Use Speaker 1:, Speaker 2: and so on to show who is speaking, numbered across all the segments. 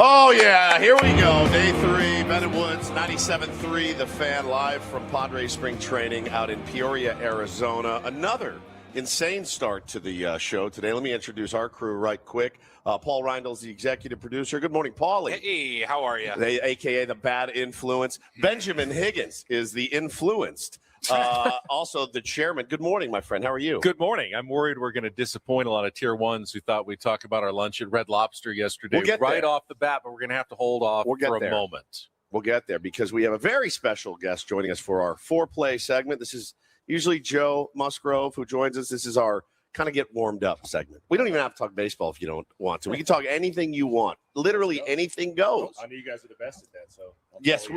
Speaker 1: Oh, yeah, here we go. Day 3, Ben & Woods, 97.3, The Fan, live from Padres spring training out in Peoria, Arizona. Another insane start to the show today. Let me introduce our crew right quick. Paul Reindel's the executive producer. Good morning, Paulie.
Speaker 2: Hey, how are you?
Speaker 1: A.K.A. the bad influence. Benjamin Higgins is the influenced. Also the chairman. Good morning, my friend. How are you?
Speaker 2: Good morning. I'm worried we're going to disappoint a lot of tier ones who thought we'd talk about our lunch at Red Lobster yesterday right off the bat, but we're going to have to hold off for a moment.
Speaker 1: We'll get there because we have a very special guest joining us for our foreplay segment. This is usually Joe Musgrove who joins us. This is our kind of get warmed up segment. We don't even have to talk baseball if you don't want to. We can talk anything you want. Literally anything goes.
Speaker 3: I know you guys are the best at that, so
Speaker 1: yes,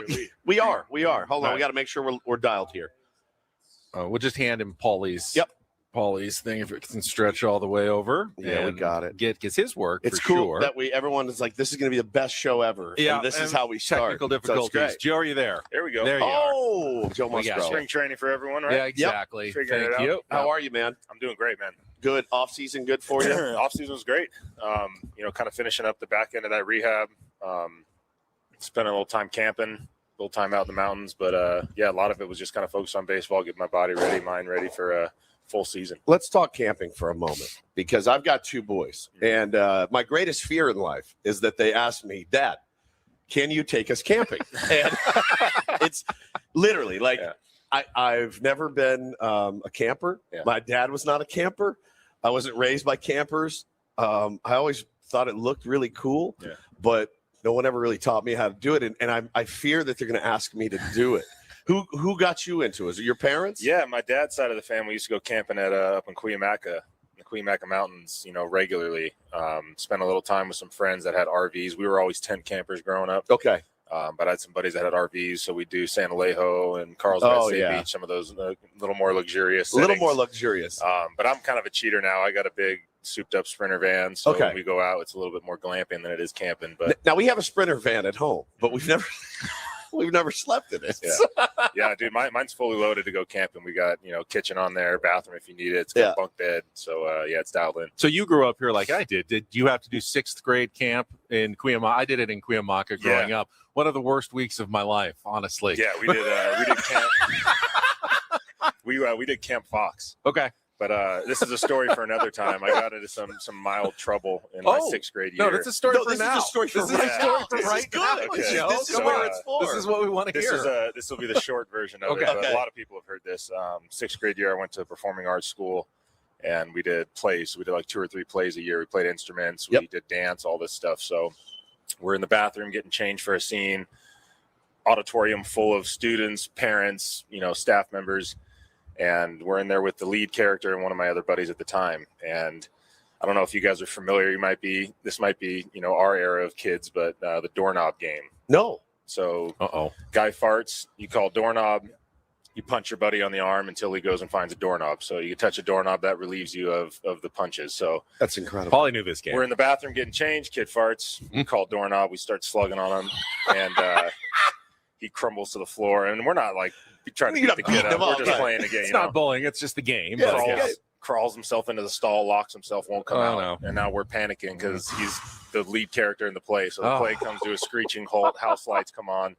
Speaker 1: we are. We are. Hold on, we got to make sure we're dialed here.
Speaker 2: We'll just hand him Paulie's.
Speaker 1: Yep.
Speaker 2: Paulie's thing, if it can stretch all the way over.
Speaker 1: Yeah, we got it.
Speaker 2: Gets his work.
Speaker 1: It's
Speaker 2: for
Speaker 1: cool
Speaker 2: sure.
Speaker 1: that everyone is like, this is going to be the best show ever.
Speaker 2: Yeah,
Speaker 1: and this is how we start.
Speaker 2: Technical difficulties. Joe, are you there?
Speaker 3: There we go.
Speaker 2: There you
Speaker 1: are. Joe Musgrove.
Speaker 3: Spring training for everyone, right?
Speaker 2: Yeah, exactly.
Speaker 3: Yep.
Speaker 2: Thank you.
Speaker 1: How are you, man?
Speaker 3: I'm doing great, man.
Speaker 1: Good. Off season, good for you.
Speaker 3: Off season was great. Kind of finishing up the back end of that rehab. Spent a little time camping, a little time out in the mountains, but a lot of it was just kind of focused on baseball, get my body ready, mind ready for a full season.
Speaker 1: Let's talk camping for a moment because I've got 2 boys, and my greatest fear in life is that they ask me, Dad, can you take us camping? And it's literally like I've never been a camper. Yeah. My dad was not a camper. I wasn't raised by campers. I always thought it looked really cool, but no one ever really taught me how to do it. And I fear that they're going to ask me to do it. Who got you into it? Is it your parents?
Speaker 3: Yeah, my dad's side of the family used to go camping at up in Cuyamaca, the Cuyamaca Mountains, regularly. Spent a little time with some friends that had RVs. We were always tent campers growing up.
Speaker 1: Okay.
Speaker 3: But I had some buddies that had RVs, so we do San Alejo and Carlsbad Beach, some of those little more luxurious settings.
Speaker 1: A little more luxurious.
Speaker 3: But I'm kind of a cheater now. I got a big souped-up Sprinter van, so when we go out, it's a little bit more glamping than it is camping. But
Speaker 1: now we have a Sprinter van at home, but we've never slept in it.
Speaker 3: Yeah, dude, mine's fully loaded to go camping. We got kitchen on there, bathroom if you need it. It's got a bunk bed, so it's dialed in.
Speaker 2: So you grew up here like I did. Did you have to do 6th grade camp in Cuyamaca? I did it in Cuyamaca growing up. One of the worst weeks of my life, honestly.
Speaker 3: Yeah, we did camp. we did Camp Fox.
Speaker 2: Okay.
Speaker 3: But this is a story for another time. I got into some mild trouble in my 6th grade year.
Speaker 2: No, that's a story for now.
Speaker 1: This is a story for right now. This is what it's for.
Speaker 2: This is what we want to hear.
Speaker 3: This will be the short version of it. But a lot of people have heard this. 6th grade year, I went to performing arts school, and we did plays. We did like 2 or 3 plays a year. We played instruments. We did dance, all this stuff. So we're in the bathroom getting changed for a scene. Auditorium full of students, parents, staff members. And we're in there with the lead character and one of my other buddies at the time. And I don't know if you guys are familiar. This might be, our era of kids, but the doorknob game.
Speaker 1: No.
Speaker 3: So guy farts, you call doorknob, you punch your buddy on the arm until he goes and finds a doorknob. So you touch a doorknob, that relieves you of the punches. So
Speaker 1: that's incredible.
Speaker 2: Paulie knew this game.
Speaker 3: We're in the bathroom getting changed. Kid farts. We call doorknob. We start slugging on him. And he crumbles to the floor. And we're not like trying to get the kid up. We're just playing a game.
Speaker 2: It's not bullying. It's just the game.
Speaker 3: Crawls himself into the stall, locks himself, won't come out.
Speaker 2: No.
Speaker 3: And now we're panicking because he's the lead character in the play. So the play comes to a screeching halt. House lights come on.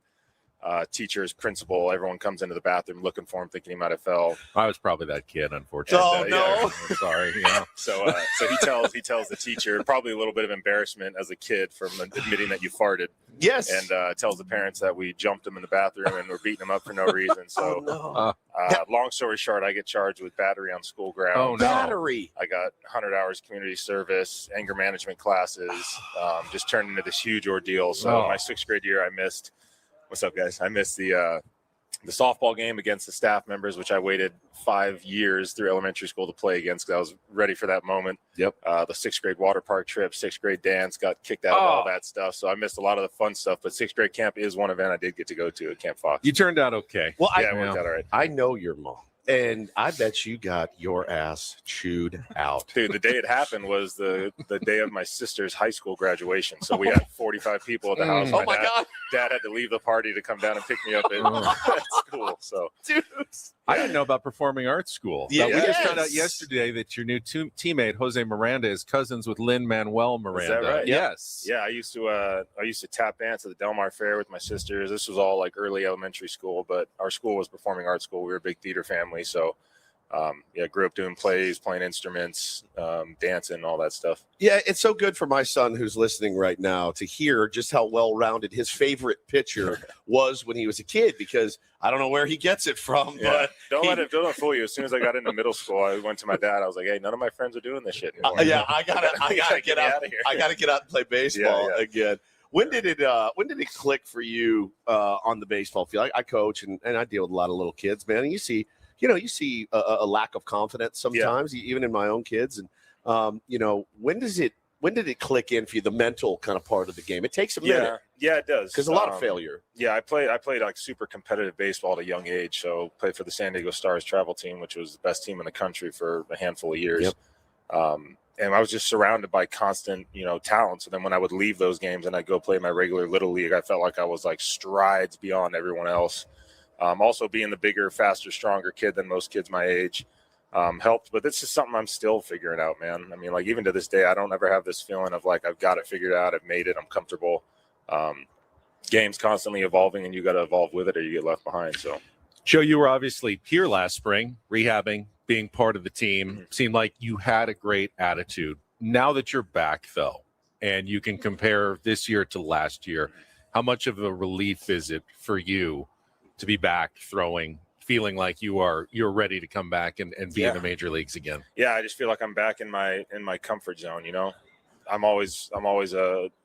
Speaker 3: Teachers, principal, everyone comes into the bathroom looking for him, thinking he might have fell.
Speaker 2: I was probably that kid, unfortunately.
Speaker 1: No.
Speaker 2: I'm sorry.
Speaker 3: So he tells the teacher, probably a little bit of embarrassment as a kid from admitting that you farted.
Speaker 1: Yes.
Speaker 3: And tells the parents that we jumped him in the bathroom and we're beating him up for no reason. So long story short, I get charged with battery on school grounds.
Speaker 2: Oh, no.
Speaker 1: Battery.
Speaker 3: I got 100 hours community service, anger management classes, just turned into this huge ordeal. So my 6th grade year, I missed. What's up, guys? I missed the softball game against the staff members, which I waited 5 years through elementary school to play against because I was ready for that moment.
Speaker 1: Yep.
Speaker 3: The 6th grade water park trip, 6th grade dance, got kicked out of all that stuff. So I missed a lot of the fun stuff. But 6th grade camp is one event I did get to go to at Camp Fox.
Speaker 2: You turned out okay.
Speaker 1: Well,
Speaker 3: it worked out all right.
Speaker 1: I know your mom. And I bet you got your ass chewed out.
Speaker 3: Dude, the day it happened was the day of my sister's high school graduation. So we had 45 people at the house.
Speaker 1: Oh, my God.
Speaker 3: Dad had to leave the party to come down and pick me up at school. So,
Speaker 1: dude,
Speaker 2: I didn't know about Performing Arts School.
Speaker 1: Yeah,
Speaker 2: we just found out yesterday that your new teammate Jose Miranda is cousins with Lin-Manuel Miranda.
Speaker 3: Is that right?
Speaker 2: Yes.
Speaker 3: Yeah, I used to tap dance at the Del Mar Fair with my sisters. This was all like early elementary school, but our school was Performing Arts School. We were a big theater family, so grew up doing plays, playing instruments, dancing, all that stuff.
Speaker 1: Yeah, it's so good for my son who's listening right now to hear just how well-rounded his favorite pitcher was when he was a kid, because I don't know where he gets it from.
Speaker 3: Yeah.
Speaker 1: But
Speaker 3: Don't let it fool you. As soon as I got into middle school, I went to my dad. I was like, "Hey, none of my friends are doing this shit anymore."
Speaker 1: I gotta get out. I gotta get out and play baseball again. When did it click for you on the baseball field? I coach and I deal with a lot of little kids, man. And you see a lack of confidence sometimes, even in my own kids. And when did it click in for you, the mental kind of part of the game? It takes a minute.
Speaker 3: Yeah, it does.
Speaker 1: Because a lot of failure.
Speaker 3: Yeah, I played like super competitive baseball at a young age. So played for the San Diego Stars travel team, which was the best team in the country for a handful of years. Yep. And I was just surrounded by constant, talent. So then when I would leave those games and I'd go play my regular little league, I felt like I was like strides beyond everyone else. Also being the bigger, faster, stronger kid than most kids my age helped. But this is something I'm still figuring out, man. I mean, like even to this day, I don't ever have this feeling of like I've got it figured out. I've made it. I'm comfortable. Game's constantly evolving, and you got to evolve with it, or you get left behind. So,
Speaker 2: Joe, you were obviously here last spring, rehabbing, being part of the team.
Speaker 3: Mm-hmm.
Speaker 2: Seemed like you had a great attitude. Now that you're back, though, and you can compare this year to last year, how much of a relief is it for you to be back throwing, feeling like you're ready to come back and be in the major leagues again?
Speaker 3: Yeah, I just feel like I'm back in my comfort zone. I'm always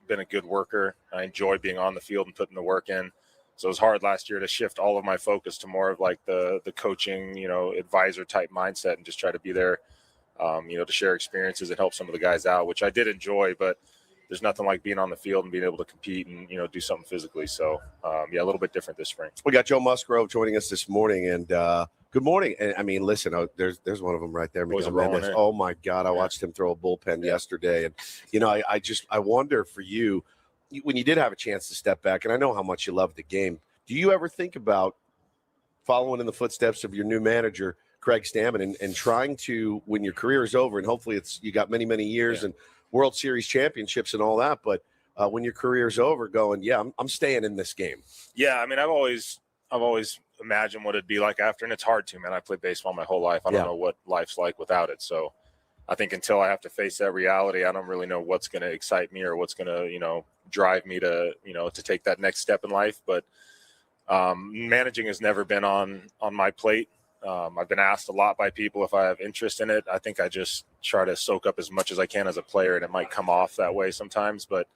Speaker 3: been a good worker. I enjoy being on the field and putting the work in. So it was hard last year to shift all of my focus to more of like the coaching, advisor type mindset, and just try to be there, to share experiences and help some of the guys out, which I did enjoy. But there's nothing like being on the field and being able to compete and, do something physically. So, a little bit different this spring.
Speaker 1: We got Joe Musgrove joining us this morning, and good morning. And I mean, listen, there's one of them right there. Oh my God, I watched him throw a bullpen yesterday, and I wonder for you, when you did have a chance to step back, and I know how much you love the game. Do you ever think about following in the footsteps of your new manager, Craig Stammen, and trying to, when your career is over, and hopefully you got many, many years and World Series championships and all that, but when your career's over, going, I'm staying in this game.
Speaker 3: Yeah, I mean, I've always imagined what it'd be like after, and it's hard to, man. I played baseball my whole life. I don't know what life's like without it. So I think until I have to face that reality, I don't really know what's going to excite me or what's going to, drive me to, to take that next step in life. But managing has never been on my plate. I've been asked a lot by people if I have interest in it. I think I just try to soak up as much as I can as a player, and it might come off that way sometimes, but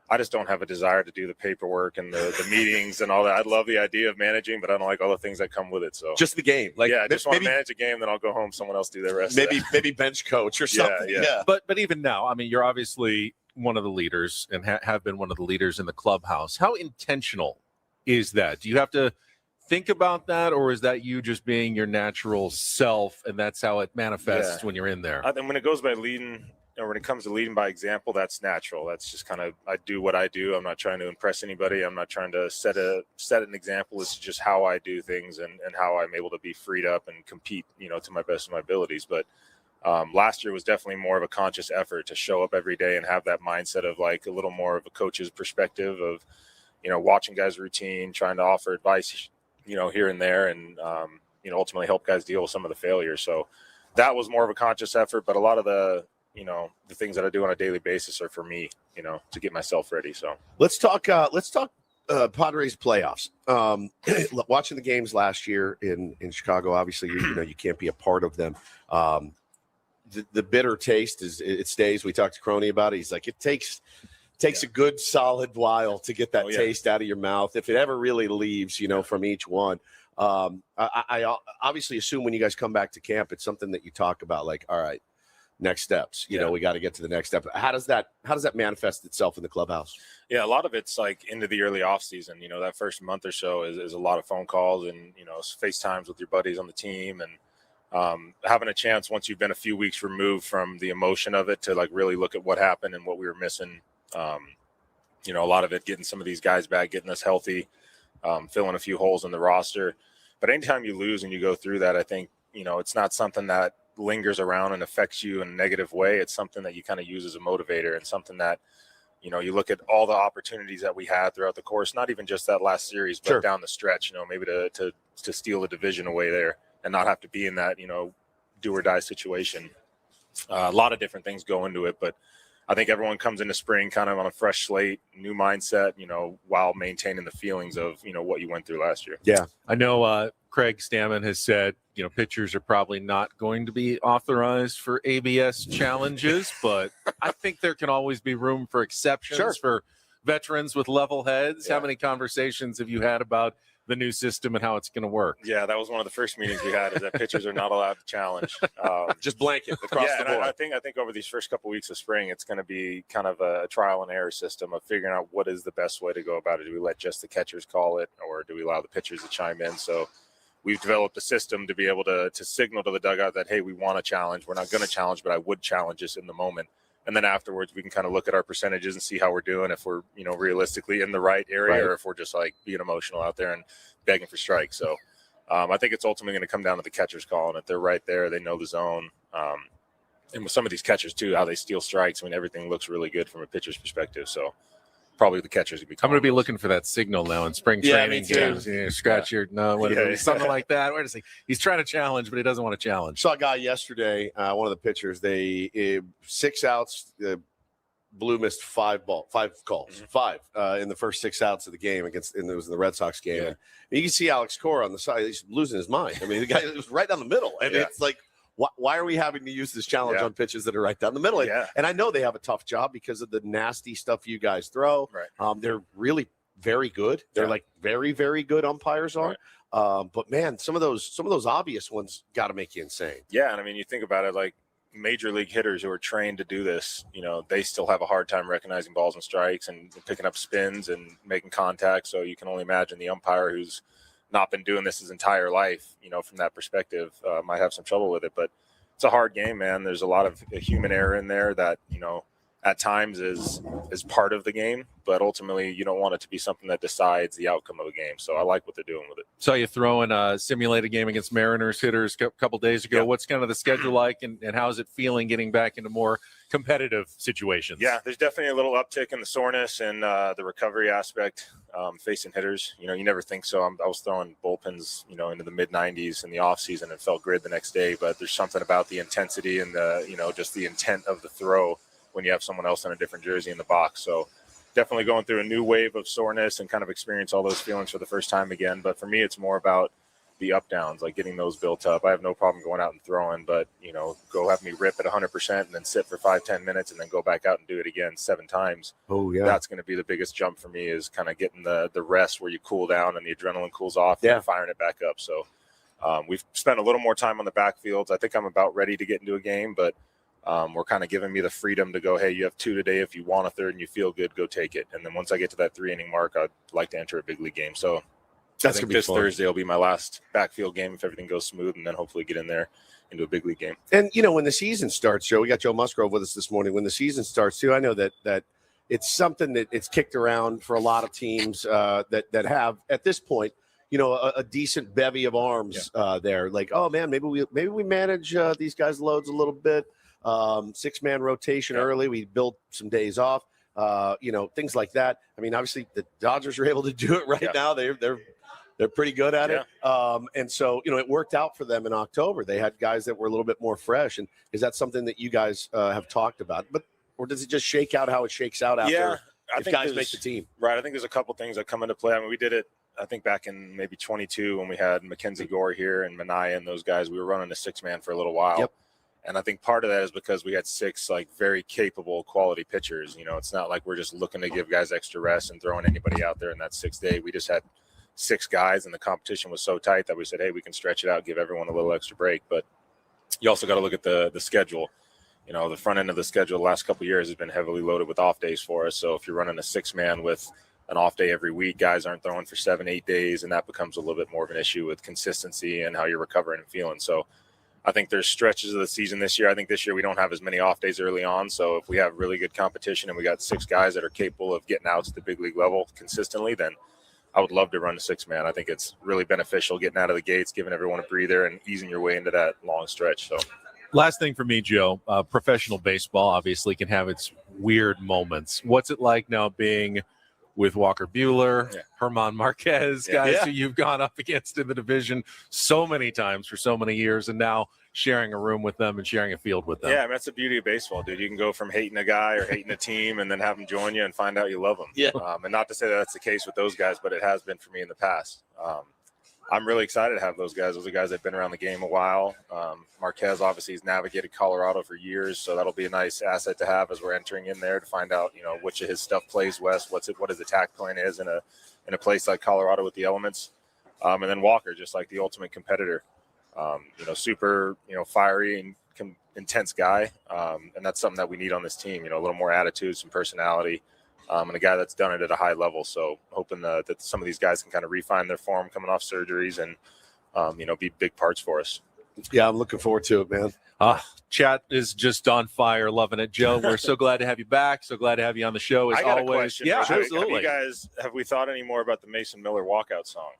Speaker 3: I just don't have a desire to do the paperwork and the meetings and all that. I love the idea of managing, but I don't like all the things that come with it. So
Speaker 1: just the game.
Speaker 3: I just want to manage a game, then I'll go home. Someone else do the rest.
Speaker 1: Maybe bench coach or something.
Speaker 3: Yeah.
Speaker 2: But even now, I mean, you're obviously one of the leaders and have been one of the leaders in the clubhouse. How intentional is that? Do you have to think about that, or is that you just being your natural self and that's how it manifests when you're in there?
Speaker 3: I think when it goes by leading, or when it comes to leading by example, that's natural. That's just kind of, I do what I do. I'm not trying to impress anybody. I'm not trying to set an example. It's just how I do things and how I'm able to be freed up and compete, to my best of my abilities. But last year was definitely more of a conscious effort to show up every day and have that mindset of like a little more of a coach's perspective of, watching guys' routine, trying to offer advice, here and there, and, ultimately help guys deal with some of the failures. So that was more of a conscious effort, but a lot of the things that I do on a daily basis are for me, to get myself ready. So
Speaker 1: let's talk Padres playoffs. Watching the games last year in Chicago, obviously, you can't be a part of them. The bitter taste it stays. We talked to Crony about it. He's like, it takes a good solid while to get that taste out of your mouth, if it ever really leaves, from each one. I obviously assume when you guys come back to camp, it's something that you talk about, like, all right, next steps, we got to get to the next step. How does that manifest itself in the clubhouse?
Speaker 3: Yeah, a lot of it's like into the early off season. That first month or so is a lot of phone calls and, FaceTimes with your buddies on the team, and having a chance once you've been a few weeks removed from the emotion of it to like really look at what happened and what we were missing. A lot of it getting some of these guys back, getting us healthy, filling a few holes in the roster. But anytime you lose and you go through that, I think, it's not something that lingers around and affects you in a negative way. It's something that you kind of use as a motivator, and something that, you look at all the opportunities that we had throughout the course, not even just that last series, but down the stretch, maybe to steal the division away there and not have to be in that, do or die situation. A lot of different things go into it, but I think everyone comes into spring kind of on a fresh slate, new mindset, while maintaining the feelings of, what you went through last year.
Speaker 2: Yeah. I know Craig Stammen has said, pitchers are probably not going to be authorized for ABS challenges, but I think there can always be room for exceptions for veterans with level heads. Yeah. How many conversations have you had about the new system and how it's going to work?
Speaker 3: Yeah, that was one of the first meetings we had, is that pitchers are not allowed to challenge.
Speaker 1: Just blanket across the board.
Speaker 3: I think over these first couple of weeks of spring, it's going to be kind of a trial and error system of figuring out what is the best way to go about it. Do we let just the catchers call it, or do we allow the pitchers to chime in? So we've developed a system to be able to signal to the dugout that, hey, we want to challenge. We're not going to challenge, but I would challenge this in the moment. And then afterwards, we can kind of look at our percentages and see how we're doing, if we're, realistically in the right area, or if we're just like being emotional out there and begging for strikes. So I think it's ultimately going to come down to the catcher's call. And if they're right there, they know the zone. And with some of these catchers too, how they steal strikes, everything looks really good from a pitcher's perspective. So probably the catchers would be.
Speaker 2: I'm going to be looking for that signal now in spring training games. Scratch your something like that. Where does he's trying to challenge, but he doesn't want to challenge.
Speaker 1: Saw a guy yesterday, one of the pitchers. They 6 outs. Blue missed 5 calls, 5 in the first 6 outs of the game and it was in the Red Sox game. Yeah. And you can see Alex Cora on the side; he's losing his mind. The guy was right down the middle, and it's like, why are we having to use this challenge on pitches that are right down the middle? And I know they have a tough job because of the nasty stuff you guys throw. Right. They're really very good. They're like very, very good umpires are. Right. But man, some of those obvious ones got to make you insane.
Speaker 3: Yeah, and you think about it, like major league hitters who are trained to do this, they still have a hard time recognizing balls and strikes and picking up spins and making contact. So you can only imagine the umpire who's not been doing this his entire life, from that perspective, might have some trouble with it. But it's a hard game, man. There's a lot of human error in there that, at times is part of the game, but ultimately you don't want it to be something that decides the outcome of a game. So I like what they're doing with it.
Speaker 2: Saw you throwing a simulated game against Mariners hitters a couple days ago. What's kind of the schedule like, and how's it feeling getting back into more competitive situations?
Speaker 3: Yeah, there's definitely a little uptick in the soreness and the recovery aspect facing hitters. You never think so. I was throwing bullpens, into the mid-90s in the off season and felt great the next day, but there's something about the intensity and the, just the intent of the throw when you have someone else in a different jersey in the box. So definitely going through a new wave of soreness and kind of experience all those feelings for the first time again. But for me, it's more about the up downs, like getting those built up. I have no problem going out and throwing, but go have me rip at 100% and then sit for 5-10 minutes and then go back out and do it again 7 times.
Speaker 1: Oh yeah.
Speaker 3: That's going to be the biggest jump for me, is kind of getting the rest where you cool down and the adrenaline cools off and firing it back up. So we've spent a little more time on the backfields. I think I'm about ready to get into a game, but we're kind of giving me the freedom to go, hey, you have 2 today. If you want a third and you feel good, go take it. And then once I get to that 3-inning mark, I'd like to enter a big league game. So
Speaker 1: that's
Speaker 3: this Thursday will be my last backfield game if everything goes smooth, and then hopefully get in there into a big league game.
Speaker 1: And, when the season starts, Joe, we got Joe Musgrove with us this morning. When the season starts, too, I know that it's something that it's kicked around for a lot of teams that have, at this point, a decent bevy of arms there. Like, oh, man, maybe we manage these guys' loads a little bit. 6-man rotation early. We built some days off, things like that. Obviously the Dodgers are able to do it right now. They're pretty good at it. And so, it worked out for them in October. They had guys that were a little bit more fresh. And is that something that you guys have talked about? Or does it just shake out how it shakes out after if guys make the team?
Speaker 3: Right. I think there's a couple things that come into play. We did it, I think, back in maybe 22 when we had Mackenzie Gore here and Manaya and those guys. We were running a 6-man for a little while.
Speaker 1: Yep.
Speaker 3: And I think part of that is because we had 6 very capable quality pitchers. It's not like we're just looking to give guys extra rest and throwing anybody out there in that 6th day. We just had 6 guys, and the competition was so tight that we said, hey, we can stretch it out, give everyone a little extra break. But you also got to look at the schedule. The front end of the schedule the last couple of years has been heavily loaded with off days for us. So if you're running a 6-man with an off day every week, guys aren't throwing for 7-8 days, and that becomes a little bit more of an issue with consistency and how you're recovering and feeling. So I think there's stretches of the season this year. I think this year we don't have as many off days early on. So if we have really good competition and we got 6 guys that are capable of getting out to the big league level consistently, then I would love to run a 6-man. I think it's really beneficial getting out of the gates, giving everyone a breather, and easing your way into that long stretch. So,
Speaker 2: last thing for me, Joe, professional baseball obviously can have its weird moments. What's it like now being with Walker Buehler, Herman Marquez, guys who you've gone up against in the division so many times for so many years, and now sharing a room with them and sharing a field with them?
Speaker 3: Yeah, I mean, that's the beauty of baseball, dude. You can go from hating a guy or hating a team and then have them join you and find out you love them.
Speaker 1: Yeah.
Speaker 3: And not to say that that's the case with those guys, but it has been for me in the past. I'm really excited to have those guys. Those are guys that have been around the game a while. Marquez obviously has navigated Colorado for years, so that'll be a nice asset to have as we're entering in there to find out, which of his stuff plays west, what his attack plan is in a place like Colorado with the elements. And then Walker, just like the ultimate competitor, super, fiery and intense guy. And that's something that we need on this team, a little more attitude, some personality. And a guy that's done it at a high level. So hoping that some of these guys can kind of refine their form coming off surgeries and, be big parts for us.
Speaker 1: Yeah, I'm looking forward to it, man.
Speaker 2: Chat is just on fire, loving it. Joe, we're so glad to have you back. So glad to have you on the show as
Speaker 3: I got
Speaker 2: always.
Speaker 3: A question.
Speaker 2: Yeah,
Speaker 3: Have
Speaker 2: absolutely.
Speaker 3: Have we thought any more about the Mason Miller walkout song?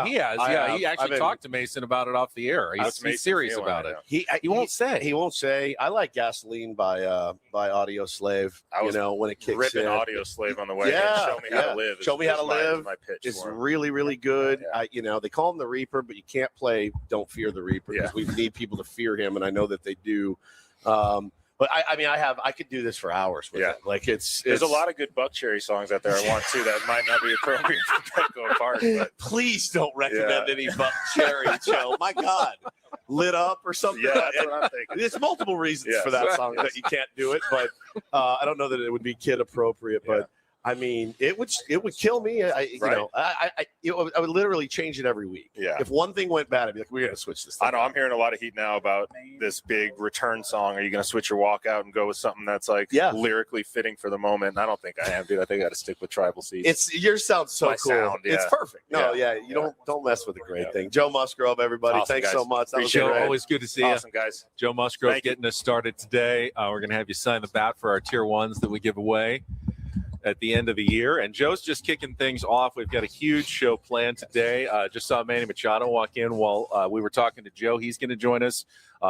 Speaker 2: He has. He actually talked to Mason about it off the air. He's serious about it.
Speaker 1: He won't say. He won't say. I like Gasoline by Audio Slave. When it kicks
Speaker 3: ripping
Speaker 1: in.
Speaker 3: Audio Slave on the way.
Speaker 1: Yeah,
Speaker 3: Show Me How to Live.
Speaker 1: Show Me How to Live.
Speaker 3: My pitch
Speaker 1: It's
Speaker 3: for him.
Speaker 1: really, really good.
Speaker 3: Yeah.
Speaker 1: They call him the Reaper, but you can't play Don't Fear the Reaper because we need people to fear him, and I know that they do. But I could do this for hours with it. Like there's
Speaker 3: a lot of good Buck Cherry songs out there I want to that might not be appropriate for Petco Park. But
Speaker 1: please don't recommend any Buck Cherry, Joe. My God. Lit Up or something.
Speaker 3: Yeah, that's what I'm thinking.
Speaker 1: There's multiple reasons for that song that you can't do it, but I don't know that it would be kid appropriate, but I mean, it would kill me. I would literally change it every week.
Speaker 3: Yeah.
Speaker 1: If one thing went bad, I'd be like, we're going to switch this thing.
Speaker 3: I know. I'm hearing a lot of heat now about this big return song. Are you going to switch your walkout and go with something that's like lyrically fitting for the moment? And I don't think I am, dude. I think I got to stick with Tribal Seeds.
Speaker 1: Yours sounds so cool.
Speaker 3: Sound,
Speaker 1: It's perfect. No, you don't mess with a great thing. Joe Musgrove, everybody.
Speaker 3: Awesome,
Speaker 1: thanks
Speaker 3: guys.
Speaker 1: so much. That was
Speaker 2: Joe,
Speaker 1: great.
Speaker 2: always good to see
Speaker 3: Awesome, guys.
Speaker 2: Joe Musgrove getting us started today. We're going to have you sign the bat for our tier 1s that we give away at the end of the year. And Joe's just kicking things off. We've got a huge show planned today. Just saw Manny Machado walk in while we were talking to Joe. He's going to join us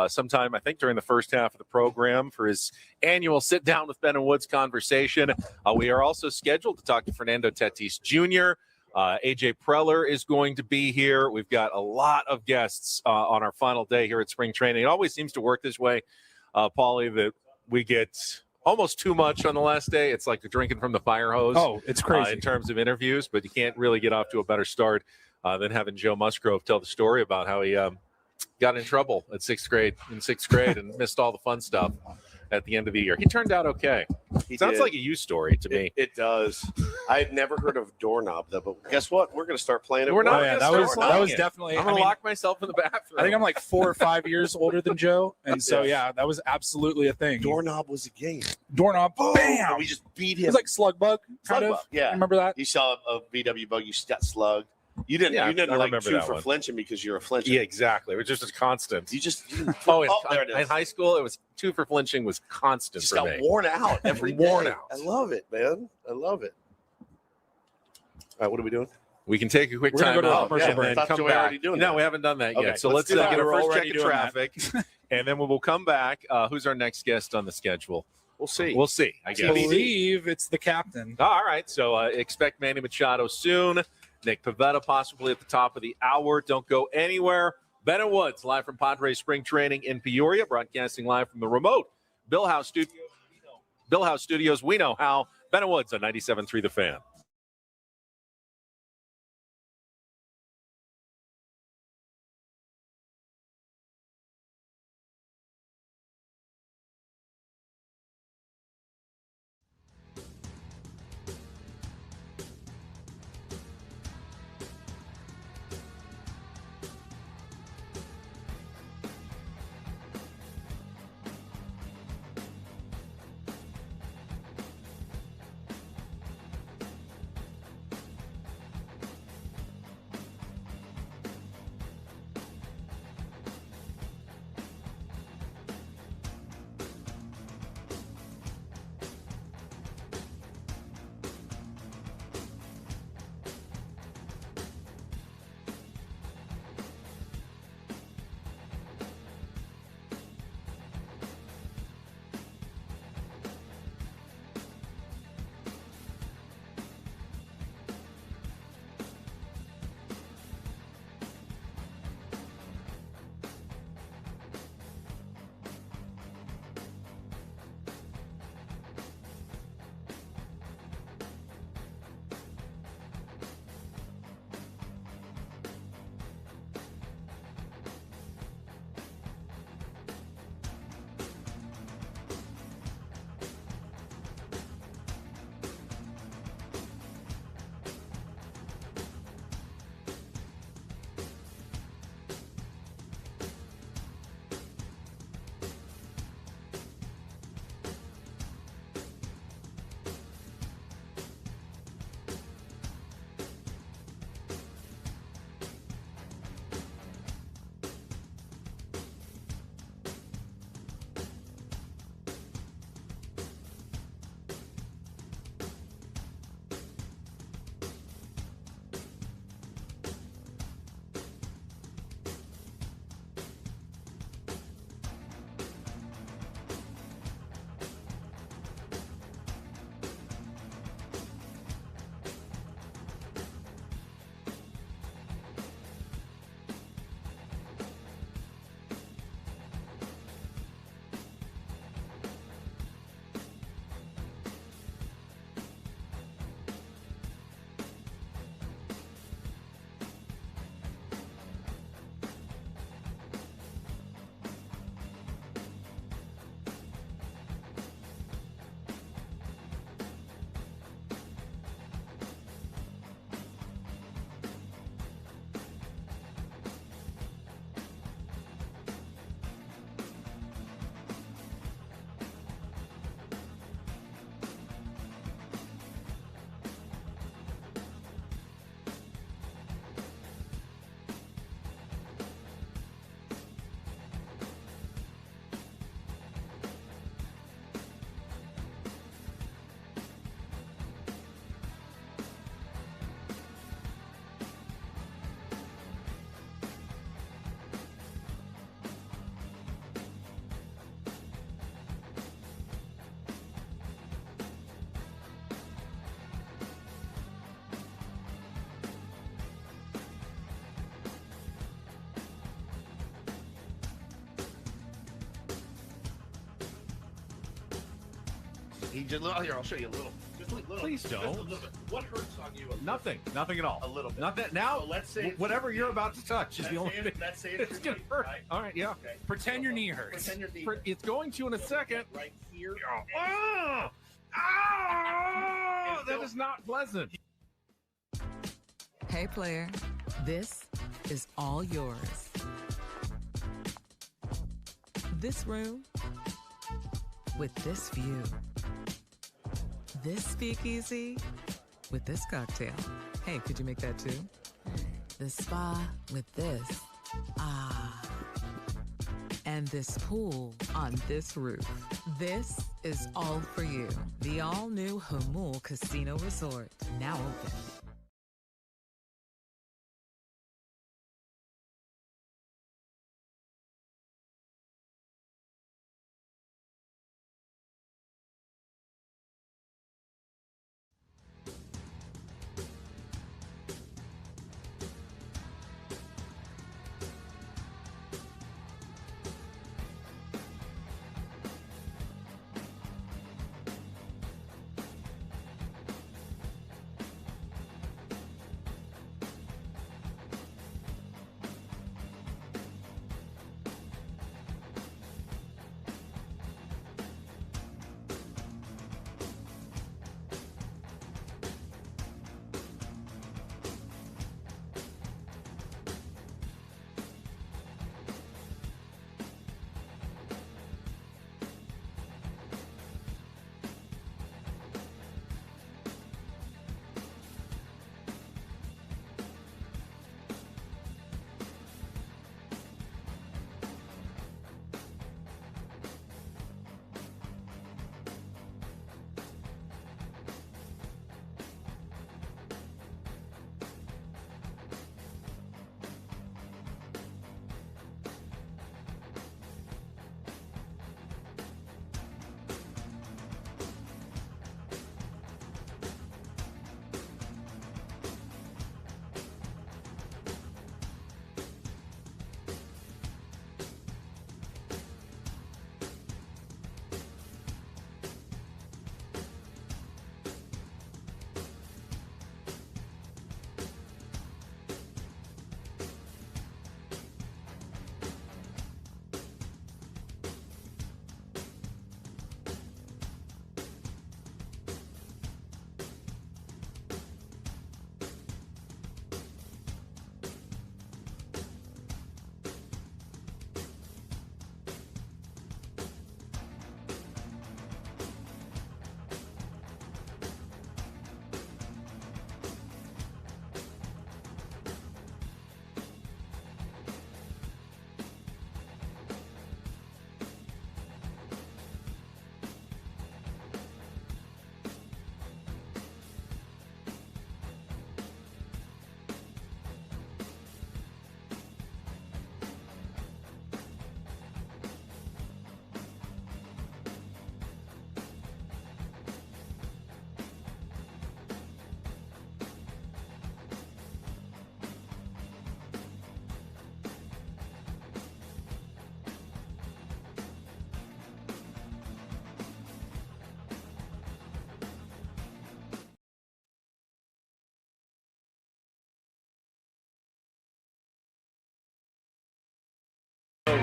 Speaker 2: sometime, I think, during the first half of the program for his annual Sit Down with Ben and Woods conversation. We are also scheduled to talk to Fernando Tatis Jr. AJ Preller is going to be here. We've got a lot of guests on our final day here at spring training. It always seems to work this way, Paulie, that we get almost too much on the last day. It's like the drinking from the fire hose.
Speaker 4: Oh, it's crazy
Speaker 2: in terms of interviews, but you can't really get off to a better start than having Joe Musgrove tell the story about how he got in trouble in sixth grade and missed all the fun stuff at the end of the year. He turned out okay. Sounds like a you story to me.
Speaker 1: It does. I had never heard of Doorknob though, but guess what? We're going to start playing it.
Speaker 4: That was definitely.
Speaker 2: I'm going to lock myself in the bathroom.
Speaker 4: I think I'm like 4 or 5 years older than Joe, and so that was absolutely a thing.
Speaker 1: Doorknob was a game.
Speaker 4: Doorknob, bam!
Speaker 1: And we just beat him.
Speaker 4: It was like Slug Bug, kind of.
Speaker 1: Yeah,
Speaker 4: remember that?
Speaker 1: You saw a VW bug. You got slugged. You didn't.
Speaker 2: Yeah,
Speaker 1: you didn't
Speaker 2: I
Speaker 1: like
Speaker 2: remember
Speaker 1: two
Speaker 2: that
Speaker 1: for
Speaker 2: one.
Speaker 1: flinching because you're a flincher.
Speaker 2: Yeah, exactly. It was just a constant.
Speaker 1: You just.
Speaker 2: there it is.
Speaker 1: is.
Speaker 2: In high school, it was 2 for flinching was constant
Speaker 1: Just
Speaker 2: for
Speaker 1: got
Speaker 2: me.
Speaker 1: worn out every day.
Speaker 2: Worn out.
Speaker 1: I love it, man. I love it. All right, what are we doing?
Speaker 2: We can take a quick
Speaker 4: We're gonna
Speaker 2: time
Speaker 4: go to the
Speaker 2: out
Speaker 4: commercial
Speaker 2: and
Speaker 4: break.
Speaker 2: then
Speaker 1: Thought
Speaker 2: come
Speaker 1: you were
Speaker 2: back.
Speaker 1: already doing
Speaker 2: No,
Speaker 1: that.
Speaker 2: we haven't done that
Speaker 1: Okay,
Speaker 2: yet. So
Speaker 1: let's
Speaker 2: let's
Speaker 1: do that.
Speaker 2: get our
Speaker 4: We're
Speaker 2: first
Speaker 4: already
Speaker 2: check of
Speaker 4: doing
Speaker 2: traffic, and then we will come back. Who's our next guest on the schedule?
Speaker 1: We'll see.
Speaker 2: We'll see. I
Speaker 4: I
Speaker 2: guess.
Speaker 4: believe it's the captain.
Speaker 2: All right. So expect Manny Machado soon. Nick Pivetta possibly at the top of the hour. Don't go anywhere. Ben and Woods live from Padres spring training in Peoria, broadcasting live from the remote Bill House Studios. We know how. Ben and Woods on 97.3 The Fan.
Speaker 1: He just here. I'll show you a little. Just a little.
Speaker 2: Please don't.
Speaker 1: Just a little bit. What hurts on you?
Speaker 2: Nothing at all.
Speaker 1: A little bit.
Speaker 2: Nothing. Now,
Speaker 1: So let's say
Speaker 2: whatever you're about to touch is the only thing.
Speaker 1: Let's say
Speaker 2: It's gonna hurt.
Speaker 1: Right?
Speaker 2: All right, yeah.
Speaker 1: Okay.
Speaker 4: Pretend your knee hurts.
Speaker 1: Pretend your knee.
Speaker 2: It's going to in a second.
Speaker 1: Right here.
Speaker 2: Oh, that is not pleasant.
Speaker 5: Hey, player, this is all yours. This room with this view. This speakeasy with this cocktail. Hey, could you make that too? The spa with this. Ah. And this pool on this roof. This is all for you. The all-new Hamul Casino Resort, now open.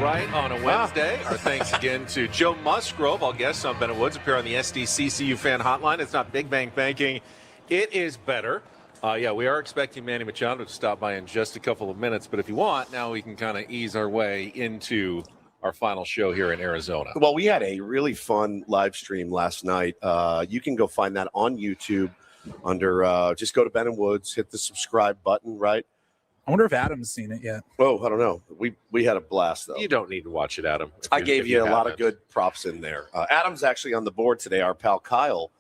Speaker 2: Right on a Wednesday. Our thanks again to Joe Musgrove. All guests on Ben and Woods appear on the SDCCU fan hotline. It's not Big Bang Banking. It is better. Yeah, we are expecting Manny Machado to stop by in just a couple of minutes. But if you want, now we can kind of ease our way into our final show here in Arizona.
Speaker 1: Well, we had a really fun live stream last night. You can go find that on YouTube under just go to Ben and Woods, hit the subscribe button, right?
Speaker 4: I wonder if Adam's seen it yet.
Speaker 1: Oh, I don't know. We had a blast, though.
Speaker 2: You don't need to watch it, Adam.
Speaker 1: I gave you a lot of good props in there. Adam's actually on the board today. Our pal Kyle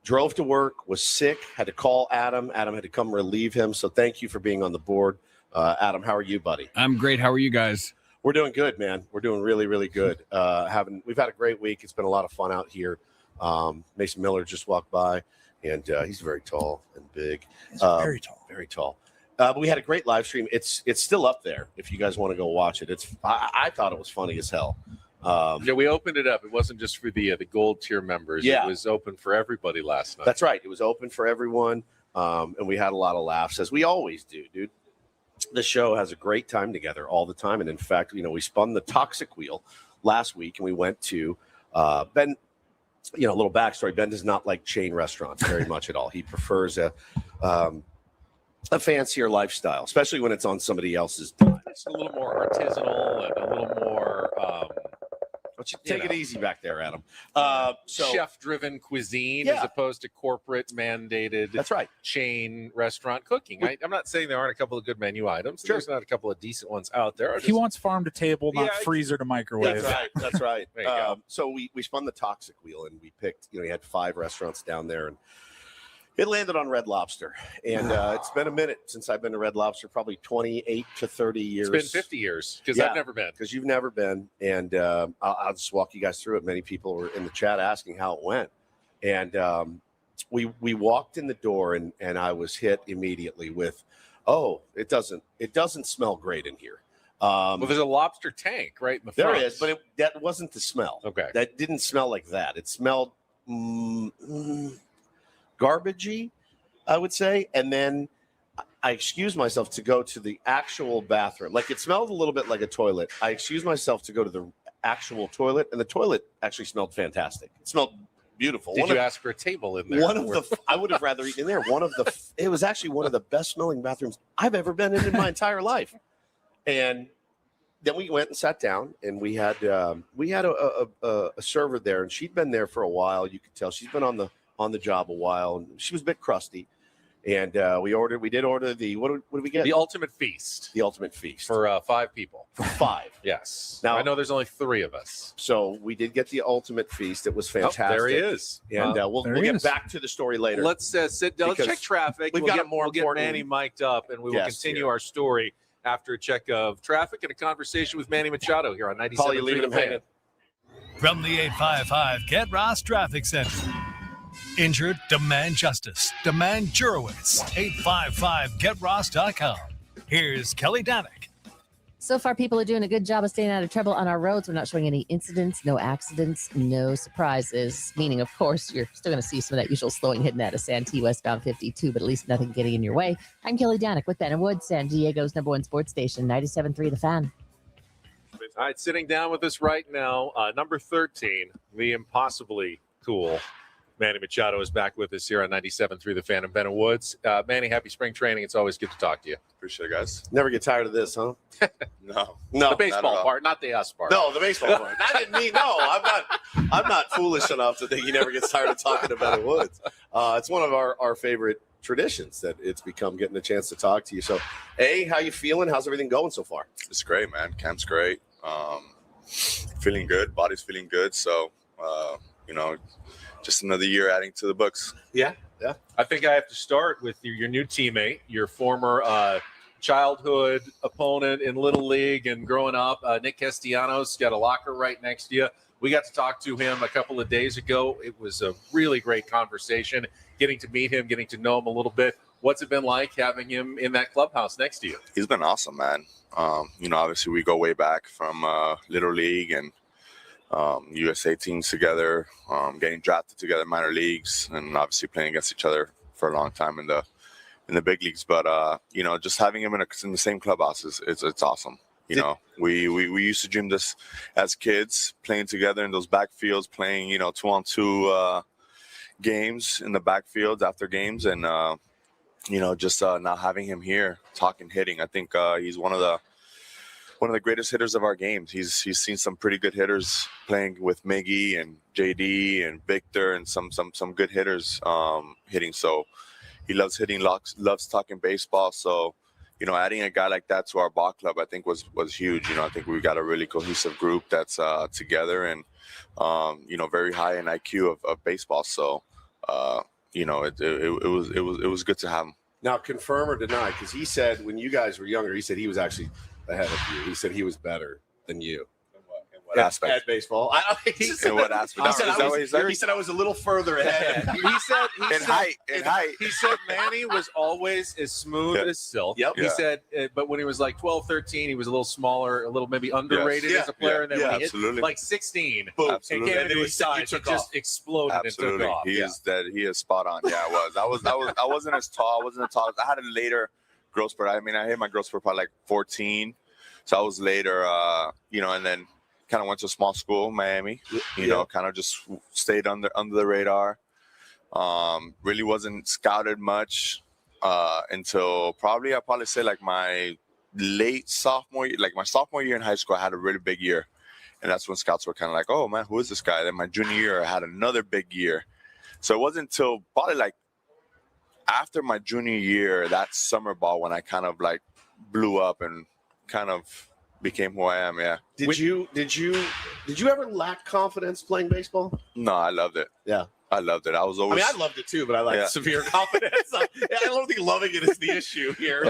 Speaker 1: drove to work, was sick, had to call Adam. Adam had to come relieve him. So thank you for being on the board. Adam, how are you, buddy?
Speaker 6: I'm great. How are you guys?
Speaker 1: We're doing good, man. We're doing really, really good. We've had a great week. It's been a lot of fun out here. Mason Miller just walked by, and he's very tall and big.
Speaker 4: He's very tall.
Speaker 1: Very tall. But we had a great live stream. It's still up there if you guys want to go watch it. I thought it was funny as hell.
Speaker 2: Yeah, we opened it up. It wasn't just for the gold tier members.
Speaker 1: Yeah.
Speaker 2: It was open for everybody last night.
Speaker 1: That's right. It was open for everyone, and we had a lot of laughs, as we always do, dude. The show has a great time together all the time, and in fact, we spun the toxic wheel last week, and we went to Ben. A little backstory: Ben does not like chain restaurants very much at all. He prefers a fancier lifestyle, especially when it's on somebody else's dime.
Speaker 2: It's a little more artisanal and a little more.
Speaker 1: Take it easy back there, Adam.
Speaker 2: Chef-driven cuisine
Speaker 1: Yeah.
Speaker 2: as opposed to corporate mandated.
Speaker 1: That's right.
Speaker 2: Chain restaurant cooking. I'm not saying there aren't a couple of good menu items.
Speaker 1: Sure.
Speaker 2: There's not a couple of decent ones out there.
Speaker 4: He wants farm to table, not
Speaker 2: Yeah,
Speaker 4: freezer to microwave.
Speaker 1: That's right. That's right.
Speaker 2: There you go.
Speaker 1: So we spun the toxic wheel, and we picked. He had 5 restaurants down there, and it landed on Red Lobster. And it's been a minute since I've been to Red Lobster, probably 28 to 30 years.
Speaker 2: It's been 50 years because
Speaker 1: Yeah.
Speaker 2: I've never been.
Speaker 1: Because you've never been, and I'll just walk you guys through it. Many people were in the chat asking how it went, and we walked in the door, and I was hit immediately with, it doesn't smell great in here.
Speaker 2: Well, there's a lobster tank right in the
Speaker 1: There
Speaker 2: front.
Speaker 1: is, but that wasn't the smell.
Speaker 2: Okay.
Speaker 1: That didn't smell like that. It smelled garbagey, I would say. And then I excused myself to go to the actual bathroom. Like, it smelled a little bit like a toilet. I excused myself to go to the actual toilet, and the toilet actually smelled fantastic. It smelled beautiful.
Speaker 2: Did you ask for a table in there?
Speaker 1: I would have rather eaten in there. It was actually one of the best smelling bathrooms I've ever been in my entire life. And then we went and sat down, and we had a server there, and she'd been there for a while. You could tell she's been on the job a while, and she was a bit crusty. And we did order the what did we get?
Speaker 2: The ultimate feast.
Speaker 1: The ultimate feast
Speaker 2: For 5 people.
Speaker 1: for 5.
Speaker 2: Yes.
Speaker 1: Now-
Speaker 2: I know there's only 3 of us.
Speaker 1: So we did get the ultimate feast. It was fantastic.
Speaker 2: Oh, there he is.
Speaker 1: And we'll
Speaker 4: There he
Speaker 1: get
Speaker 4: is.
Speaker 1: back to the story later.
Speaker 2: Let's sit down. Let's
Speaker 1: Because
Speaker 2: check traffic.
Speaker 1: we've
Speaker 2: We'll
Speaker 1: got
Speaker 2: get
Speaker 1: a more
Speaker 2: we'll get
Speaker 1: important
Speaker 2: Manny mic'd up, and we will
Speaker 1: guest
Speaker 2: continue
Speaker 1: here.
Speaker 2: our story after a check of traffic and a conversation with Manny Machado here on 97.3
Speaker 1: Paul, you leaving him
Speaker 2: The Fan.
Speaker 1: hanging?
Speaker 6: From the 855 Get Ross Traffic Center. Injured? Demand justice. Demand Jurowitz. 855GetRoss.com. Here's Kelly Danick.
Speaker 7: So far, people are doing a good job of staying out of trouble on our roads. We're not showing any incidents, no accidents, no surprises. Meaning, of course, you're still going to see some of that usual slowing hidden out of Santee westbound 52, but at least nothing getting in your way. I'm Kelly Danick with Ben and Wood, San Diego's #1 sports station, 97.3 The Fan.
Speaker 2: All right, sitting down with us right now, number 13, the impossibly cool Manny Machado is back with us here on 97.3 The Fan and Ben and Woods. Manny, happy spring training. It's always good to talk to you.
Speaker 3: Appreciate it, guys.
Speaker 1: Never get tired of this, huh?
Speaker 3: No.
Speaker 1: No,
Speaker 2: The baseball
Speaker 3: at all.
Speaker 2: part, not the us part.
Speaker 1: No, the baseball part. I didn't mean no. I'm not foolish enough to think he never gets tired of talking about it. Woods. It's one of our favorite traditions that it's become, getting a chance to talk to you. So, how you feeling? How's everything going so far?
Speaker 3: It's great, man. Camp's great. Feeling good. Body's feeling good. So, just another year adding to the books.
Speaker 1: Yeah.
Speaker 2: I think I have to start with your new teammate, your former childhood opponent in Little League and growing up. Nick Castellanos got a locker right next to you. We got to talk to him a couple of days ago. It was a really great conversation, getting to meet him, getting to know him a little bit. What's it been like having him in that clubhouse next to you?
Speaker 3: He's been awesome, man. Obviously we go way back from Little League and USA teams together, getting drafted together in minor leagues, and obviously playing against each other for a long time in the big leagues. But just having him in the same clubhouse it's awesome. We used to dream this as kids, playing together in those backfields, playing 2-on-2 games in the backfields after games, and now having him here talking hitting. I think he's one of the greatest hitters of our games. He's seen some pretty good hitters playing with Miggy and JD and Victor and some good hitters hitting. So he loves hitting, loves talking baseball. So, adding a guy like that to our ball club, I think was huge. I think we got a really cohesive group that's together and, very high in IQ of baseball. So, it was good to have him.
Speaker 1: Now, confirm or deny, because he said when you guys were younger, he said he was actually ahead of you. He said he was better than you.
Speaker 8: aspect?
Speaker 1: At baseball.
Speaker 8: In what aspect?
Speaker 1: He said,
Speaker 8: Is that what he said?
Speaker 1: he said I was a little further ahead.
Speaker 8: In height.
Speaker 2: He said Manny was always as smooth
Speaker 8: Yeah.
Speaker 2: as silk.
Speaker 1: Yep.
Speaker 2: He
Speaker 8: Yeah.
Speaker 2: said, but when he was like 12, 13, he was a little smaller, a little maybe underrated
Speaker 1: Yes.
Speaker 2: as a player. And then when he
Speaker 8: absolutely.
Speaker 2: hit like 16,
Speaker 1: Boom.
Speaker 8: Absolutely.
Speaker 2: and came
Speaker 1: And then
Speaker 2: into
Speaker 1: he
Speaker 2: his
Speaker 1: said you
Speaker 2: size, he
Speaker 1: took
Speaker 2: just
Speaker 1: off.
Speaker 2: exploded
Speaker 8: Absolutely.
Speaker 2: and took off.
Speaker 8: He is spot on. Yeah, I was. I wasn't as tall. I wasn't as tall. I had a later growth spurt. I mean, I hit my growth spurt probably like 14. So I was later, and then kind of went to a small school, Miami, kind of just stayed under the radar. Really wasn't scouted much until I'd probably say like my late sophomore year, like my sophomore year in high school, I had a really big year. And that's when scouts were kind of like, oh man, who is this guy? Then my junior year, I had another big year. So it wasn't until probably like after my junior year, that summer ball, when I kind of like blew up and kind of became who I am. Yeah.
Speaker 1: Did you ever lack confidence playing baseball?
Speaker 8: No, I loved it.
Speaker 1: Yeah.
Speaker 8: I loved it. I was always.
Speaker 1: I loved it too, but I like
Speaker 8: Yeah.
Speaker 1: severe confidence. I don't think loving it is the issue here.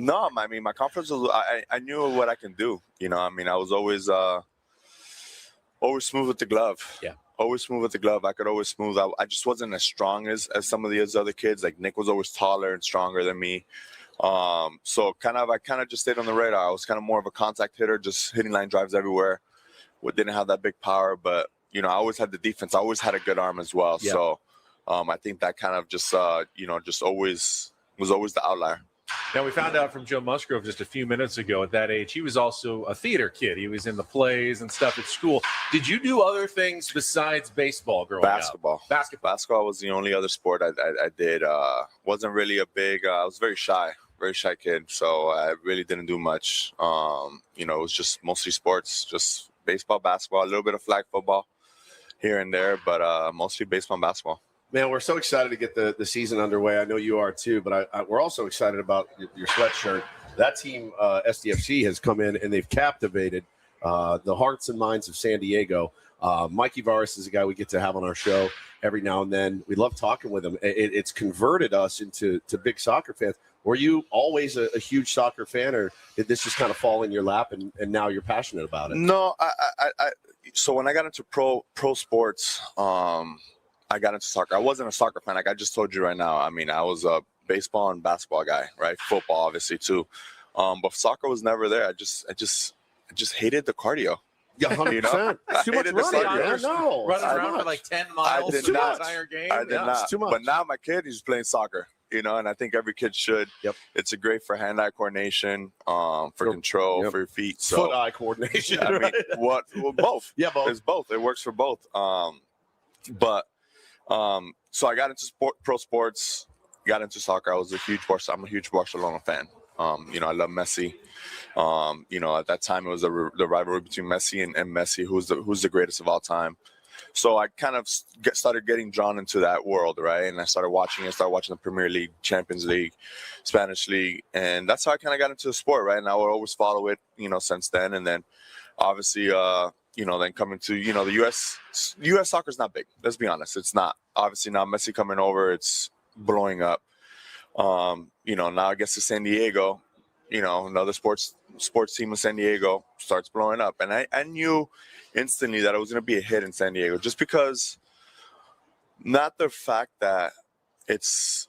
Speaker 8: No, I mean, my confidence was. I knew what I can do. I mean, I was always smooth with the glove.
Speaker 2: Yeah.
Speaker 8: Always smooth with the glove. I could always smooth. I just wasn't as strong as some of the other kids. Like Nick was always taller and stronger than me. So I kind of just stayed on the radar. I was kind of more of a contact hitter, just hitting line drives everywhere. Didn't have that big power, but I always had the defense. I always had a good arm as well.
Speaker 1: Yeah.
Speaker 8: So I think that kind of just just always was always the outlier.
Speaker 2: Now, we found out from Joe Musgrove just a few minutes ago at that age, he was also a theater kid. He was in the plays and stuff at school. Did you do other things besides baseball growing
Speaker 8: Basketball.
Speaker 2: up? Basketball.
Speaker 8: Was the only other sport I did. Wasn't really a big. I was very shy kid, so I really didn't do much. It was just mostly sports, just baseball, basketball, a little bit of flag football here and there, but mostly baseball and basketball.
Speaker 1: Man, we're so excited to get the season underway. I know you are too, but we're also excited about your sweatshirt. That team, SDFC, has come in and they've captivated the hearts and minds of San Diego. Mikey Varis is a guy we get to have on our show every now and then. We love talking with him. It's converted us into big soccer fans. Were you always a huge soccer fan, or did this just kind of fall in your lap and now you're passionate about it?
Speaker 8: No, so when I got into pro sports, I got into soccer. I wasn't a soccer fan. Like I just told you right now. I mean, I was a baseball and basketball guy, right? Football, obviously, too. But soccer was never there. I just hated the cardio.
Speaker 1: Yeah, 100%. It's too much
Speaker 8: hated the
Speaker 1: running.
Speaker 8: cardio.
Speaker 1: I know.
Speaker 2: Running
Speaker 1: It's too
Speaker 2: around for
Speaker 1: much.
Speaker 2: like 10 miles
Speaker 8: did
Speaker 2: the
Speaker 8: not.
Speaker 2: entire game?
Speaker 8: I did
Speaker 1: Yeah,
Speaker 8: not.
Speaker 1: it's too much.
Speaker 8: But now my kid, he's playing soccer, and I think every kid should.
Speaker 1: Yep.
Speaker 8: It's a great for hand-eye coordination, for control,
Speaker 1: Yep.
Speaker 8: for your feet. So
Speaker 1: Foot-eye coordination.
Speaker 8: I mean,
Speaker 1: right?
Speaker 8: well, both.
Speaker 1: Yeah, both.
Speaker 8: It's both. It works for both. So I got into pro sports, got into soccer. I'm a huge Barcelona fan. I love Messi. At that time it was the rivalry between Messi and Messi, who's the greatest of all time. So I kind of started getting drawn into that world, right? And I started watching the Premier League, Champions League, Spanish League, and that's how I kind of got into the sport, right? And I would always follow it, since then. And then obviously, then coming to, the U.S. soccer is not big. Let's be honest. It's not. Obviously now Messi coming over, it's blowing up. Now I guess to San Diego, another sports team in San Diego starts blowing up. And I knew instantly that it was going to be a hit in San Diego, just because not the fact that it's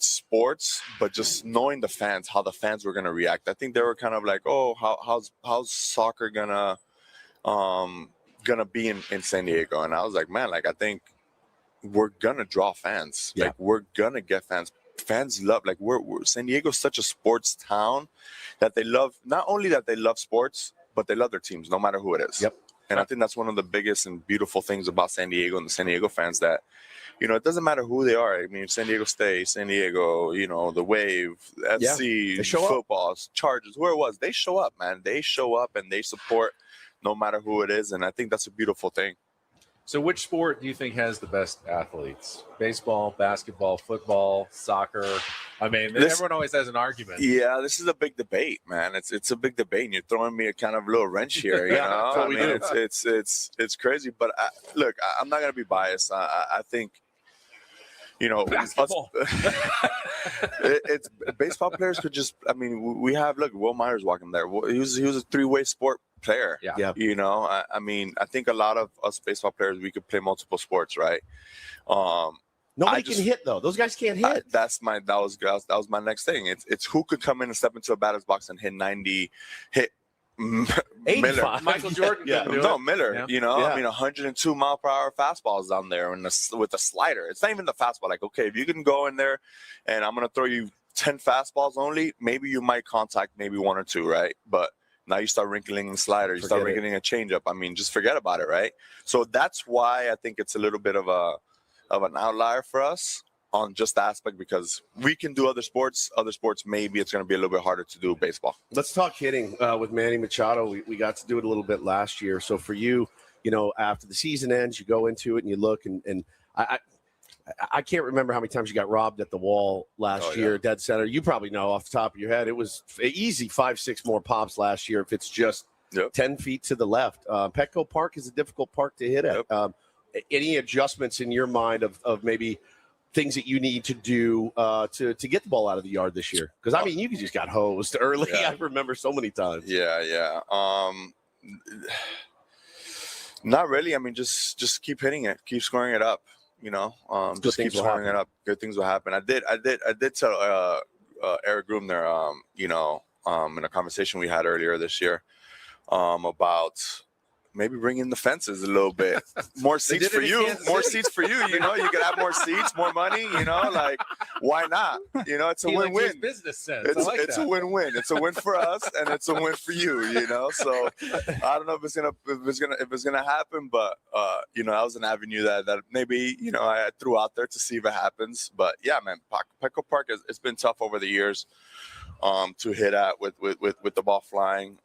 Speaker 8: sports, but just knowing the fans, how the fans were going to react. I think they were kind of like, oh, how's soccer gonna be in San Diego? And I was like, man, like, I think we're gonna draw fans.
Speaker 1: Yeah.
Speaker 8: Like, we're gonna get fans. Fans love, like, we're San Diego's such a sports town that they love, not only that they love sports, but they love their teams, no matter who it is.
Speaker 1: Yep.
Speaker 8: And I think that's one of the biggest and beautiful things about San Diego and the San Diego fans, that, it doesn't matter who they are. I mean, San Diego State, San Diego, the Wave, FC,
Speaker 1: they show up.
Speaker 8: football, Chargers, whoever it was, they show up, man. They show up and they support no matter who it is. And I think that's a beautiful thing.
Speaker 2: So which sport do you think has the best athletes? Baseball, basketball, football, soccer? I mean, everyone always has an argument.
Speaker 8: Yeah, this is a big debate, man. It's a big debate, and you're throwing me a kind of little wrench here. You know,
Speaker 1: that's what
Speaker 8: I
Speaker 1: we
Speaker 8: mean,
Speaker 1: do.
Speaker 8: it's crazy. But look, I'm not gonna be biased. I think,
Speaker 4: Basketball.
Speaker 8: It's baseball players could just. I mean, we have Will Myers walking there. He was a 3-way sport player.
Speaker 2: Yeah.
Speaker 8: I mean, I think a lot of us baseball players, we could play multiple sports, right?
Speaker 1: Nobody can hit though. Those guys can't hit.
Speaker 8: That was my next thing. It's who could come in and step into a batter's box and hit 90, hit
Speaker 1: 85.
Speaker 8: Miller.
Speaker 2: Michael Jordan.
Speaker 8: Miller.
Speaker 2: Yeah.
Speaker 8: I mean, 102 mile per hour fastballs down there, and with a slider. It's not even the fastball. Like, okay, if you can go in there, and I'm gonna throw you 10 fastballs only, maybe you might contact maybe 1 or 2, right? But now you start wrinkling the slider, you start wrinkling a changeup. I mean, just forget about it, right? So that's why I think it's a little bit of an outlier for us on just the aspect, because we can do other sports. Other sports, maybe it's going to be a little bit harder to do baseball.
Speaker 1: Let's talk hitting with Manny Machado. We got to do it a little bit last year. So for you, after the season ends, you go into it and you look, and I can't remember how many times you got robbed at the wall last year, dead center. You probably know off the top of your head. It was easy 5-6 more pops last year if it's just 10 feet to the left. Petco Park is a difficult park to hit at. Any adjustments in your mind of maybe things that you need to do to get the ball out of the yard this year? Because, I mean, you just got hosed early. Yeah. I remember so many times.
Speaker 8: Yeah. Not really. I mean, just keep hitting it. Keep scoring it up, just keep scoring it up. Good things will happen. I did tell Eric Groom there, in a conversation we had earlier this year about maybe bring in the fences a little bit. More seats for you. More seats for you. You could have more seats, more money. Like, why not? It's a win-win.
Speaker 2: Business sense.
Speaker 8: It's a win-win. It's a win for us, and it's a win for you. So I don't know if it's gonna happen, but that was an avenue that maybe I threw out there to see if it happens. But yeah, man, Petco Park it's been tough over the years to hit at with the ball flying.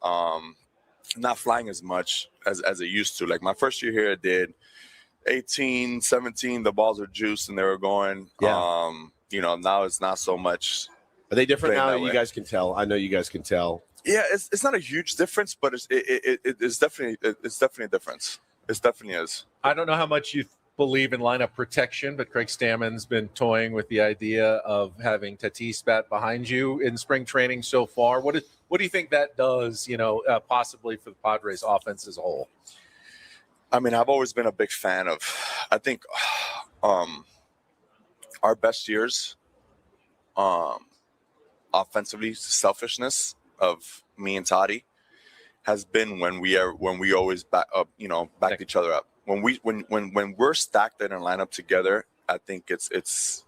Speaker 8: Not flying as much as it used to. Like my first year here, it did 18, 17. The balls are juiced and they were going.
Speaker 1: Yeah.
Speaker 8: Now it's not so much.
Speaker 1: Are they different now? You guys can tell. I know you guys can tell.
Speaker 8: Yeah, it's not a huge difference, but it's definitely a difference. It definitely is.
Speaker 2: I don't know how much you believe in lineup protection, but Craig Stammen's been toying with the idea of having Tatis bat behind you in spring training so far. What do you think that does, possibly for the Padres offense as a whole?
Speaker 8: I mean, I've always been a big fan of, I think our best years offensively, selfishness of me and Toddy has been when we always backed each other up. When we're stacked in a lineup together, I think it's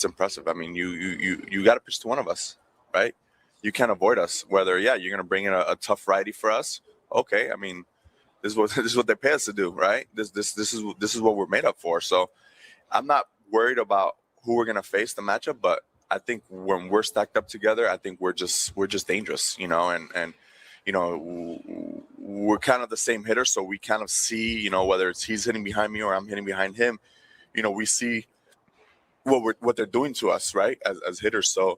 Speaker 8: impressive. I mean, you got to pitch to one of us, right? You can't avoid us. Whether you're going to bring in a tough righty for us. Okay, I mean, this is what they pay us to do, right? This is what we're made up for. So I'm not worried about who we're going to face the matchup, but I think when we're stacked up together, I think we're just dangerous, and we're kind of the same hitter, so we kind of see, whether it's he's hitting behind me or I'm hitting behind him, we see what they're doing to us, right, as hitters. So,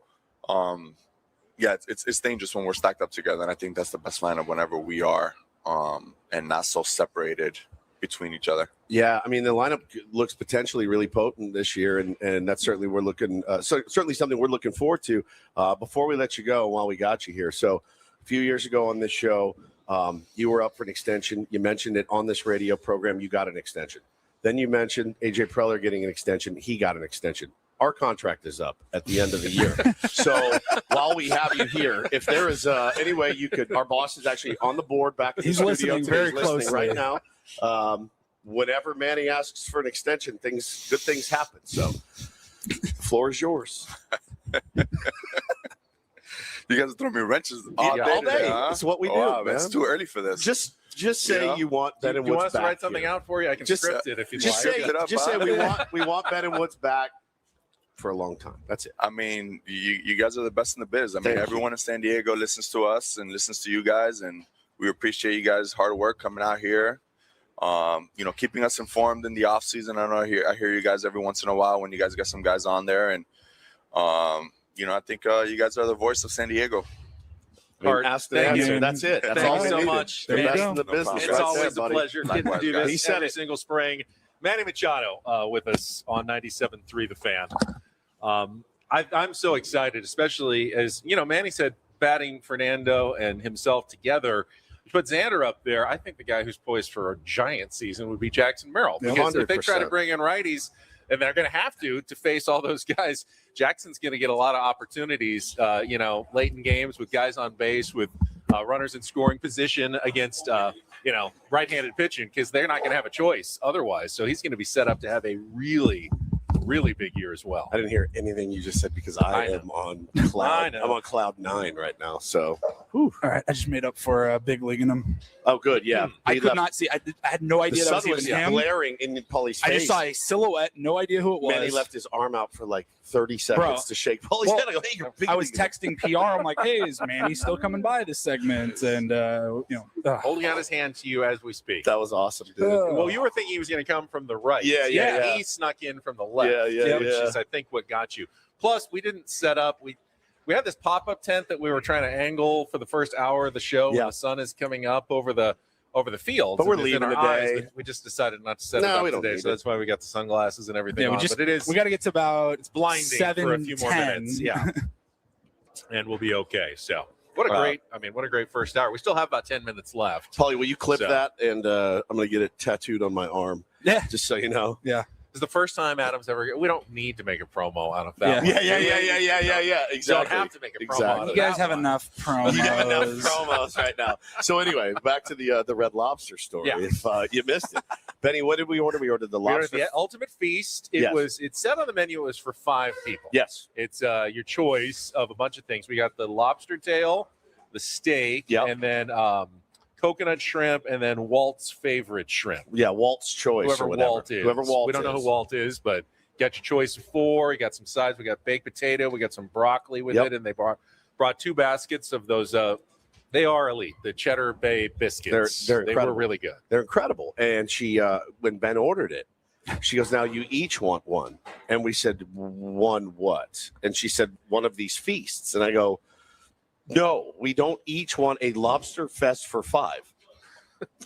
Speaker 8: it's dangerous when we're stacked up together, and I think that's the best lineup whenever we are, and not so separated between each other.
Speaker 1: Yeah, I mean, the lineup looks potentially really potent this year, and that's certainly certainly something we're looking forward to. Before we let you go, while we got you here, so a few years ago on this show, you were up for an extension. You mentioned it on this radio program. You got an extension. Then you mentioned A.J. Preller getting an extension. He got an extension. Our contract is up at the end of the year. So while we have you here, if there is any way you could, our boss is actually on the board back in the studio
Speaker 4: listening
Speaker 1: today.
Speaker 4: very
Speaker 1: He's listening
Speaker 4: closely
Speaker 1: right now. Whenever Manny asks for an extension, good things happen. So the floor is yours.
Speaker 8: You guys throw me wrenches
Speaker 1: all day.
Speaker 8: Today, huh?
Speaker 1: That's what we do.
Speaker 8: Wow,
Speaker 1: man.
Speaker 8: it's too early for this.
Speaker 1: Just say you want Ben and
Speaker 2: you want
Speaker 1: Woods
Speaker 2: us to
Speaker 1: back
Speaker 2: write something
Speaker 1: here.
Speaker 2: out for you? I can script it if you'd
Speaker 1: Just
Speaker 2: like.
Speaker 1: say we want Ben and Woods back for a long time. That's it.
Speaker 8: I mean, you guys are the best in the biz. I mean, everyone in San Diego listens to us and listens to you guys, and we appreciate you guys' hard work coming out here. Keeping us informed in the off season. I know I hear you guys every once in a while when you guys get some guys on there, and I think you guys are the voice of San Diego.
Speaker 1: Ask the answer. That's it. That's all
Speaker 2: Thank you so
Speaker 1: we
Speaker 2: much.
Speaker 1: The best in the
Speaker 8: No
Speaker 1: business.
Speaker 8: problem.
Speaker 2: It's
Speaker 1: Right
Speaker 2: always
Speaker 1: there,
Speaker 2: a
Speaker 1: buddy.
Speaker 2: pleasure getting to
Speaker 8: Likewise,
Speaker 2: do
Speaker 8: guys.
Speaker 2: this
Speaker 1: He said
Speaker 2: every
Speaker 1: it.
Speaker 2: single spring. Manny Machado with us on 97.3 The Fan. I'm so excited, especially as, Manny said, batting Fernando and himself together. Put Xander up there. I think the guy who's poised for a giant season would be Jackson Merrill. Because if they try to bring in righties, and they're going to have to face all those guys, Jackson's going to get a lot of opportunities, late in games with guys on base, with runners in scoring position against, right-handed pitching, because they're not going to have a choice otherwise. So he's going to be set up to have a really, really big year as well.
Speaker 1: I didn't hear anything you just said because I am on cloud. I'm on cloud 9 right now. So,
Speaker 4: all right, I just made up for big leaguing him.
Speaker 1: Oh, good, yeah.
Speaker 4: I could not see. I had no idea
Speaker 1: the
Speaker 4: that
Speaker 1: sun
Speaker 4: was even him.
Speaker 1: glaring in Paulie's face.
Speaker 4: I just saw a silhouette. No idea who it was.
Speaker 1: Man, he left his arm out for like 30 seconds to shake Paulie's head. I go, hey, you're big.
Speaker 4: I was texting PR. I'm like, hey, is Manny still coming by this segment? And
Speaker 2: holding out his hand to you as we speak.
Speaker 1: That was awesome, dude.
Speaker 2: Well, you were thinking he was going to come from the right.
Speaker 1: Yeah.
Speaker 2: He snuck in from the left. Which is, I think, what got you. Plus, we didn't set up. We had this pop-up tent that we were trying to angle for the first hour of the show when the sun is coming up over the field.
Speaker 1: But we're leaving today.
Speaker 2: We just decided not to set it up today, so that's why we got the sunglasses and everything on. But we
Speaker 4: got to get to about
Speaker 2: it's blinding
Speaker 4: 7,
Speaker 2: for a few
Speaker 4: 10.
Speaker 2: more minutes. Yeah. And we'll be okay. So what a great first hour. We still have about 10 minutes left.
Speaker 1: Paulie, will you clip that? And I'm going to get it tattooed on my arm.
Speaker 4: Yeah.
Speaker 1: Just so you know.
Speaker 4: Yeah.
Speaker 2: It's the first time Adam's ever. We don't need to make a promo out of that.
Speaker 1: Yeah. Exactly.
Speaker 2: Don't have to make a promo. Out of
Speaker 4: you guys have
Speaker 2: one.
Speaker 4: Enough promos.
Speaker 1: You have enough promos right now. So anyway, back to the Red Lobster story.
Speaker 2: Yeah.
Speaker 1: If you missed it, Benny, what did we order? We ordered the lobster.
Speaker 2: We ordered the ultimate feast. It said on the menu it was for 5 people.
Speaker 1: Yes.
Speaker 2: It's your choice of a bunch of things. We got the lobster tail, the steak, and then coconut shrimp, and then Walt's favorite shrimp.
Speaker 1: Yeah, Walt's choice.
Speaker 2: Whoever Walt is. We don't know who Walt is, but got your choice of 4. You got some sides. We got baked potato. We got some broccoli with it, and they brought 2 baskets of those. They are elite. The Cheddar Bay biscuits. They were really good.
Speaker 1: They're incredible. And she, when Ben ordered it, she goes, "Now you each want one." And we said, "One what?" And she said, "One of these feasts." And I go, "No, we don't each want a lobster fest for 5.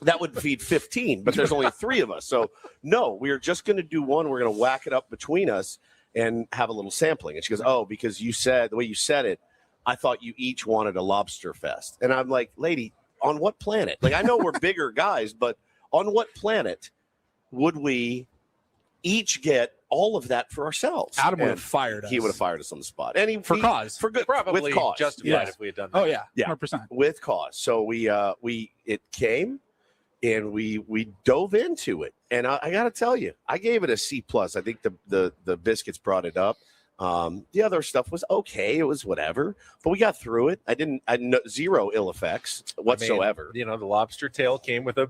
Speaker 1: That would feed 15, but there's only 3 of us. So, no, we're just going to do one. We're going to whack it up between us and have a little sampling." And she goes, "Oh, because you said, the way you said it, I thought you each wanted a lobster fest." And I'm like, "Lady, on what planet?" Like, I know we're bigger guys, but on what planet would we each get all of that for ourselves?
Speaker 4: Adam would have fired us.
Speaker 1: He would have fired us on the spot. And
Speaker 4: for
Speaker 1: good,
Speaker 2: probably
Speaker 1: with cause.
Speaker 2: justified if we had done that.
Speaker 4: Oh yeah, 100%.
Speaker 1: With cause. So it came and we dove into it. And I got to tell you, I gave it a C+. I think the biscuits brought it up. The other stuff was okay. It was whatever, but we got through it. I had zero ill effects whatsoever.
Speaker 2: The lobster tail came with a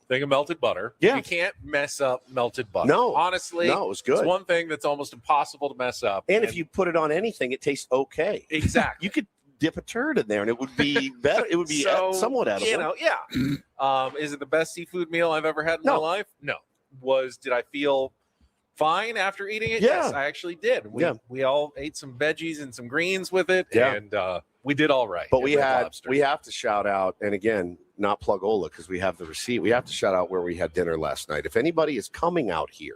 Speaker 2: thing of melted butter.
Speaker 1: Yeah.
Speaker 2: You can't mess up melted butter.
Speaker 1: No.
Speaker 2: Honestly,
Speaker 1: no, it was good.
Speaker 2: It's one thing that's almost impossible to mess up.
Speaker 1: And if you put it on anything, it tastes okay.
Speaker 2: Exactly.
Speaker 1: You could dip a turd in there and it would be better. It would be somewhat edible.
Speaker 2: Is it the best seafood meal I've ever had in my life? No. Did I feel fine after eating it?
Speaker 1: Yeah.
Speaker 2: Yes, I actually did. We all ate some veggies and some greens with it, and we did all right.
Speaker 1: But we have to shout out, and again, not plug Ola because we have the receipt. We have to shout out where we had dinner last night. If anybody is coming out here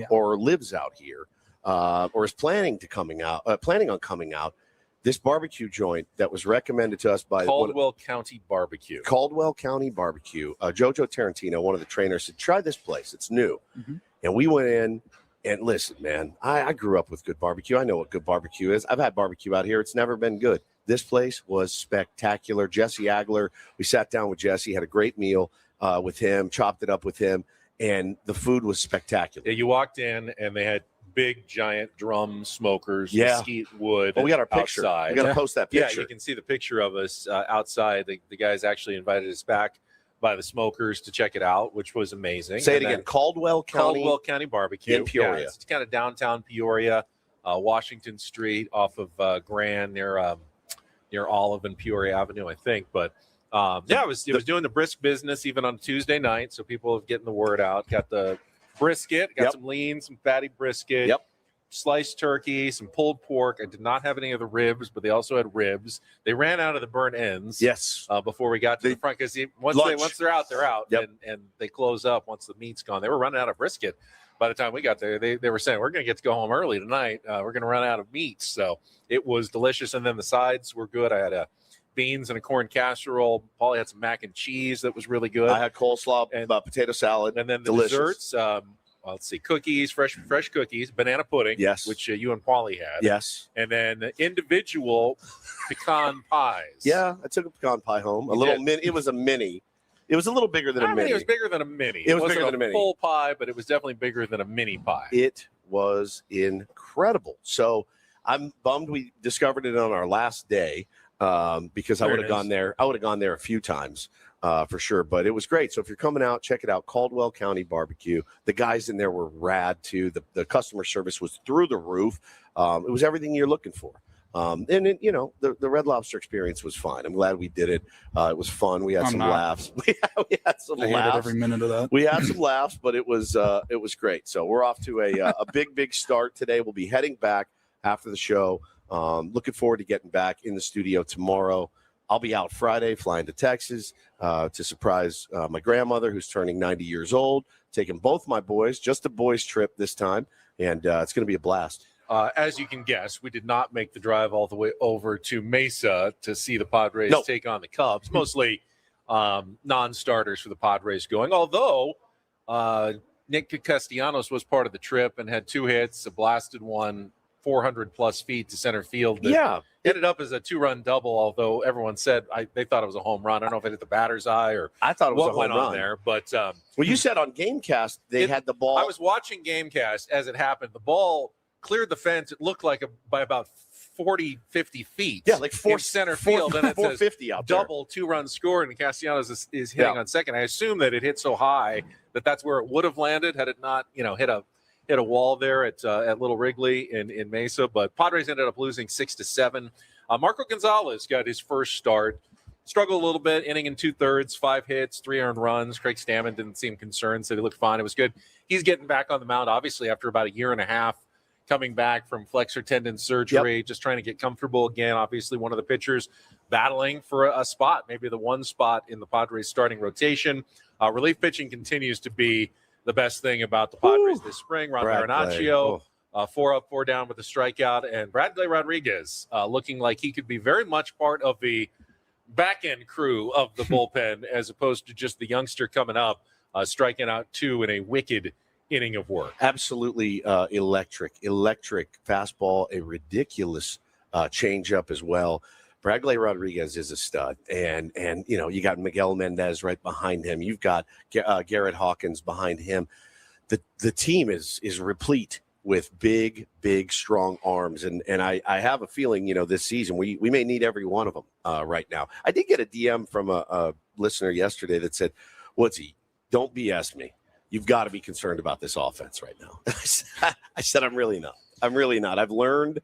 Speaker 1: or lives out here or is planning on coming out, this barbecue joint that was recommended to us by
Speaker 2: Caldwell County Barbecue.
Speaker 1: Jojo Tarantino, one of the trainers, said, "Try this place. It's new." Mm-hmm. And we went in. And listen, man, I grew up with good barbecue. I know what good barbecue is. I've had barbecue out here. It's never been good. This place was spectacular. Jesse Agler, we sat down with Jesse, had a great meal with him, chopped it up with him, and the food was spectacular.
Speaker 2: Yeah, you walked in, and they had big, giant drum smokers, mesquite wood.
Speaker 1: Oh, we got our picture.
Speaker 2: Outside.
Speaker 1: We got to post that picture.
Speaker 2: Yeah, you can see the picture of us outside. The guys actually invited us back by the smokers to check it out, which was amazing.
Speaker 1: Say it again. Caldwell County
Speaker 2: Barbecue
Speaker 1: in Peoria.
Speaker 2: Yeah, it's kind of downtown Peoria, Washington Street off of Grand near Olive and Peoria Avenue, I think. But it was doing the brisk business even on Tuesday night, so people are getting the word out. Got the brisket, got some lean, some fatty brisket.
Speaker 1: Yep.
Speaker 2: sliced turkey, some pulled pork. I did not have any of the ribs, but they also had ribs. They ran out of the burnt ends.
Speaker 1: Yes.
Speaker 2: Before we got to the front, because once they're out, they're out,
Speaker 1: Yep.
Speaker 2: and they close up once the meat's gone. They were running out of brisket by the time we got there. They were saying, we're going to get to go home early tonight. We're going to run out of meat. So it was delicious. And then the sides were good. I had beans and a corn casserole. Paulie had some mac and cheese that was really good.
Speaker 1: I had coleslaw and potato salad.
Speaker 2: And then the
Speaker 1: delicious.
Speaker 2: desserts, let's see, cookies, fresh cookies, banana pudding,
Speaker 1: yes,
Speaker 2: which you and Paulie had,
Speaker 1: yes,
Speaker 2: and then individual pecan pies.
Speaker 1: Yeah, I took a pecan pie home. A little mini. It was a mini. It was a little bigger than a mini.
Speaker 2: It was bigger than a mini.
Speaker 1: It was bigger than a mini.
Speaker 2: Full pie, but it was definitely bigger than a mini pie.
Speaker 1: It was incredible. So I'm bummed we discovered it on our last day because I would have gone there. I would have gone there a few times. For sure, but it was great. So if you're coming out, check it out. Caldwell County Barbecue. The guys in there were rad too. The customer service was through the roof. It was everything you're looking for. And it, the Red Lobster experience was fine. I'm glad we did it. It was fun. We had some laughs. We had some laughs.
Speaker 4: I hated every minute of that.
Speaker 1: We had some laughs, but it was great. So we're off to a big start today. We'll be heading back after the show. Looking forward to getting back in the studio tomorrow. I'll be out Friday, flying to Texas to surprise my grandmother, who's turning 90 years old, taking both my boys, just a boys' trip this time, and it's going to be a blast.
Speaker 2: As you can guess, we did not make the drive all the way over to Mesa to see the Padres take on the Cubs, mostly non-starters for the Padres going, although Nick Castellanos was part of the trip and had 2 hits, a blasted one, 400-plus feet to center field. Ended up as a 2-run double, although everyone said they thought it was a home run. I don't know if it hit the batter's eye or
Speaker 1: I thought it was
Speaker 2: what
Speaker 1: a home
Speaker 2: went
Speaker 1: run
Speaker 2: on there. But
Speaker 1: well, you said on Gamecast they had the ball.
Speaker 2: I was watching Gamecast as it happened. The ball cleared the fence. It looked like by about 40, 50 feet.
Speaker 1: Yeah, like
Speaker 2: center field. And it
Speaker 1: 450 out there.
Speaker 2: Double 2-run score, and Castellanos is hitting on second. I assume that it hit so high that's where it would have landed had it not, hit a wall there at Little Wrigley in Mesa. But Padres ended up losing 6-7. Marco Gonzalez got his first start. Struggled a little bit, inning and 2/3, 5 hits, 3 earned runs. Craig Stammen didn't seem concerned, said he looked fine. It was good. He's getting back on the mound, obviously, after about a year and a half coming back from flexor tendon surgery, just trying to get comfortable again. Obviously, one of the pitchers battling for a spot, maybe the one spot in the Padres starting rotation. Relief pitching continues to be the best thing about the Padres this spring. Ron Marinaccio, 4 up, 4 down with a strikeout, and Bradley Rodriguez looking like he could be very much part of the back-end crew of the bullpen as opposed to just the youngster coming up, striking out 2 in a wicked inning of work.
Speaker 1: Absolutely electric fastball, a ridiculous changeup as well. Bradley Rodriguez is a stud, and you got Miguel Mendez right behind him. You've got Garrett Hawkins behind him. The team is replete with big, strong arms, and I have a feeling this season we may need every one of them right now. I did get a DM from a listener yesterday that said, "Woodsy, don't BS me. You've got to be concerned about this offense right now." I said, I'm really not. I've learned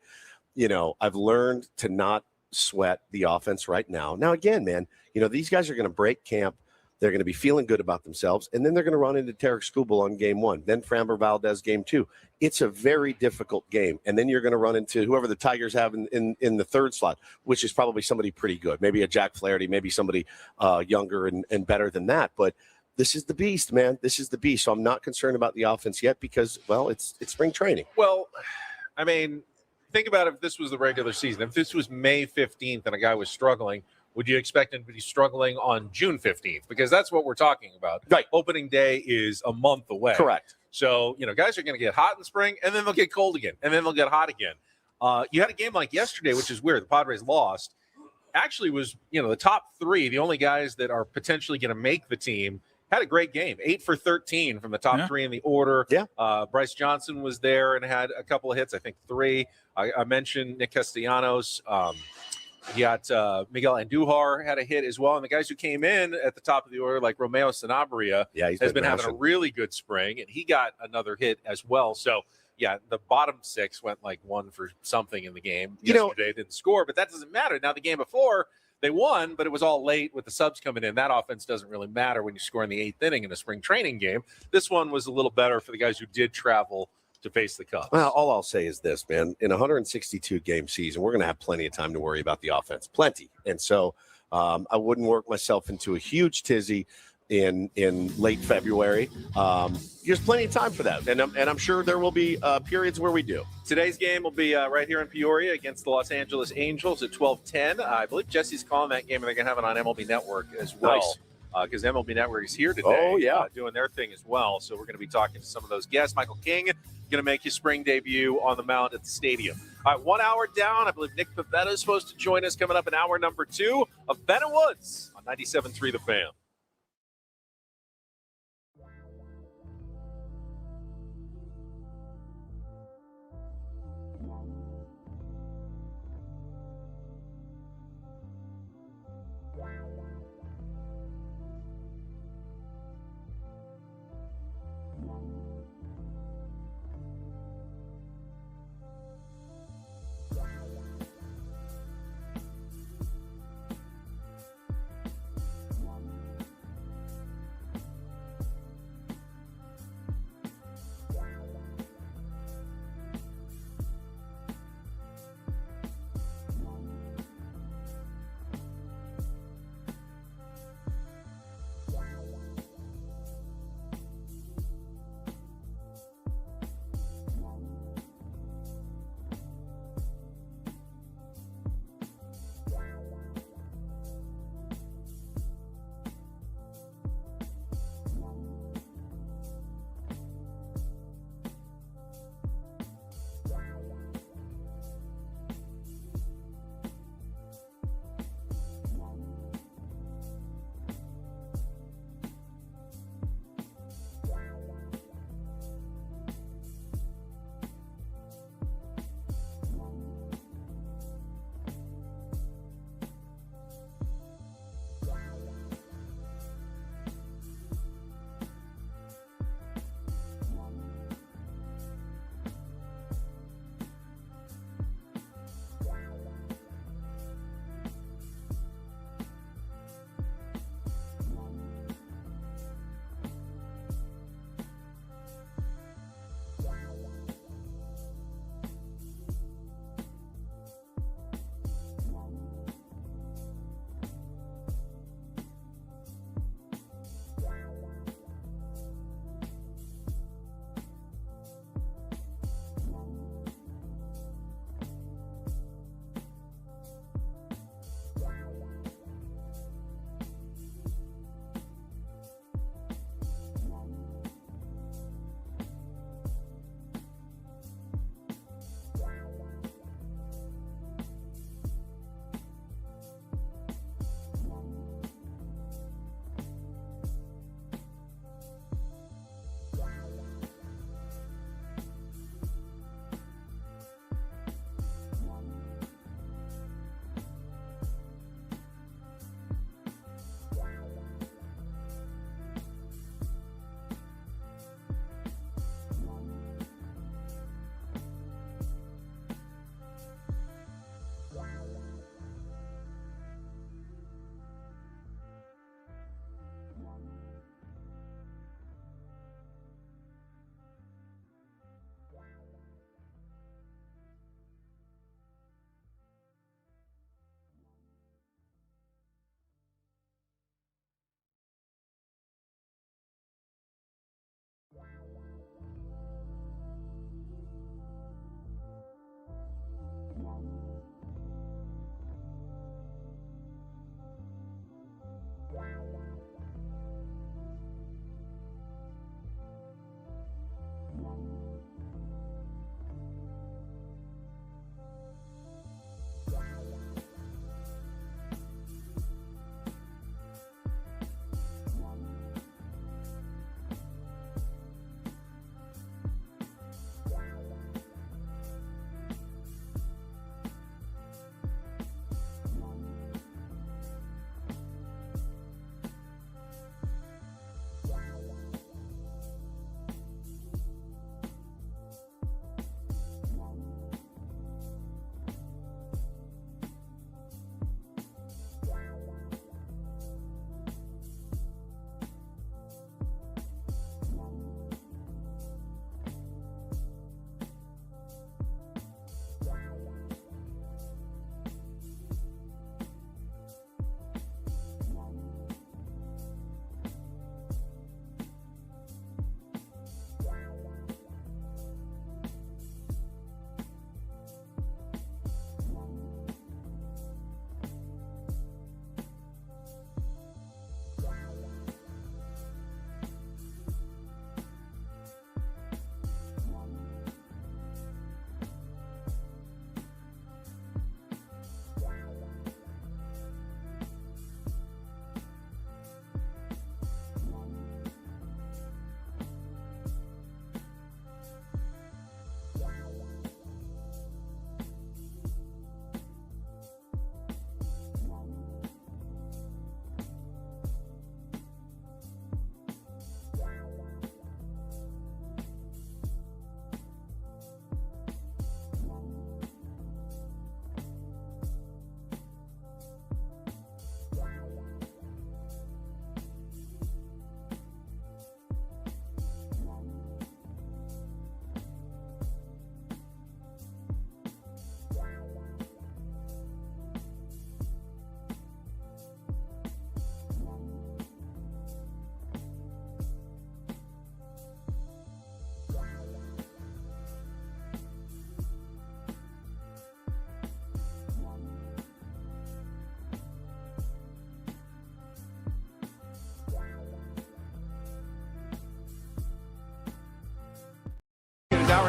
Speaker 1: to not sweat the offense right now. Now, again, man, these guys are going to break camp. They're going to be feeling good about themselves, and then they're going to run into Tarek Skubal on game 1, then Framber Valdez game 2. It's a very difficult game, and then you're going to run into whoever the Tigers have in the third slot, which is probably somebody pretty good, maybe a Jack Flaherty, maybe somebody younger and better than that, but this is the beast, man. This is the beast. So I'm not concerned about the offense yet because, well, it's spring training.
Speaker 2: Well, I mean, think about if this was the regular season. If this was May 15th and a guy was struggling, would you expect him to be struggling on June 15th? Because that's what we're talking about.
Speaker 1: Right.
Speaker 2: Opening day is a month away.
Speaker 1: Correct.
Speaker 2: So, guys are going to get hot in the spring, and then they'll get cold again, and then they'll get hot again. You had a game like yesterday, which is weird. The Padres lost. Actually was, the top 3, the only guys that are potentially going to make the team, had a great game. 8 for 13 from the top 3 in the order.
Speaker 1: Yeah.
Speaker 2: Bryce Johnson was there and had a couple of hits, I think 3. I mentioned Nick Castellanos. You got Miguel Andujar had a hit as well. And the guys who came in at the top of the order, like Romeo Sanabria, has been having a really good spring, and he got another hit as well. So, the bottom 6 went like 1 for something in the game. Yesterday didn't score, but that doesn't matter. Now, the game before, they won, but it was all late with the subs coming in. That offense doesn't really matter when you score in the 8th inning in a spring training game. This one was a little better for the guys who did travel to face the Cubs.
Speaker 1: Well, all I'll say is this, man. In a 162 game season, we're going to have plenty of time to worry about the offense, plenty. And so I wouldn't work myself into a huge tizzy in late February. There's plenty of time for that, and I'm sure there will be periods where we do.
Speaker 9: Today's game will be right here in Peoria against the Los Angeles Angels at 12:10. I believe Jesse's calling that game, and they're going to have it on MLB Network as well.
Speaker 1: Nice.
Speaker 9: Because MLB Network is here today.
Speaker 1: Oh, yeah.
Speaker 9: Doing their thing as well. So we're going to be talking to some of those guests. Michael King going to make his spring debut on the mound at the stadium. All right, 1 hour down. I believe Nick Pivetta is supposed to join us coming up in hour number 2 of Ben and Woods on 97.3 The Fan.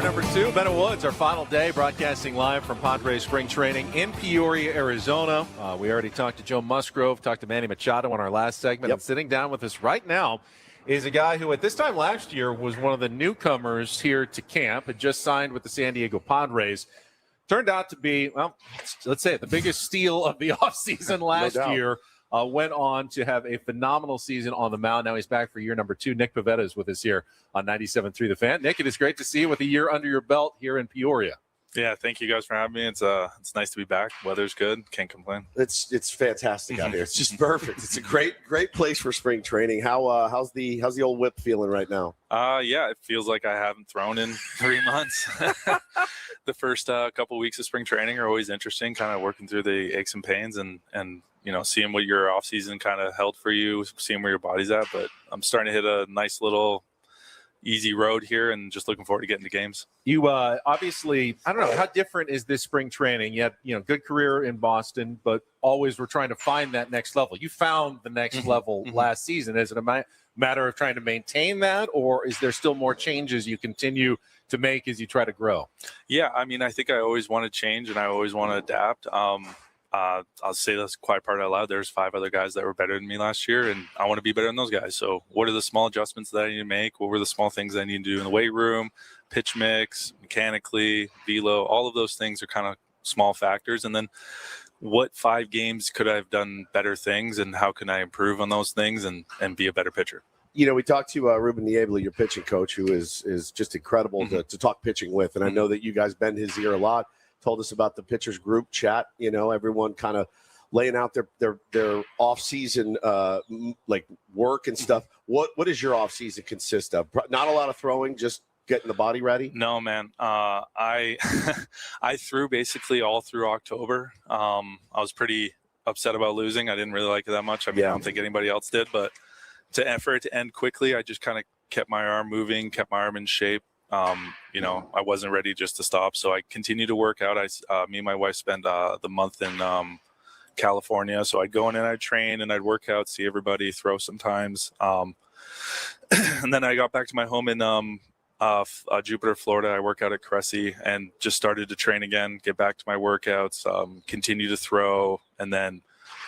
Speaker 9: hour number 2. Bennett Woods, our final day, broadcasting live from Padres spring training in Peoria, Arizona. We already talked to Joe Musgrove, talked to Manny Machado on our last segment. And sitting down with us right now is a guy who at this time last year was one of the newcomers here to camp, had just signed with the San Diego Padres. Turned out to be, well, let's say it, the biggest steal of the offseason last year. Went on to have a phenomenal season on the mound. Now he's back for year number 2. Nick Pivetta is with us here on 97.3 The Fan. Nick, it is great to see you with a year under your belt here in Peoria.
Speaker 10: Yeah, thank you guys for having me. It's nice to be back. Weather's good. Can't complain.
Speaker 1: It's fantastic out here. It's just perfect. It's a great place for spring training. How's the old whip feeling right now?
Speaker 10: Yeah, it feels like I haven't thrown in 3 months. The first couple weeks of spring training are always interesting, kind of working through the aches and pains and you know, seeing what your off season kind of held for you, seeing where your body's at. But I'm starting to hit a nice little easy road here and just looking forward to getting to games.
Speaker 9: You obviously, I don't know, how different is this spring training? You had, good career in Boston, but always were trying to find that next level. You found the next level last season. Is it a matter of trying to maintain that, or is there still more changes you continue to make as you try to grow?
Speaker 10: Yeah, I mean, I think I always want to change and I always want to adapt. I'll say this quiet part out loud. There's 5 other guys that were better than me last year, and I want to be better than those guys. So what are the small adjustments that I need to make? What were the small things I need to do in the weight room, pitch mix, mechanically, velo? All of those things are kind of small factors. And then what 5 games could I have done better things, and how can I improve on those things and be a better pitcher? We talked to Ruben Niebla, your pitching coach, who is just incredible to talk pitching with. And I know that you guys bend his ear a lot. Told us about the pitchers group chat, everyone kind of laying out their off-season like work and stuff. What does your off-season consist of? Not a lot of throwing, just getting the body ready? No, man. I threw basically all through October. I was pretty upset about losing. I didn't really like it that much. I mean, I don't think anybody else did, but for it to end quickly, I just kind of kept my arm moving, kept my arm in shape. I wasn't ready just to stop. So I continued to work out. Me and my wife spent the month in California. So I'd go in and I'd train and I'd work out, see everybody, throw sometimes. And then I got back to my home in Jupiter, Florida. I work out at Cressy and just started to train again, get back to my workouts, continue to throw. And then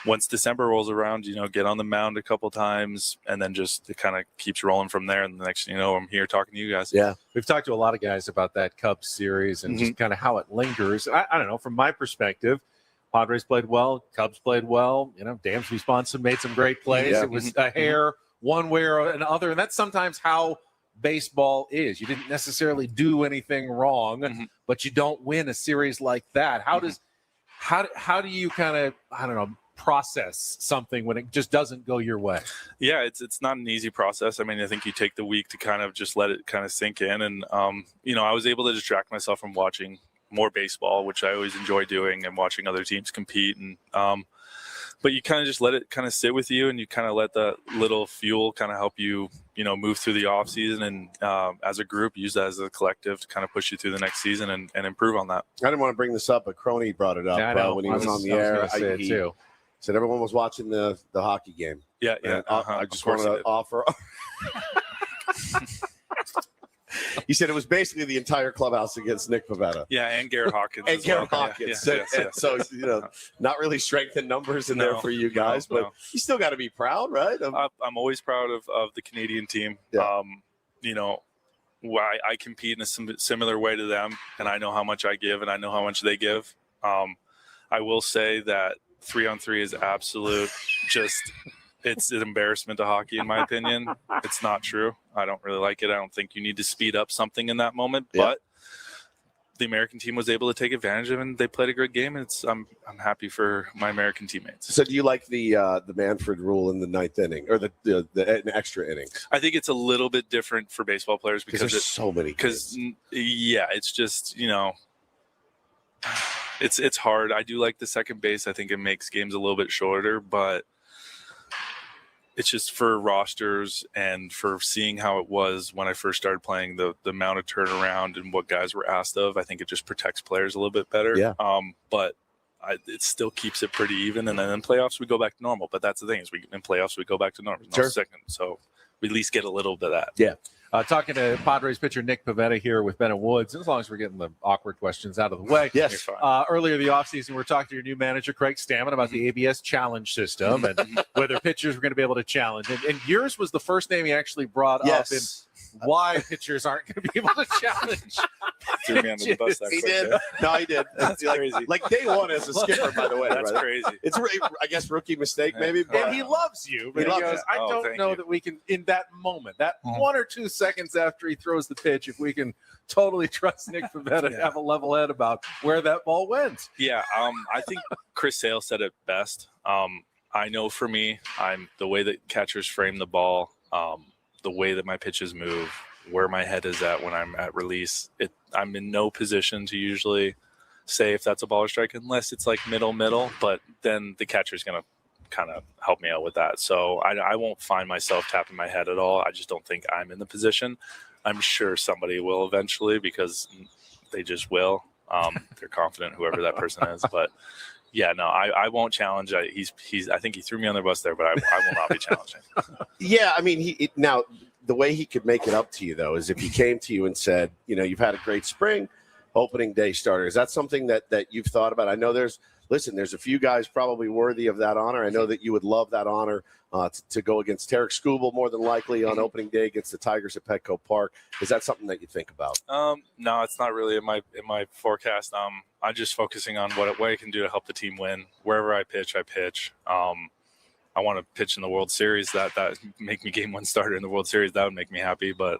Speaker 10: once December rolls around, get on the mound a couple times, and then just it kind of keeps rolling from there. And the next thing you know, I'm here talking to you guys.
Speaker 9: Yeah. We've talked to a lot of guys about that Cubs series and just kind of how it lingers. I don't know, from my perspective, Padres played well, Cubs played well. Dansby Swanson made some great plays. It was a hair one way or another. And that's sometimes how baseball is. You didn't necessarily do anything wrong, but you don't win a series like that. How do you kind of, I don't know, process something when it just doesn't go your way?
Speaker 10: Yeah, it's not an easy process. I mean, I think you take the week to kind of just let it kind of sink in. And, I was able to distract myself from watching more baseball, which I always enjoy doing, and watching other teams compete. And, but you kind of just let it kind of sit with you, and you kind of let that little fuel kind of help you, move through the off season, and as a group, use that as a collective to kind of push you through the next season and improve on that.
Speaker 1: I didn't want to bring this up, but Crony brought it up when he was on the air. He said everyone was watching the hockey game.
Speaker 10: Yeah.
Speaker 1: I just wanted to offer. He said it was basically the entire clubhouse against Nick Pivetta.
Speaker 10: Yeah, and Garrett Hawkins.
Speaker 1: And Garrett Hawkins. So, not really strength in numbers in there for you guys, but you still got to be proud, right?
Speaker 10: I'm always proud of the Canadian team. Yeah. I compete in a similar way to them, and I know how much I give, and I know how much they give. I will say that 3-on-3 is absolute it's an embarrassment to hockey, in my opinion. It's not true. I don't really like it. I don't think you need to speed up something in that moment, but the American team was able to take advantage of it, and they played a great game. And I'm happy for my American teammates.
Speaker 1: So do you like the Manfred rule in the 9th inning, or the extra innings?
Speaker 10: I think it's a little bit different for baseball players because
Speaker 1: there's so many.
Speaker 10: It's just, it's hard. I do like the second base. I think it makes games a little bit shorter, but it's just for rosters and for seeing how it was when I first started playing, the amount of turnaround and what guys were asked of. I think it just protects players a little bit better.
Speaker 1: Yeah.
Speaker 10: But it still keeps it pretty even. And then in playoffs, we go back to normal. But that's the thing, is in playoffs, we go back to normal. No second. So we at least get a little bit of that.
Speaker 1: Yeah.
Speaker 2: Talking to Padres pitcher Nick Pivetta here with Ben and Woods, as long as we're getting the awkward questions out of the way.
Speaker 1: Yes.
Speaker 2: Earlier in the offseason, we were talking to your new manager, Craig Stammen, about the ABS challenge system and whether pitchers were going to be able to challenge. And yours was the first name he actually brought up in why pitchers aren't going to be able to challenge.
Speaker 10: Threw me under the bus that
Speaker 1: He
Speaker 10: quick,
Speaker 1: did.
Speaker 10: yeah.
Speaker 1: No, he did.
Speaker 10: That's crazy.
Speaker 1: Like day one as a skipper, by the way.
Speaker 10: That's
Speaker 1: right?
Speaker 10: crazy.
Speaker 1: It's, I guess, rookie mistake, maybe. But
Speaker 2: And he loves you. But
Speaker 1: He
Speaker 2: he
Speaker 1: loves
Speaker 2: goes,
Speaker 1: you.
Speaker 2: I
Speaker 10: Oh,
Speaker 2: don't
Speaker 10: thank
Speaker 2: know
Speaker 10: you.
Speaker 2: that we can, in that moment, that 1 or 2 seconds after he throws the pitch, if we can totally trust Nick Pivetta to have a level head about where that ball went.
Speaker 10: Yeah, I think Chris Sale said it best. I know for me, I'm the way that catchers frame the ball, the way that my pitches move, where my head is at when I'm at release. I'm in no position to usually say if that's a ball or strike unless it's like middle, but then the catcher's going to kind of help me out with that. So I won't find myself tapping my head at all. I just don't think I'm in the position. I'm sure somebody will eventually because they just will. They're confident, whoever that person is. But yeah, no, I won't challenge. I think he threw me on the bus there, but I will not be challenging.
Speaker 1: Yeah, I mean, now the way he could make it up to you, though, is if he came to you and said, you've had a great spring, opening day starter. Is that something that you've thought about? I know there's a few guys probably worthy of that honor. I know that you would love that honor to go against Tarek Skubal more than likely on opening day against the Tigers at Petco Park. Is that something that you think about?
Speaker 10: No, it's not really in my forecast. I'm just focusing on what I can do to help the team win. Wherever I pitch, I pitch. I want to pitch in the World Series. That make me game one starter in the World Series. That would make me happy. But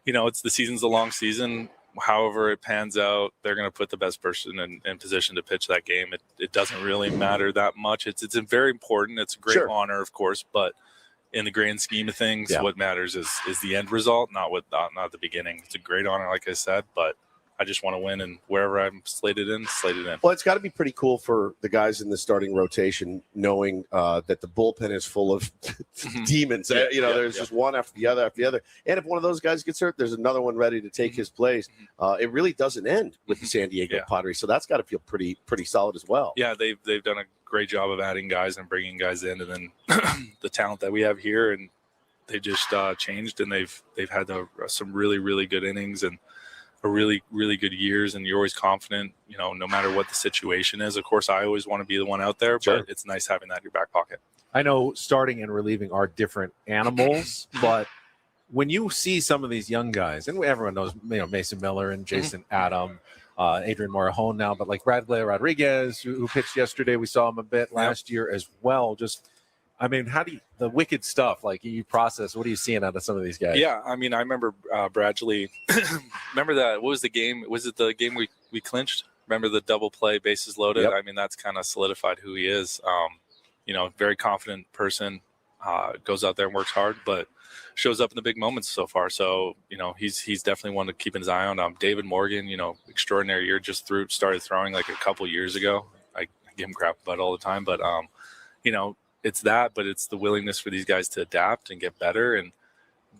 Speaker 10: it's the season's a long season. However it pans out, they're going to put the best person in position to pitch that game. It doesn't really matter that much. It's very important. It's a great honor, of course, but in the grand scheme of things, what matters is the end result, not the beginning. It's a great honor, like I said, but I just want to win, and wherever I'm slated in.
Speaker 1: Well, it's got to be pretty cool for the guys in the starting rotation knowing that the bullpen is full of demons. There's just one after the other. And if one of those guys gets hurt, there's another one ready to take his place. It really doesn't end with the San Diego Padres, so that's got to feel pretty solid as well.
Speaker 10: Yeah, they've done a great job of adding guys and bringing guys in, and then the talent that we have here, and they just changed, and they've had some really, really good innings and a really, really good years, and you're always confident, no matter what the situation is. Of course, I always want to be the one out there, but it's nice having that in your back pocket.
Speaker 2: I know starting and relieving are different animals, but when you see some of these young guys, and everyone knows, Mason Miller and Jason Adam, Adrian Morejon now, but like Bradley Rodriguez, who pitched yesterday, we saw him a bit last year as well. How do you, the wicked stuff, like you process, what are you seeing out of some of these guys?
Speaker 10: Yeah, I mean, I remember Bradley. Remember that? What was the game? Was it the game we clinched? Remember the double play, bases loaded? Yep. I mean, that's kind of solidified who he is. Very confident person, goes out there and works hard, but shows up in the big moments so far. So, he's definitely one to keep his eye on. David Morgan, extraordinary year, just started throwing like a couple years ago. I give him crap about it all the time, but, it's that, but it's the willingness for these guys to adapt and get better, and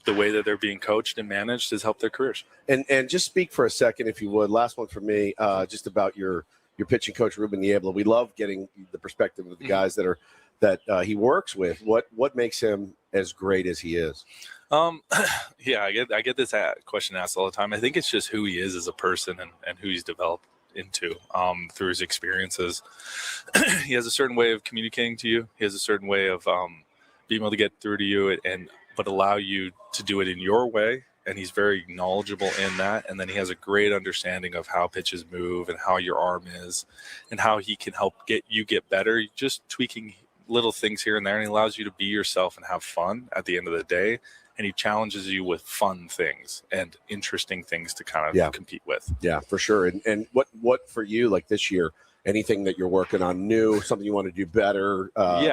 Speaker 10: the way that they're being coached and managed has helped their careers.
Speaker 1: And just speak for a second, if you would. Last one for me, just about your pitching coach, Ruben Niebla. We love getting the perspective of the guys that he works with. What makes him as great as he is?
Speaker 10: Yeah, I get this question asked all the time. I think it's just who he is as a person and who he's developed into through his experiences. He has a certain way of communicating to you. He has a certain way of being able to get through to you but allow you to do it in your way. And he's very knowledgeable in that. And then he has a great understanding of how pitches move and how your arm is and how he can help get better, just tweaking little things here and there. And he allows you to be yourself and have fun at the end of the day. And he challenges you with fun things and interesting things to kind of compete with.
Speaker 1: Yeah, for sure. And what for you, like this year, anything that you're working on new, something you want to do better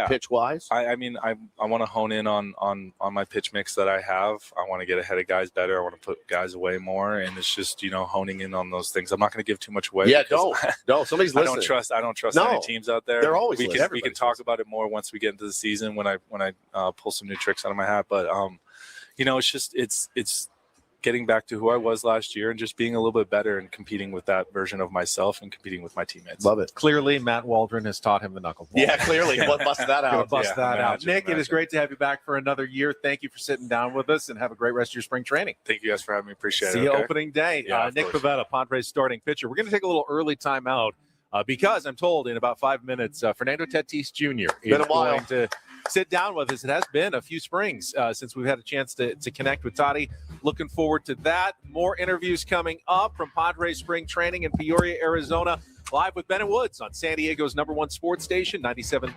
Speaker 1: pitch wise?
Speaker 10: I mean, I want to hone in on my pitch mix that I have. I want to get ahead of guys better. I want to put guys away more. And it's just, honing in on those things. I'm not going to give too much away.
Speaker 1: Yeah, don't. Somebody's listening.
Speaker 10: I don't trust any teams out there.
Speaker 1: They're always
Speaker 10: we can talk about it more once we get into the season when I pull some new tricks out of my hat. But it's getting back to who I was last year and just being a little bit better and competing with that version of myself and competing with my teammates.
Speaker 1: Love it.
Speaker 2: Clearly, Matt Waldron has taught him the knuckleball.
Speaker 1: Yeah, clearly. Bust that
Speaker 2: Gonna
Speaker 1: out.
Speaker 2: bust that out.
Speaker 10: imagine,
Speaker 2: Nick, it is great to have you back for another year. Thank you for sitting down with us, and have a great rest of your spring training.
Speaker 10: Thank you guys for having me. Appreciate
Speaker 2: See
Speaker 10: it.
Speaker 2: you
Speaker 10: Okay?
Speaker 2: opening day.
Speaker 10: Yeah, of
Speaker 2: Nick
Speaker 10: course.
Speaker 2: Pivetta, Padres starting pitcher. We're going to take a little early timeout because I'm told in about 5 minutes, Fernando Tatis Jr.
Speaker 1: Been
Speaker 2: is
Speaker 1: a while.
Speaker 2: going to sit down with us. It has been a few springs since we've had a chance to connect with Toddy. Looking forward to that. More interviews coming up from Padres spring training in Peoria, Arizona. Live with Ben and Woods on San Diego's #1 sports station, 97.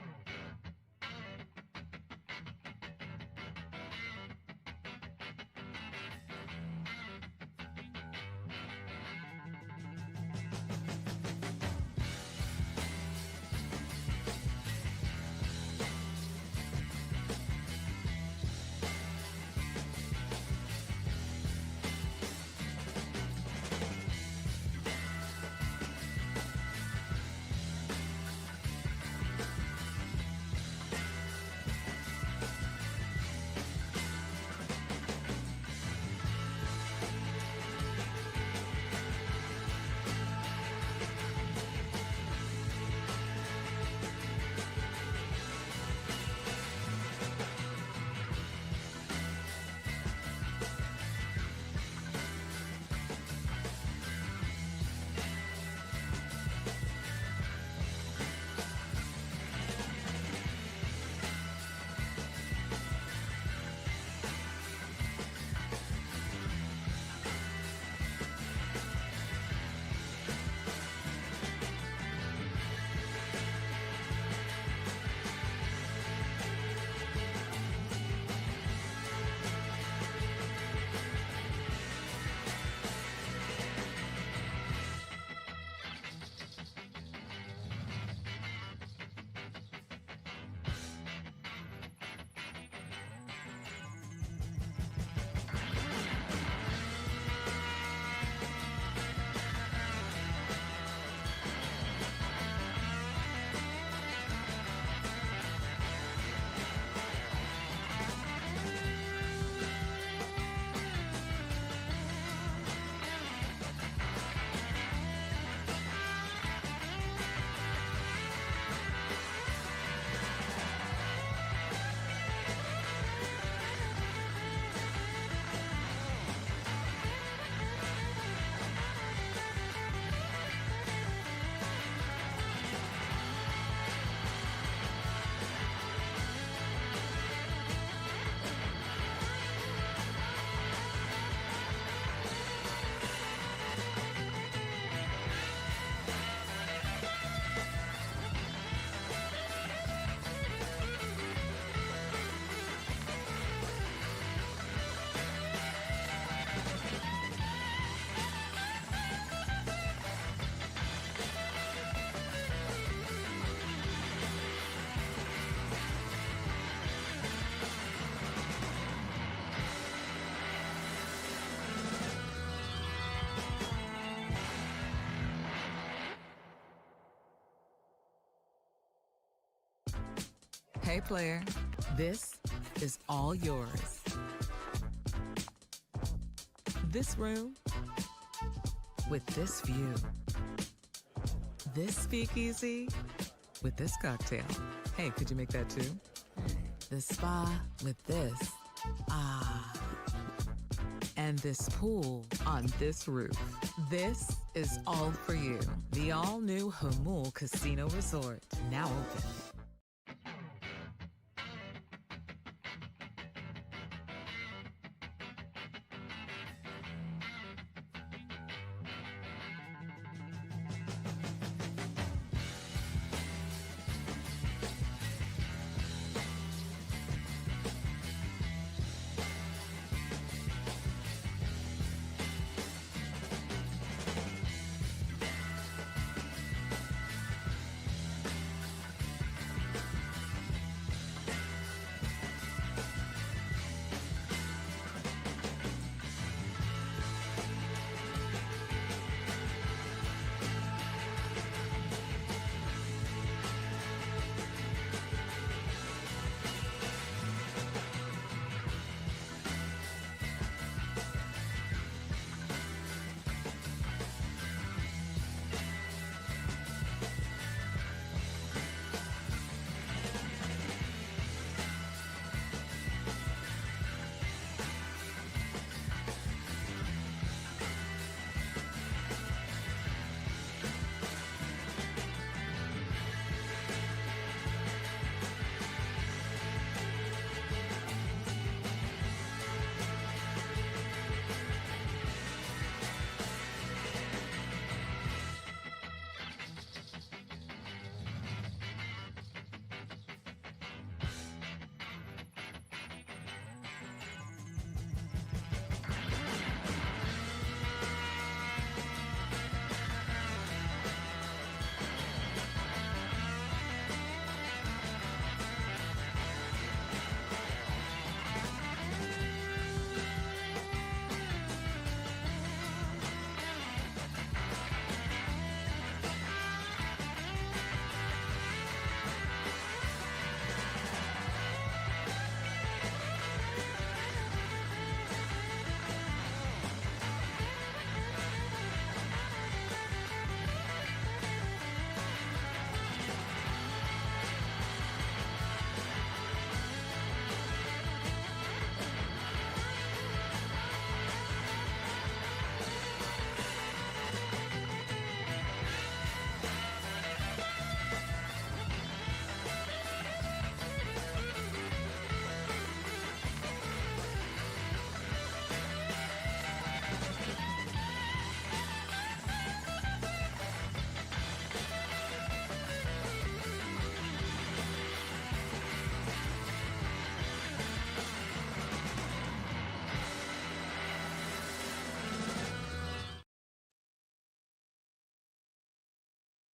Speaker 5: Hey, player, this is all yours. This room with this view. This speakeasy with this cocktail. Hey, could you make that too? The spa with this. Ah. And this pool on this roof. This is all for you. The all-new Hamul Casino Resort, now open.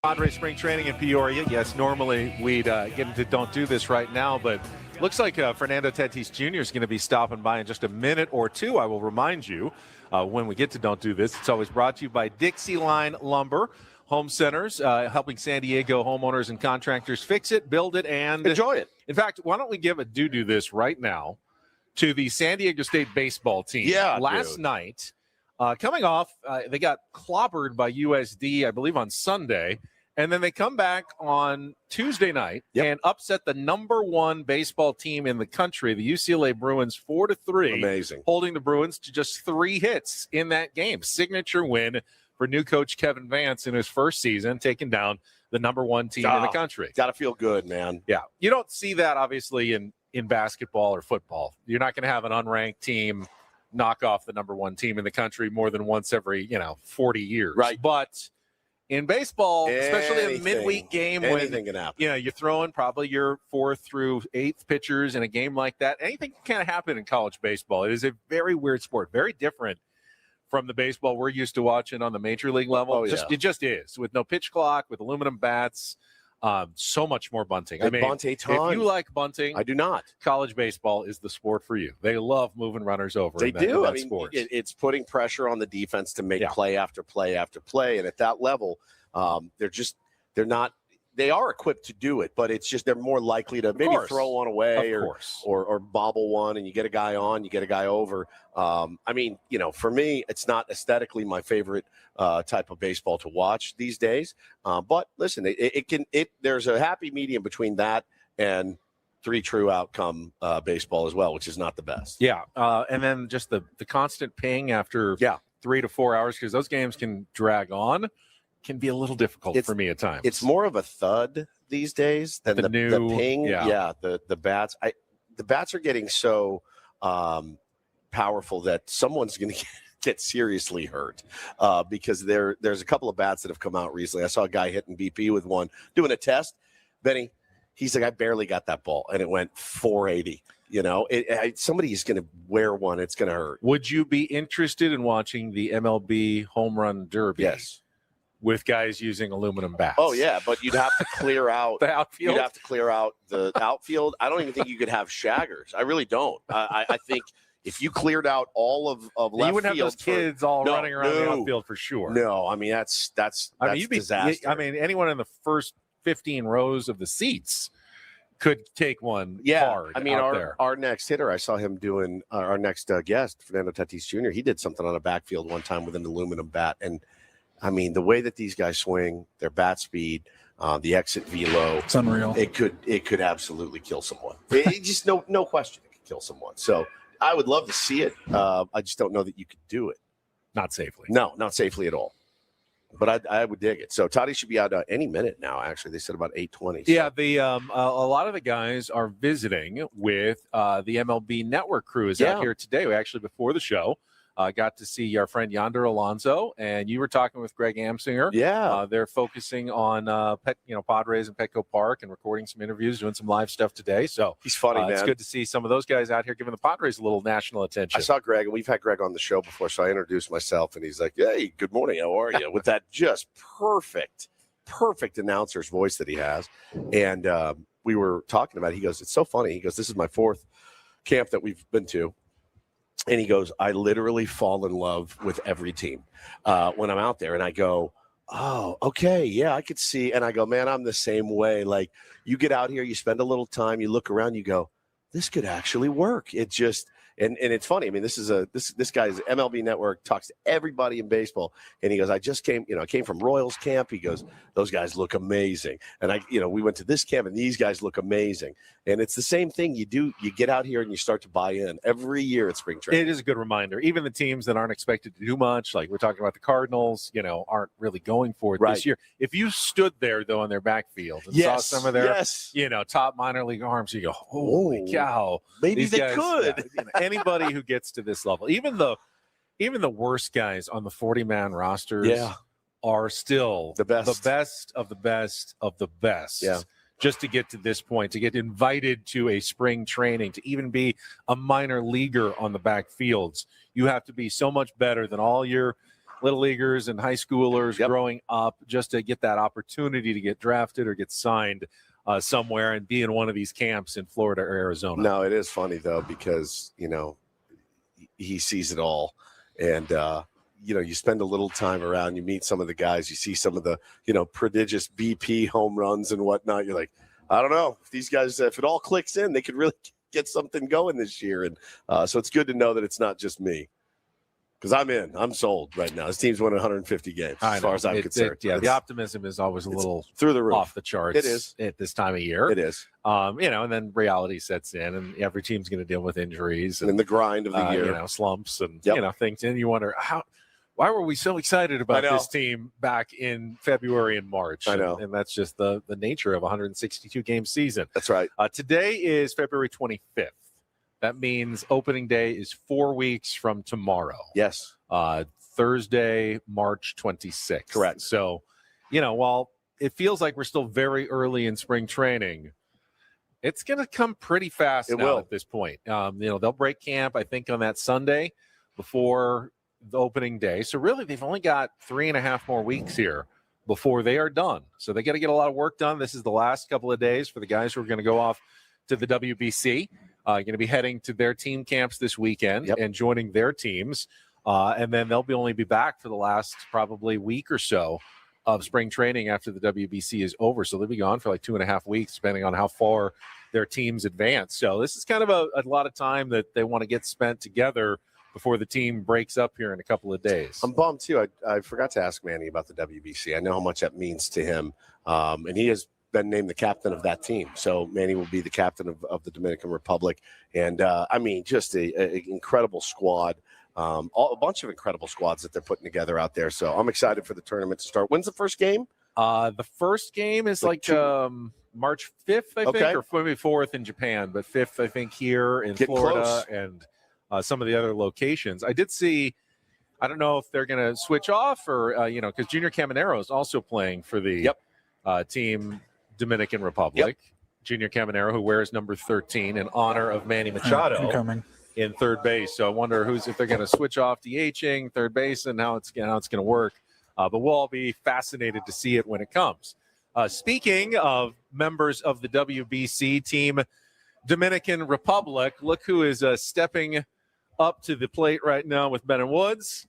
Speaker 9: Padres spring training in Peoria. Yes, normally we'd get into Don't Do This right now, but looks like Fernando Tatis Jr. is going to be stopping by in just a minute or two. I will remind you when we get to Don't Do This. It's always brought to you by Dixie Line Lumber. Home centers, helping San Diego homeowners and contractors fix it, build it, and
Speaker 1: enjoy it.
Speaker 9: In fact, why don't we give a do this right now to the San Diego State baseball team?
Speaker 1: Yeah,
Speaker 9: last night, coming off, they got clobbered by USD, I believe, on Sunday. And then they come back on Tuesday night and upset the number one baseball team in the country, the UCLA Bruins, 4-3.
Speaker 1: Amazing.
Speaker 9: Holding the Bruins to just 3 hits in that game. Signature win for new coach Kevin Vance in his first season, taking down the number one team in the country.
Speaker 1: Got to feel good, man.
Speaker 9: Yeah. You don't see that, obviously, in basketball or football. You're not going to have an unranked team knock off the number one team in the country more than once every, 40 years.
Speaker 1: Right.
Speaker 9: But in baseball, especially in a midweek game when
Speaker 1: can happen.
Speaker 9: You're throwing probably your 4th through 8th pitchers in a game like that, anything can kind of happen in college baseball. It is a very weird sport, very different from the baseball we're used to watching on the major league level. It just is, with no pitch clock, with aluminum bats, so much more bunting.
Speaker 1: They bunt a ton.
Speaker 9: If you like bunting,
Speaker 1: I do not.
Speaker 9: College baseball is the sport for you. They love moving runners over.
Speaker 1: They do.
Speaker 9: I mean,
Speaker 1: it's putting pressure on the defense to make play after play after play, and at that level, they are equipped to do it, but it's just they're more likely to maybe throw one away or bobble one, and you get a guy on, you get a guy over. For me, it's not aesthetically my favorite type of baseball to watch these days. But listen, there's a happy medium between that and 3 true outcome baseball as well, which is not the best.
Speaker 9: Yeah, and then just the constant ping after 3 to 4 hours, because those games can drag on. Can be a little difficult for me at times.
Speaker 1: It's more of a thud these days than the ping. The bats. The bats are getting so powerful that someone's going to get seriously hurt because there's a couple of bats that have come out recently. I saw a guy hitting BP with one doing a test. Benny, he's like, I barely got that ball, and it went 480. Somebody is going to wear one. It's going to hurt.
Speaker 9: Would you be interested in watching the MLB Home Run Derby?
Speaker 1: Yes.
Speaker 9: With guys using aluminum bats.
Speaker 1: Oh, yeah, but you'd have to clear out
Speaker 9: the outfield.
Speaker 1: You'd have to clear out the outfield. I don't even think you could have shaggers. I really don't. I think if you cleared out all of left
Speaker 9: you wouldn't
Speaker 1: field,
Speaker 9: have those kids running around the outfield for sure.
Speaker 1: No, I mean that's disaster.
Speaker 9: Anyone in the first 15 rows of the seats could take one hard.
Speaker 1: I mean, our next hitter, I saw him doing our next guest, Fernando Tatis Jr. He did something on a backfield one time with an aluminum bat, and I mean, the way that these guys swing, their bat speed, the exit velo,
Speaker 4: it's unreal.
Speaker 1: It could absolutely kill someone. It just no question it could kill someone. So I would love to see it. I just don't know that you could do it.
Speaker 9: Not safely.
Speaker 1: No, not safely at all. But I would dig it. So Toddy should be out any minute now. Actually, they said about 8:20. So.
Speaker 9: Yeah, a lot of the guys are visiting with the MLB Network crew is out here today. We actually before the show. Got to see our friend Yonder Alonso, and you were talking with Greg Amsinger.
Speaker 1: Yeah,
Speaker 9: they're focusing on Padres and Petco Park and recording some interviews, doing some live stuff today. So
Speaker 1: he's funny, man.
Speaker 9: It's good to see some of those guys out here giving the Padres a little national attention.
Speaker 1: I saw Greg, and we've had Greg on the show before, so I introduced myself, and he's like, "Hey, good morning, how are you?" With that just perfect announcer's voice that he has, and we were talking about it. He goes, "It's so funny." He goes, "This is my 4th camp that we've been to." And he goes, I literally fall in love with every team when I'm out there. And I go, oh, okay, yeah, I could see. And I go, man, I'm the same way. Like, you get out here, you spend a little time, you look around, you go, this could actually work. It just and it's funny. I mean, this guy's MLB Network talks to everybody in baseball, and he goes, I came from Royals camp. He goes, those guys look amazing, and we went to this camp, and these guys look amazing. And it's the same thing you do. You get out here and you start to buy in every year at spring training.
Speaker 9: It is a good reminder. Even the teams that aren't expected to do much, like we're talking about the Cardinals, aren't really going for it this year. If you stood there though in their backfield and saw some of their, top minor league arms, you go, holy cow,
Speaker 1: maybe they could.
Speaker 9: Anybody who gets to this level, even the worst guys on the 40-man rosters, are still the best of the best of the best.
Speaker 1: Yeah.
Speaker 9: Just to get to this point, to get invited to a spring training, to even be a minor leaguer on the backfields, you have to be so much better than all your
Speaker 2: little leaguers and high schoolers growing up just to get that opportunity to get drafted or get signed somewhere and be in one of these camps in Florida or Arizona.
Speaker 1: No, it is funny, though, because, he sees it all. And, you spend a little time around, you meet some of the guys, you see some of the, prodigious BP home runs and whatnot. You're like, I don't know if these guys, if it all clicks in, they could really get something going this year. And so it's good to know that it's not just me. Because I'm sold right now. This team's won 150 games as far as I'm concerned.
Speaker 2: The optimism is always a little
Speaker 1: through the roof,
Speaker 2: off the charts.
Speaker 1: It is
Speaker 2: at this time of year.
Speaker 1: It is.
Speaker 2: And then reality sets in, and every team's going to deal with injuries
Speaker 1: and the grind of the year,
Speaker 2: slumps and things. And you wonder why were we so excited about this team back in February and March?
Speaker 1: I know,
Speaker 2: and that's just the nature of a 162 game season.
Speaker 1: That's right.
Speaker 2: Today is February 25th. That means opening day is 4 weeks from tomorrow.
Speaker 1: Yes.
Speaker 2: Thursday, March 26th.
Speaker 1: Correct.
Speaker 2: So, while it feels like we're still very early in spring training, it's going to come pretty fast at this point. They'll break camp, I think, on that Sunday before the opening day. So really, they've only got 3.5 more weeks here before they are done. So they got to get a lot of work done. This is the last couple of days for the guys who are going to go off to the WBC. Going to be heading to their team camps this weekend and joining their teams. And then they'll only be back for the last probably week or so of spring training after the WBC is over. So they'll be gone for like 2.5 weeks, depending on how far their teams advance. So this is kind of a lot of time that they want to get spent together before the team breaks up here in a couple of days.
Speaker 1: I'm bummed, too. I forgot to ask Manny about the WBC. I know how much that means to him. And he has been named the captain of that team. So Manny will be the captain of the Dominican Republic. And, just an incredible squad. A bunch of incredible squads that they're putting together out there. So I'm excited for the tournament to start. When's the first game?
Speaker 2: The first game is March 5th, I think, or maybe 4th in Japan, but 5th, I think, here in Florida and some of the other locations. I did see, I don't know if they're going to switch off or, because Junior Caminero is also playing for the team Dominican Republic. Junior Caminero, who wears number 13 in honor of Manny Machado. In third base. So I wonder if they're going to switch off DHing, thgoing and how it's going to work. But we'll all be fascinated to see it when it comes. Speaking of members of the WBC team, Dominican Republic, look who is stepping up to the plate right now with Ben and Woods.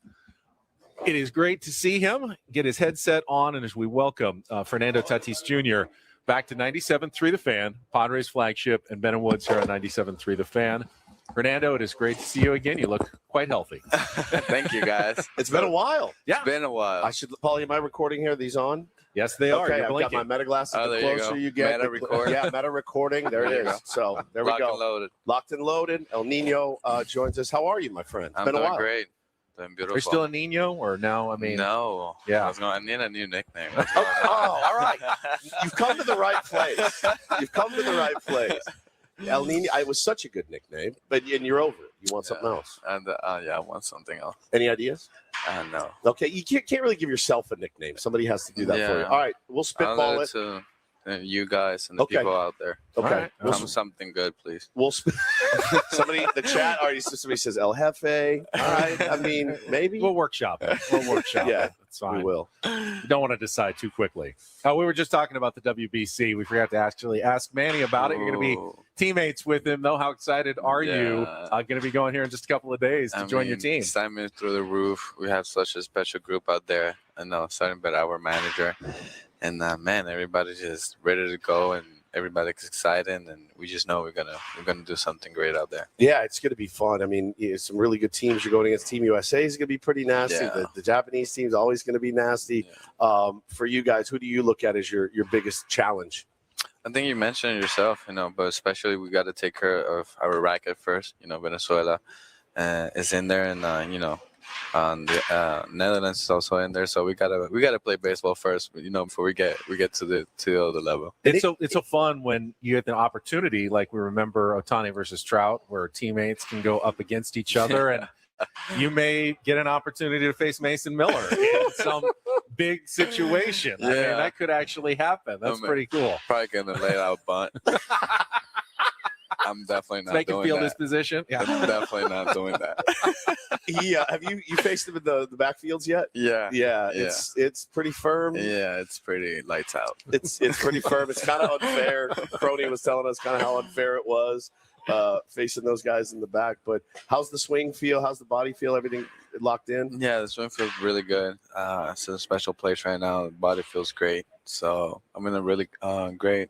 Speaker 2: It is great to see him get his headset on, and as we welcome Fernando Tatis Jr. back to 97.3 The Fan, Padres flagship, and Ben and Woods here on 97.3 The Fan. Fernando, it is great to see you again. You look quite healthy.
Speaker 11: Thank you, guys.
Speaker 1: It's been a while.
Speaker 11: Yeah. It's been a while.
Speaker 1: Paulie, am I recording here? Are these on?
Speaker 2: Yes, they are.
Speaker 1: Okay, I've got my meta glasses. The closer you get.
Speaker 11: Meta recording.
Speaker 1: Yeah, meta recording. There it is. So there we go.
Speaker 11: Locked and loaded.
Speaker 1: Locked and loaded. El Nino joins us. How are you, my friend? It's
Speaker 11: I'm
Speaker 1: been a
Speaker 11: doing
Speaker 1: while.
Speaker 11: Great. Doing beautiful.
Speaker 2: Are you still a Nino or no?
Speaker 11: No.
Speaker 2: Yeah.
Speaker 11: I need a new nickname.
Speaker 1: All right. You've come to the right place. El Nino. It was such a good nickname, and you're over it. You want something else?
Speaker 11: And I want something else.
Speaker 1: Any ideas?
Speaker 11: No.
Speaker 1: Okay, you can't really give yourself a nickname. Somebody has to do that for you. All right, we'll spitball it.
Speaker 11: To you guys and the people out there.
Speaker 1: Okay.
Speaker 11: Something good, please.
Speaker 1: We'll somebody the chat already. Somebody says El Jefe. All right. I mean, maybe
Speaker 2: we'll workshop it.
Speaker 1: Yeah,
Speaker 2: it's fine.
Speaker 1: We will.
Speaker 2: You don't want to decide too quickly. We were just talking about the WBC. We forgot to actually ask Manny about it. You're going to be teammates with him, though. How excited are you? Going to be going here in just a couple of days to join your team.
Speaker 11: Excitement through the roof. We have such a special group out there. And starting with our manager. And man, everybody's just ready to go, and everybody's excited, and we just know we're gonna do something great out there.
Speaker 1: Yeah, it's gonna be fun. I mean, some really good teams. You're going against Team USA is gonna be pretty nasty.
Speaker 11: Yeah.
Speaker 1: The Japanese team's always gonna be nasty. Yeah. For you guys, who do you look at as your biggest challenge?
Speaker 11: I think you mentioned it yourself, but especially we got to take care of our racket first. Venezuela is in there, and the Netherlands is also in there, so we gotta play baseball first, before we get to the other level.
Speaker 2: It's so fun when you get the opportunity, like we remember Ohtani versus Trout, where teammates can go up against each other, and you may get an opportunity to face Mason Miller in some big situation. I mean, that could actually happen. That's pretty cool.
Speaker 11: Probably gonna lay out bunt. I'm definitely not
Speaker 2: Make him
Speaker 11: doing
Speaker 2: feel
Speaker 11: that.
Speaker 2: this position. Yeah.
Speaker 11: I'm definitely not doing that.
Speaker 1: Have you faced him in the backfields yet?
Speaker 11: Yeah.
Speaker 1: Yeah, it's pretty firm.
Speaker 11: Yeah, it's pretty lights out.
Speaker 1: It's pretty firm. It's kind of unfair. Crony was telling us kind of how unfair it was facing those guys in the back. But how's the swing feel? How's the body feel? Everything locked in?
Speaker 11: Yeah, the swing feels really good. It's in a special place right now. The body feels great. So I'm in a really great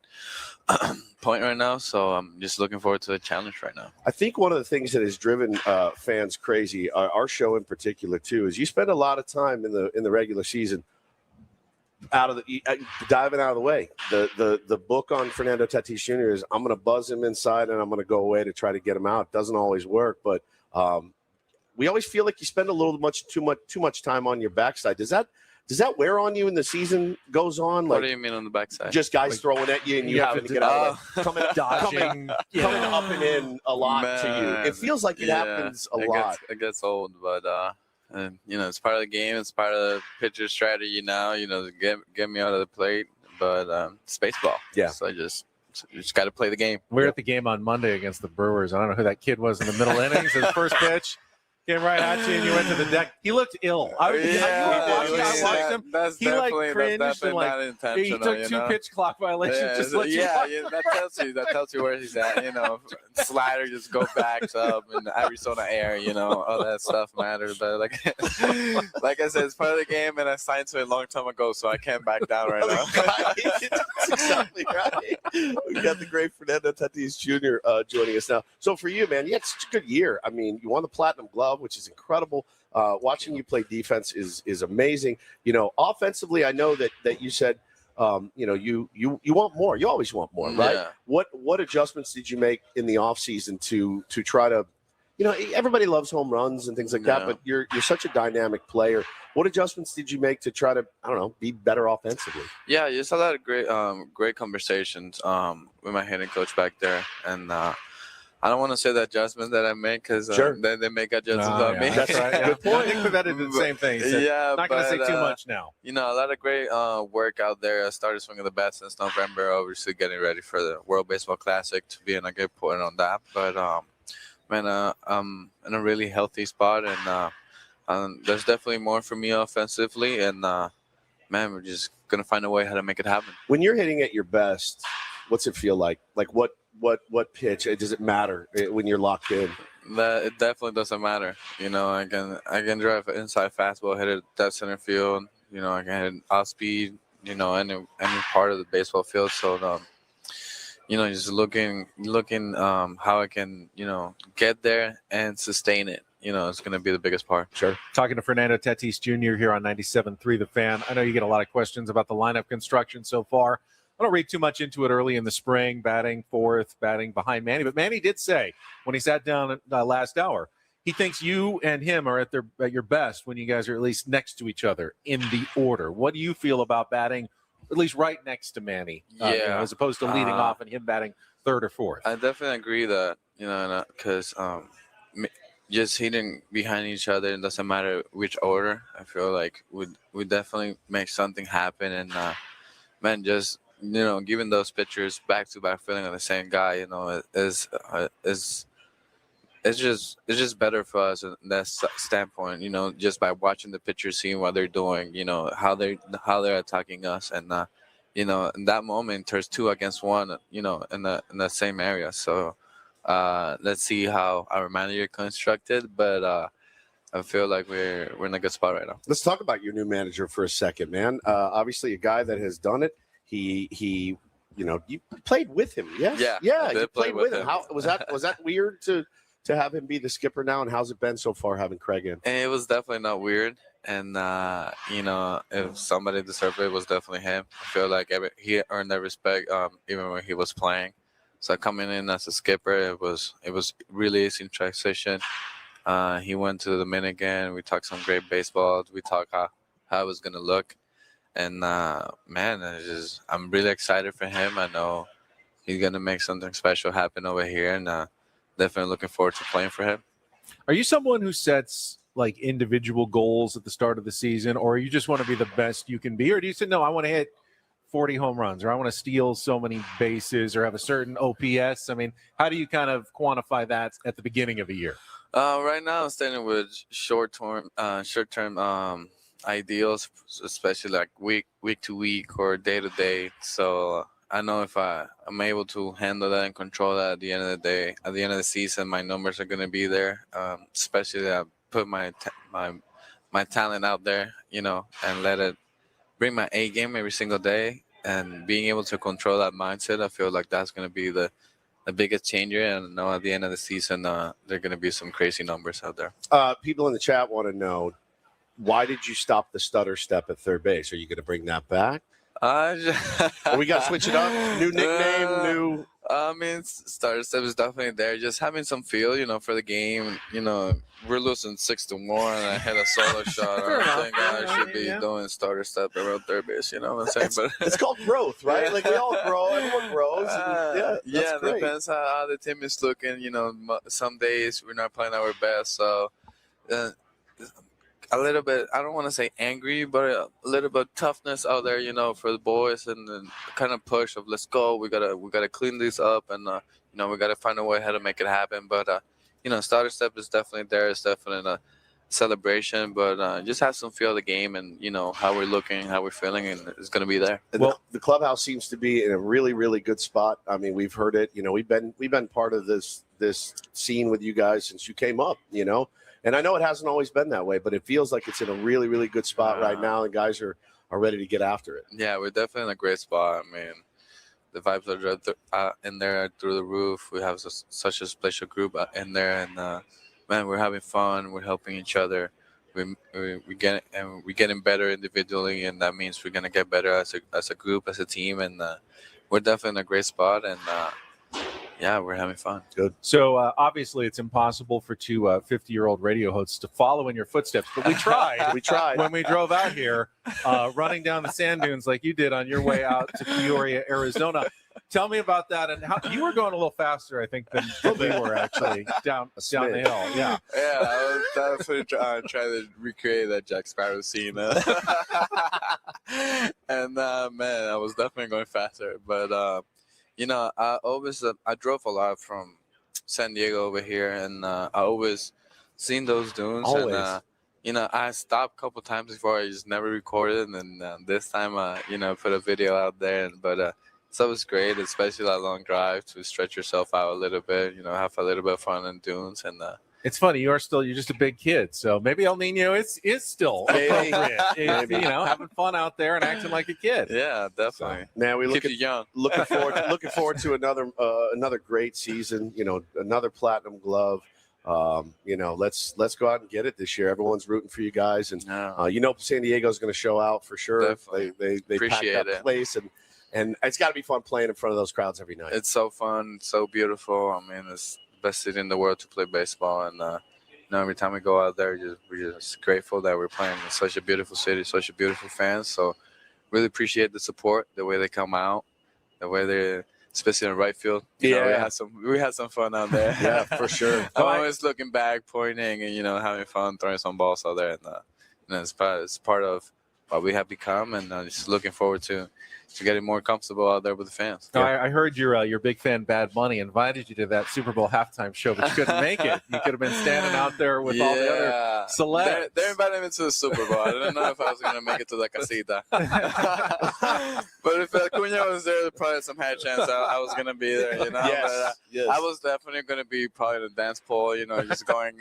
Speaker 11: point right now. So I'm just looking forward to the challenge right now.
Speaker 1: I think one of the things that has driven fans crazy, our show in particular too, is you spend a lot of time in the regular season diving out of the way. The book on Fernando Tatis Jr. is I'm going to buzz him inside and I'm going to go away to try to get him out. It doesn't always work, but we always feel like you spend a little too much time on your backside. Does that wear on you when the season goes on?
Speaker 11: What do you mean on the backside?
Speaker 1: Just guys throwing at you and you having to get out of it. Coming up and in a lot to you. It feels like it happens a lot.
Speaker 11: It gets old, but and, it's part of the game. It's part of the pitcher strategy now, to get me out of the plate. But it's baseball.
Speaker 1: Yeah.
Speaker 11: So you just got to play the game.
Speaker 2: We're at the game on Monday against the Brewers. I don't know who that kid was in the middle innings. His first pitch came right at you, and you went to the deck. He looked ill. I watched him.
Speaker 11: That's
Speaker 2: He
Speaker 11: definitely,
Speaker 2: cringed
Speaker 11: that's
Speaker 2: and
Speaker 11: definitely not
Speaker 2: he
Speaker 11: intentional.
Speaker 2: took two pitch clock violations.
Speaker 11: That tells you where he's at. Slider just go backs up, and Arizona air. All that stuff matters. But like I said, it's part of the game, and I signed to it a long time ago, so I can't back down right now.
Speaker 1: That's exactly right. We got the great Fernando Tatis Jr. Joining us now. So for you, man, you had such a good year. I mean, you won the Platinum Glove, which is incredible. Watching you play defense is amazing. Offensively, I know that you said, you want more. You always want more, right?
Speaker 11: Yeah.
Speaker 1: What adjustments did you make in the offseason to try to, everybody loves home runs and things like that, but you're such a dynamic player. What adjustments did you make to try to, be better offensively?
Speaker 11: Yeah, just a lot of great conversations with my hitting coach back there, and I don't want to say the adjustments that I make because they make adjustments on me.
Speaker 2: That's right. Good point. I think Pivetta did the same thing. Not going to say too much now.
Speaker 11: A lot of great work out there. I started swinging the bat since November, obviously getting ready for the World Baseball Classic to be in a good point on that. But, I'm in a really healthy spot, and there's definitely more for me offensively. And, we're just going to find a way how to make it happen.
Speaker 1: When you're hitting at your best, what's it feel like? Like what pitch? Does it matter when you're locked in?
Speaker 11: It definitely doesn't matter. I can drive inside fastball, hit it dead center field. I can hit off speed. Any part of the baseball field. So just looking how I can get there and sustain it. It's going to be the biggest part.
Speaker 2: Sure. Talking to Fernando Tatis Jr. here on 97.3 The Fan. I know you get a lot of questions about the lineup construction so far. I don't read too much into it early in the spring, batting fourth, batting behind Manny. But Manny did say when he sat down last hour, he thinks you and him are at your best when you guys are at least next to each other in the order. What do you feel about batting at least right next to Manny, as opposed to leading off and him batting third or fourth?
Speaker 11: I definitely agree that, because just hitting behind each other, it doesn't matter which order. I feel like we definitely make something happen. And, just – giving those pitchers back-to-back feeling of the same guy, is it's just better for us in that standpoint. Just by watching the pitchers, seeing what they're doing, how they're attacking us, and in that moment, there's 2 against 1, in the same area. So let's see how our manager constructed, but. I feel like we're in a good spot right now.
Speaker 1: Let's talk about your new manager for a second, man. Obviously, a guy that has done it. He you played with him, yes? Yeah. You played with him. How was that weird to have him be the skipper now? And how's it been so far having Craig in?
Speaker 11: It was definitely not weird. And if somebody deserved it was definitely him. I feel like he earned that respect, even when he was playing. So coming in as a skipper, it was really easy in transition. He went to the Dominican. We talked some great baseball. We talked how it was gonna look. And, I'm really excited for him. I know he's going to make something special happen over here, and definitely looking forward to playing for him.
Speaker 2: Are you someone who sets, individual goals at the start of the season, or you just want to be the best you can be? Or do you say, no, I want to hit 40 home runs, or I want to steal so many bases, or have a certain OPS? I mean, how do you kind of quantify that at the beginning of a year?
Speaker 11: Right now, I'm standing with short-term ideals, especially like week to week or day to day. So I know if I'm able to handle that and control that at the end of the day, at the end of the season, my numbers are going to be there. Especially I put my talent out there, and let it bring my A game every single day. And being able to control that mindset, I feel like that's going to be the biggest changer. And I know at the end of the season, there are going to be some crazy numbers out there.
Speaker 1: People in the chat want to know, why did you stop the stutter step at third base? Are you going to bring that back? We got to switch it up. New nickname, new.
Speaker 11: I mean, starter step is definitely there. Just having some feel, for the game. We're losing 6-1, and I had a solo shot. I don't think I should be doing starter step around third base. You know what I'm saying? But
Speaker 1: it's called growth, right? Like we all grow, everyone grows.
Speaker 11: Yeah,
Speaker 1: great.
Speaker 11: Depends how the team is looking. Some days we're not playing our best, so. A little bit, I don't want to say angry, but a little bit of toughness out there, for the boys, and then kind of push of let's go. We gotta clean this up, and we gotta find a way how to make it happen. But starter step is definitely there. It's definitely a celebration, but just have some feel of the game, and how we're looking, how we're feeling, and it's gonna be there.
Speaker 1: Well, the clubhouse seems to be in a really, really good spot. I mean, we've heard it. We've been part of this scene with you guys since you came up. And I know it hasn't always been that way, but it feels like it's in a really, really good spot right now, and guys are ready to get after it.
Speaker 11: Yeah, we're definitely in a great spot. I mean, the vibes are in there through the roof. We have such a special group in there, and man, we're having fun. We're helping each other. We're getting better individually, and that means we're gonna get better as a group, as a team, and we're definitely in a great spot. And yeah, we're having fun.
Speaker 1: Good.
Speaker 2: So obviously, it's impossible for two 50-year-old radio hosts to follow in your footsteps, but we tried.
Speaker 1: We tried
Speaker 2: when we drove out here, running down the sand dunes like you did on your way out to Peoria, Arizona. Tell me about that, and how you were going a little faster, I think, than we were actually down the hill. Yeah.
Speaker 11: Yeah, I was definitely trying to recreate that Jack Sparrow scene. And man, I was definitely going faster, but. I drove a lot from San Diego over here, and I always seen those dunes.
Speaker 1: Always.
Speaker 11: And I stopped a couple times before. I just never recorded, and this time, put a video out there. But it's always great, especially that long drive, to stretch yourself out a little bit. Have a little bit of fun in dunes, and.
Speaker 2: It's funny, you're just a big kid, so maybe El Nino is still appropriate. Having fun out there and acting like a kid.
Speaker 11: Yeah, definitely.
Speaker 1: Now we
Speaker 11: keep you young.
Speaker 1: Looking forward to another great season. Another platinum glove. Let's go out and get it this year. Everyone's rooting for you guys, and San Diego's going to show out for sure.
Speaker 11: Definitely.
Speaker 1: They packed that place, and it's got to be fun playing in front of those crowds every night.
Speaker 11: It's so fun, so beautiful. I mean, it's best city in the world to play baseball, and every time we go out there, we're just grateful that we're playing in such a beautiful city, such a beautiful fans. So really appreciate the support, the way they come out, the way they, especially in right field. We had some fun out there.
Speaker 1: Yeah, for sure.
Speaker 11: I'm always looking back, pointing, and having fun, throwing some balls out there, and it's part of what we have become, and just looking forward to getting more comfortable out there with the fans.
Speaker 2: No, I heard your big fan Bad Bunny invited you to that Super Bowl halftime show, but you couldn't make it. You could have been standing out there with all the other celebs.
Speaker 11: They invited me to the Super Bowl. I didn't know if I was going to make it to the casita. But if Acuna was there, probably some high chance I was going to be there.
Speaker 1: Yes,
Speaker 11: but, I was definitely going to be probably in the dance pool, just going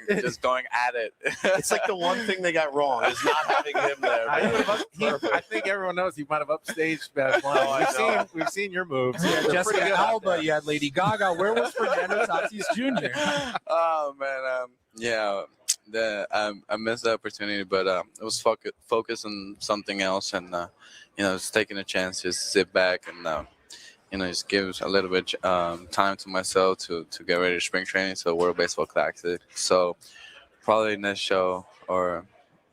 Speaker 11: at it.
Speaker 1: It's like the one thing they got wrong is not having him there.
Speaker 2: I think everyone knows he might have upstaged Bad Bunny. We've seen your moves.
Speaker 4: Yeah, Jessica Alba, you had Lady Gaga. Where was Fernando Tatis Jr.?
Speaker 11: Oh man, I missed the opportunity, but it was focused on something else, and just taking a chance, just sit back and just give a little bit time to myself to get ready to spring training, so World Baseball Classic. So probably next show, or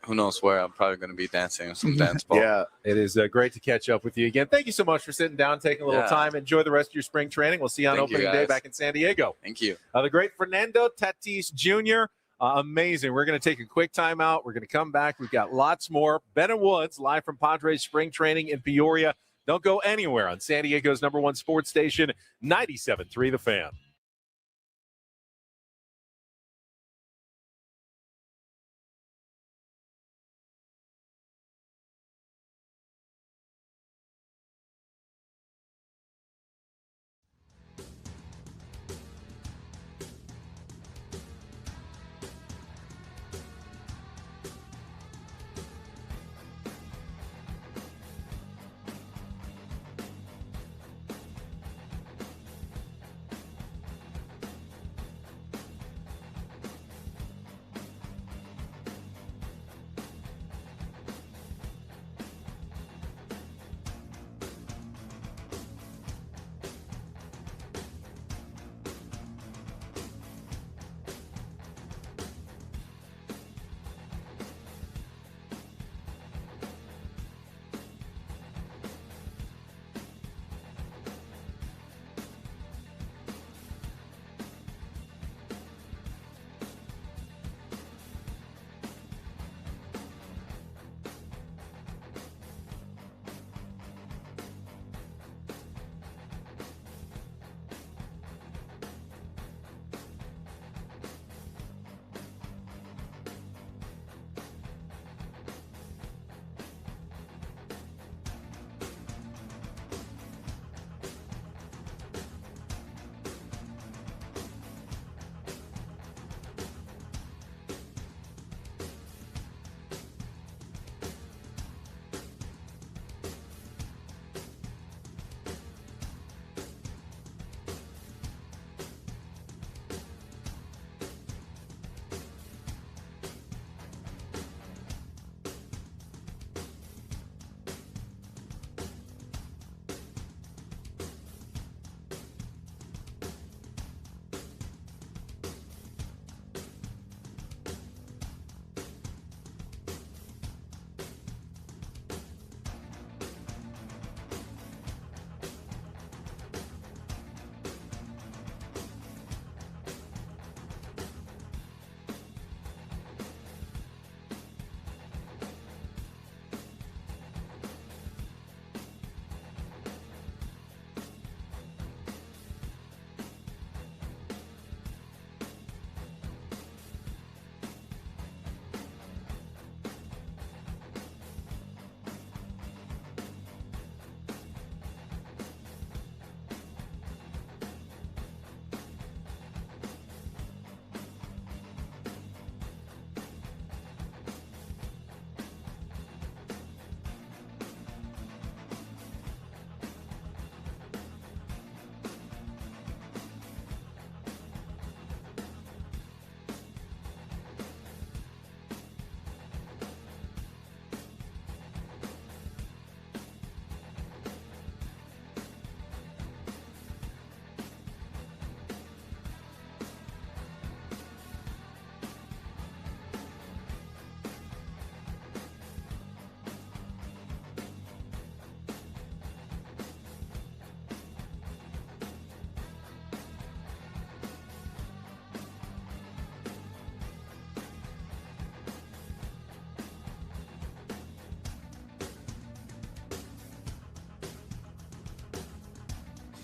Speaker 11: who knows where, I'm probably going to be dancing some dance ball.
Speaker 2: Yeah, it is great to catch up with you again. Thank you so much for sitting down, taking a little time. Enjoy the rest of your spring training. We'll see you on opening day back in San Diego.
Speaker 11: Thank you.
Speaker 2: The great Fernando Tatis Jr. Amazing. We're going to take a quick timeout. We're going to come back. We've got lots more. Ben and Woods live from Padres spring training in Peoria.
Speaker 9: Don't go anywhere on San Diego's #1 sports station, 97.3 The Fan.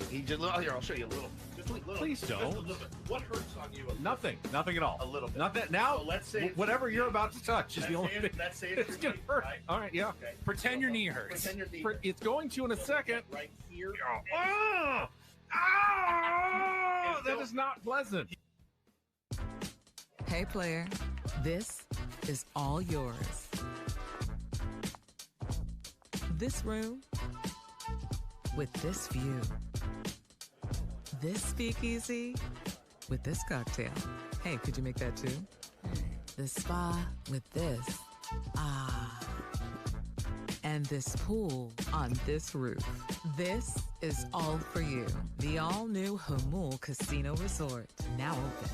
Speaker 12: He just here. I'll show you a little. Just a little.
Speaker 9: Please don't.
Speaker 12: Just a little bit. What hurts on you?
Speaker 9: Nothing at all.
Speaker 12: A little bit.
Speaker 9: Nothing. Now,
Speaker 12: So let's say
Speaker 9: whatever you're about to touch is the only thing.
Speaker 12: Let's say
Speaker 9: it's gonna hurt. Right? All right, yeah.
Speaker 12: Okay.
Speaker 4: Pretend your knee hurts.
Speaker 12: Pretend your knee.
Speaker 9: It's going to in a second.
Speaker 12: Right here.
Speaker 9: That is not pleasant.
Speaker 5: Hey, player, this is all yours. This room with this view. This speakeasy with this cocktail. Hey, could you make that too? The spa with this. Ah. And this pool on this roof. This is all for you. The all-new Hamul Casino Resort, now open.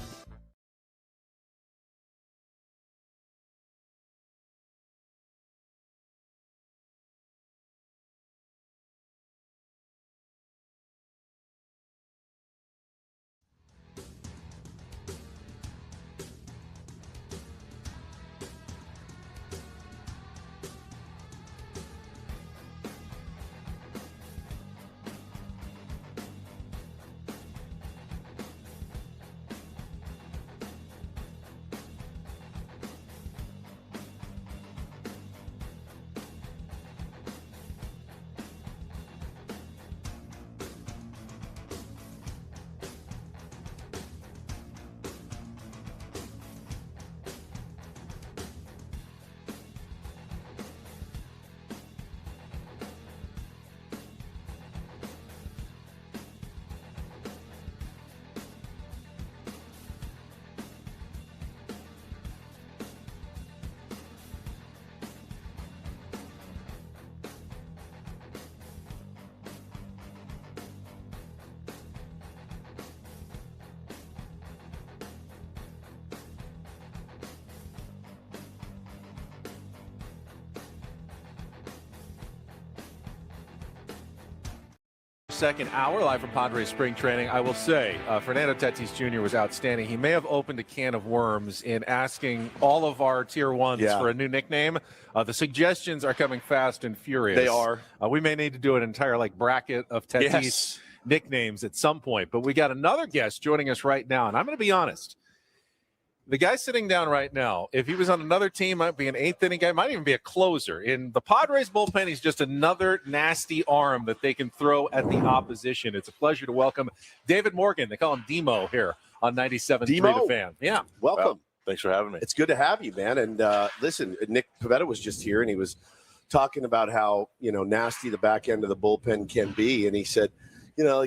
Speaker 2: second hour, live from Padres spring training. I will say, Fernando Tatis Jr. was outstanding. He may have opened a can of worms in asking all of our tier ones for a new nickname. The suggestions are coming fast and furious.
Speaker 1: They are.
Speaker 2: We may need to do an entire bracket of Tatis nicknames at some point. But we got another guest joining us right now, and I'm going to be honest. The guy sitting down right now, if he was on another team, might be an eighth inning guy, might even be a closer. In the Padres bullpen, he's just another nasty arm that they can throw at the opposition. It's a pleasure to welcome David Morgan. They call him Demo here on 97.3 The Fan. Yeah.
Speaker 1: Welcome.
Speaker 3: Well, thanks for having me.
Speaker 1: It's good to have you, man. And listen, Nick Pivetta was just here, and he was talking about how, nasty the back end of the bullpen can be. And he said,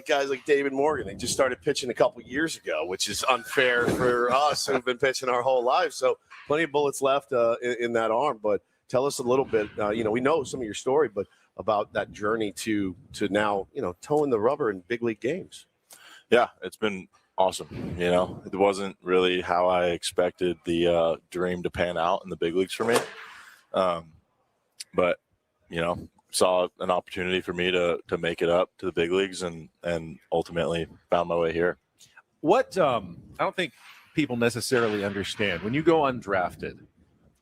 Speaker 1: guys like David Morgan, they just started pitching a couple years ago, which is unfair for us who've been pitching our whole lives. So plenty of bullets left in that arm. But tell us a little bit, we know some of your story, but about that journey to now, towing the rubber in big league games.
Speaker 3: Yeah, it's been awesome. It wasn't really how I expected the dream to pan out in the big leagues for me. But, saw an opportunity for me to make it up to the big leagues and ultimately found my way here.
Speaker 2: What I don't think people necessarily understand, when you go undrafted,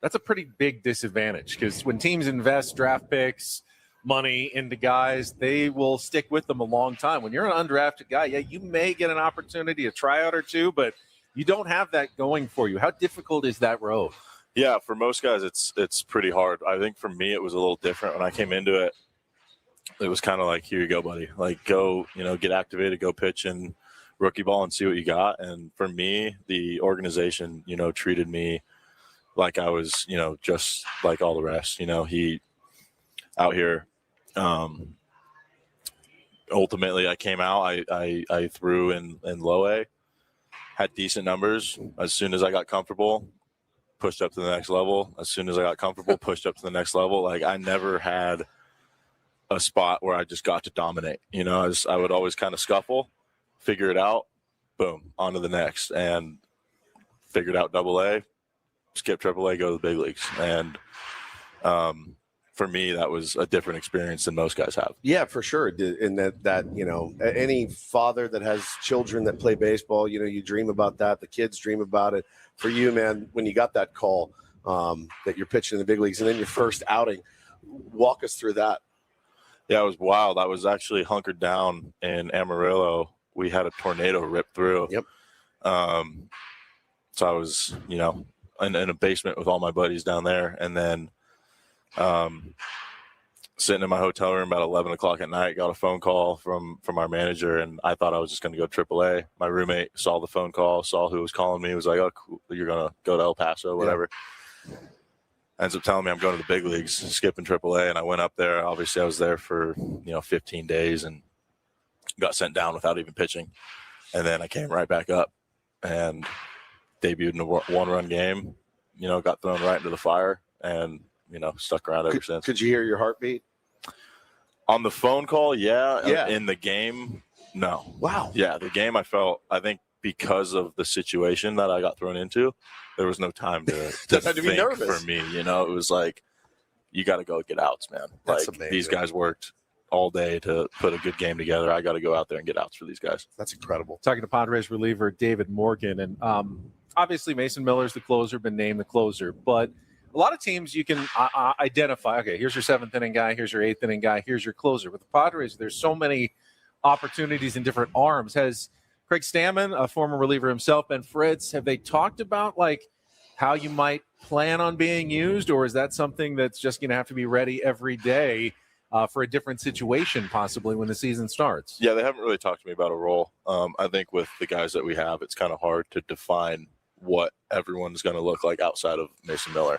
Speaker 2: that's a pretty big disadvantage, because when teams invest draft picks, money into guys, they will stick with them a long time. When you're an undrafted guy, you may get an opportunity, a tryout or two, but you don't have that going for you. How difficult is that road?
Speaker 3: Yeah, for most guys, it's pretty hard. I think for me, it was a little different. When I came into it, it was kind of like, here you go, buddy. Go, get activated, go pitch in rookie ball and see what you got. And for me, the organization, treated me like I was, just like all the rest. He out here. Ultimately, I came out. I threw in low A, had decent numbers. As soon as I got comfortable, pushed up to the next level. As soon as I got comfortable, pushed up to the next level. I never had a spot where I just got to dominate. I would always kind of scuffle, figure it out, boom, on to the next. And figured out double A, skip triple A, go to the big leagues. And for me, that was a different experience than most guys have.
Speaker 1: Yeah, for sure. And that any father that has children that play baseball, you dream about that. The kids dream about it. For you, man, when you got that call that you're pitching in the big leagues and then your first outing, walk us through that.
Speaker 3: Yeah, it was wild. I was actually hunkered down in Amarillo. We had a tornado rip through.
Speaker 1: Yep.
Speaker 3: So I was, in a basement with all my buddies down there. And then sitting in my hotel room about 11 o'clock at night, got a phone call from our manager, and I thought I was just going to go AAA. My roommate saw the phone call, saw who was calling me, was like, oh, cool, you're going to go to El Paso, whatever. Yeah. Ends up telling me I'm going to the big leagues, skipping AAA, and I went up there. Obviously, I was there for, 15 days and got sent down without even pitching. And then I came right back up and debuted in a one-run game, got thrown right into the fire and, stuck around ever since.
Speaker 1: Could you hear your heartbeat?
Speaker 3: On the phone call,
Speaker 1: yeah.
Speaker 3: In the game, no.
Speaker 1: Wow.
Speaker 3: Yeah, the game I think because of the situation that I got thrown into, there was no time to
Speaker 1: think be nervous.
Speaker 3: for me. It was like, you got to go get outs, man.
Speaker 1: That's amazing.
Speaker 3: These guys worked all day to put a good game together. I got to go out there and get outs for these guys.
Speaker 1: That's incredible.
Speaker 2: Talking to Padres reliever David Morgan, and obviously Mason Miller's the closer, been named the closer, but a lot of teams you can identify, okay, here's your seventh inning guy, here's your eighth inning guy, here's your closer. With the Padres, there's so many opportunities in different arms. Has Craig Stammen, a former reliever himself, and Fritz, have they talked about how you might plan on being used, or is that something that's just going to have to be ready every day for a different situation possibly when the season starts?
Speaker 3: Yeah, they haven't really talked to me about a role. I think with the guys that we have, it's kind of hard to define what everyone's going to look like outside of Mason Miller.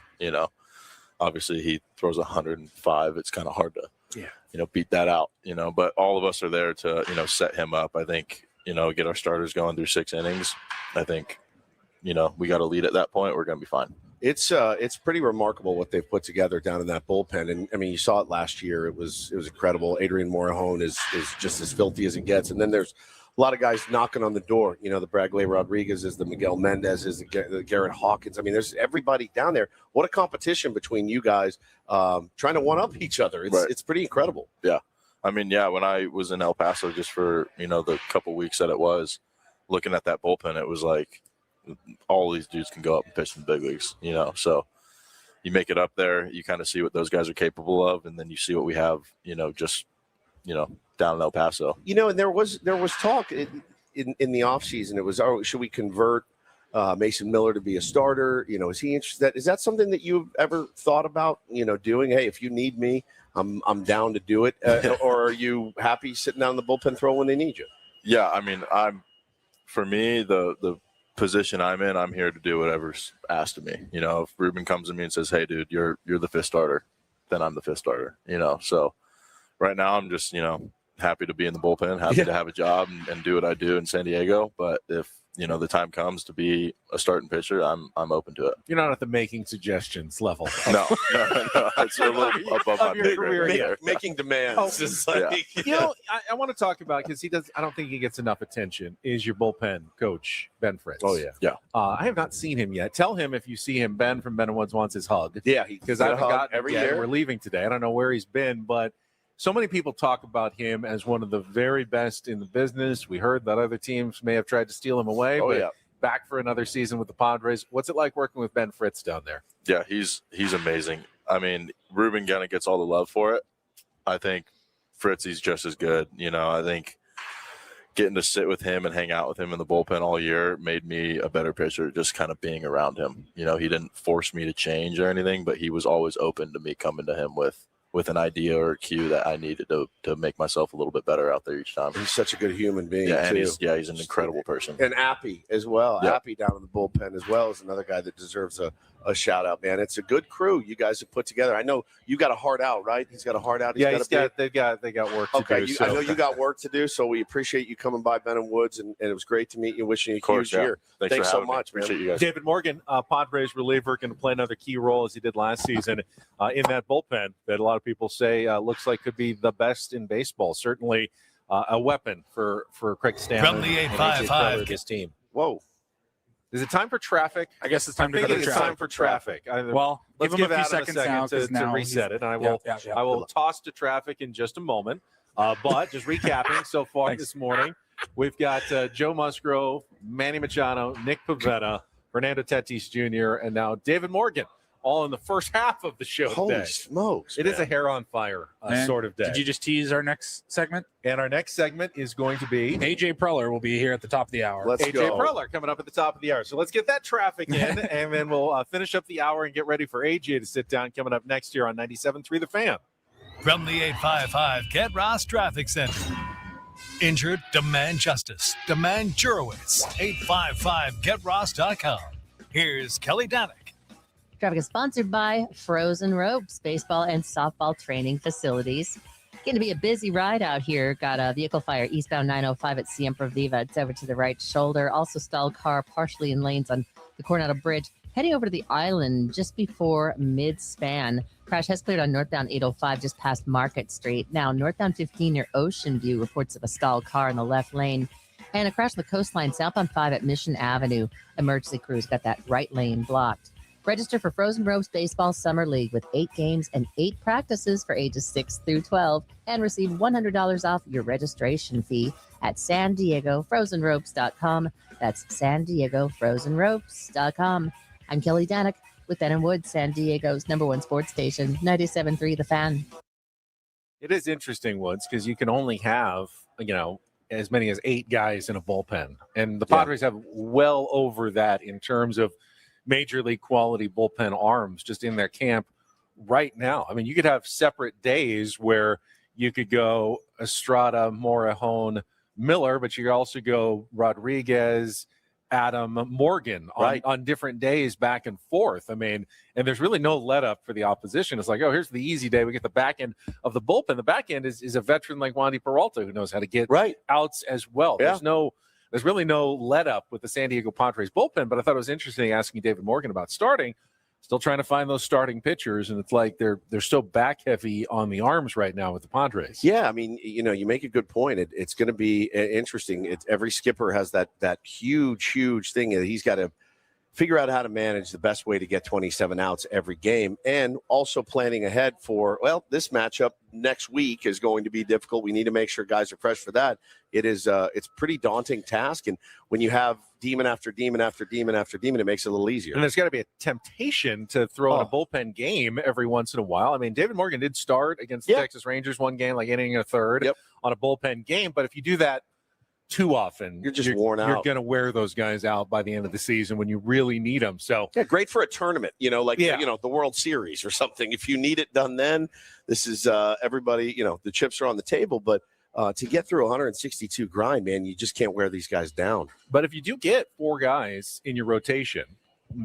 Speaker 3: Obviously he throws 105. It's kind of hard to, beat that out, but all of us are there to, set him up. I think, get our starters going through 6 innings. I think, we got a lead at that point. We're going to be fine.
Speaker 1: It's pretty remarkable what they've put together down in that bullpen. And I mean, you saw it last year. It was incredible. Adrian Morajón is just as filthy as it gets. And then there's a lot of guys knocking on the door. The Bradley Rodriguez is the Miguel Mendez is the Garrett Hawkins. I mean, there's everybody down there. What a competition between you guys trying to one up each other. It's pretty incredible.
Speaker 3: Yeah.
Speaker 13: I mean, yeah, when I was in El Paso just for, the couple weeks that it was, looking at that bullpen, it was like all these dudes can go up and pitch in the big leagues, So you make it up there, you kind of see what those guys are capable of, and then you see what we have, down in El Paso.
Speaker 1: And there was talk in the offseason. It was, should we convert Mason Miller to be a starter? Is he interested? Is that something that you've ever thought about, doing? Hey, if you need me, I'm down to do it. Or are you happy sitting down in the bullpen throw when they need you?
Speaker 13: Yeah, I mean, for me, the position I'm in, I'm here to do whatever's asked of me. If Ruben comes to me and says, "Hey, dude, you're the fifth starter," then I'm the fifth starter. So right now I'm just happy to be in the bullpen, happy to have a job and do what I do in San Diego. But if the time comes to be a starting pitcher, I'm open to it.
Speaker 2: You're not at the making suggestions level.
Speaker 13: No. It's a little above my pay grade.
Speaker 1: Making demands.
Speaker 2: I want to talk about, because I don't think he gets enough attention, is your bullpen coach, Ben Fritz.
Speaker 1: Oh, yeah.
Speaker 13: Yeah.
Speaker 2: I have not seen him yet. Tell him if you see him, Ben from Ben and Woods wants his hug.
Speaker 1: Yeah.
Speaker 2: Because I haven't gotten
Speaker 1: every
Speaker 2: it yet.
Speaker 1: year.
Speaker 2: We're leaving today. I don't know where he's been, but so many people talk about him as one of the very best in the business. We heard that other teams may have tried to steal him away. Back for another season with the Padres. What's it like working with Ben Fritz down there?
Speaker 13: Yeah, he's amazing. I mean, Ruben kind of gets all the love for it. I think Fritzy's just as good. I think getting to sit with him and hang out with him in the bullpen all year made me a better pitcher, just kind of being around him. He didn't force me to change or anything, but he was always open to me coming to him with an idea or a cue that I needed to make myself a little bit better out there each time.
Speaker 1: He's such a good human being.
Speaker 13: Yeah,
Speaker 1: too.
Speaker 13: and he's an incredible person.
Speaker 1: And Appy as well.
Speaker 13: Yep.
Speaker 1: Appy down in the bullpen as well is another guy that deserves a shout out, man. It's a good crew you guys have put together. I know you got a heart out, right? He's got a heart out.
Speaker 2: They got work to do.
Speaker 1: I know you got work to do, so we appreciate you coming by Ben and Woods, and it was great to meet you. Wishing you a huge year. Thanks so much, man.
Speaker 13: Appreciate you guys.
Speaker 2: David Morgan, Padres reliever, going to play another key role as he did last season in that bullpen that a lot of people say looks like could be the best in baseball. Certainly a weapon for Craig Stanley
Speaker 6: From the
Speaker 2: and AJ
Speaker 6: 855.
Speaker 2: Preller, his team.
Speaker 1: Whoa.
Speaker 2: Is it time for traffic?
Speaker 4: I guess it's time to
Speaker 2: I
Speaker 4: go
Speaker 2: think
Speaker 4: to
Speaker 2: it's
Speaker 4: traffic.
Speaker 2: time for traffic.
Speaker 4: Well,
Speaker 2: Let's
Speaker 4: give him
Speaker 2: give
Speaker 4: a few
Speaker 2: Adam
Speaker 4: seconds now, 'cause
Speaker 2: to
Speaker 4: now
Speaker 2: reset it, and I
Speaker 4: Yeah.
Speaker 2: will toss to traffic in just a moment. But just recapping so far this morning, we've got Joe Musgrove, Manny Machado, Nick Pivetta, Fernando Tatis Jr., and now David Morgan, all in the first half of the show
Speaker 1: Holy
Speaker 2: today.
Speaker 1: smokes.
Speaker 2: It is a hair on fire sort of day.
Speaker 4: Did you just tease our next segment?
Speaker 2: And our next segment is going to be
Speaker 4: AJ Preller will be here at the top of the hour.
Speaker 1: Let's
Speaker 2: AJ
Speaker 1: go.
Speaker 2: Preller coming up at the top of the hour. So let's get that traffic in, and then we'll finish up the hour and get ready for AJ to sit down coming up next year on 97.3 The Fan.
Speaker 6: From the 855 Get Ross Traffic Center. Injured? Demand justice. Demand Jurowitz. 855GetRoss.com. Here's Kelly Danick.
Speaker 7: Traffic is sponsored by Frozen Ropes, baseball and softball training facilities. Going to be a busy ride out here. Got a vehicle fire eastbound 905 at Siempre Viva. It's over to the right shoulder. Also stalled car partially in lanes on the Coronado Bridge. Heading over to the island just before mid-span. Crash has cleared on northbound 805 just past Market Street. Now northbound 15 near Ocean View. Reports of a stalled car in the left lane. And a crash on the coastline southbound 5 at Mission Avenue. Emergency crews got that right lane blocked. Register for Frozen Ropes Baseball Summer League with 8 games and 8 practices for ages 6 through 12 and receive $100 off your registration fee at San Diego FrozenRopes.com. That's San Diego FrozenRopes.com. I'm Kelly Danick with Ben and Woods, San Diego's #1 sports station, 97.3 The Fan.
Speaker 2: It is interesting, Woods, because you can only have, as many as 8 guys in a bullpen. And the Padres have well over that in terms of major league quality bullpen arms just in their camp right now. I mean, you could have separate days where you could go Estrada, Morejon, Miller, but you could also go Rodriguez, Adam, Morgan on different days back and forth. I mean, and there's really no let up for the opposition. It's like, oh, here's the easy day. We get the back end of the bullpen. The back end is a veteran like Wandy Peralta who knows how to get outs as well.
Speaker 1: Yeah.
Speaker 2: There's really no let up with the San Diego Padres bullpen, but I thought it was interesting asking David Morgan about starting. Still trying to find those starting pitchers, and it's like they're so back heavy on the arms right now with the Padres.
Speaker 1: Yeah, I mean, you make a good point. It's going to be interesting. Every skipper has that huge thing that he's got to figure out how to manage the best way to get 27 outs every game, and also planning ahead for, well, this matchup next week is going to be difficult. We need to make sure guys are fresh for that. It's a pretty daunting task, and when you have demon after demon after demon after demon, it makes it a little easier.
Speaker 2: And there's got to be a temptation to throw in a bullpen game every once in a while. I mean, David Morgan did start against the Texas Rangers one game, like inning and a third on a bullpen game, but if you do that too often,
Speaker 1: you're just worn out.
Speaker 2: You're going to wear those guys out by the end of the season when you really need them. So
Speaker 1: great for a tournament, like the World Series or something. If you need it done, then this is everybody. The chips are on the table, but to get through 162 grind, man, you just can't wear these guys down.
Speaker 2: But if you do get 4 guys in your rotation,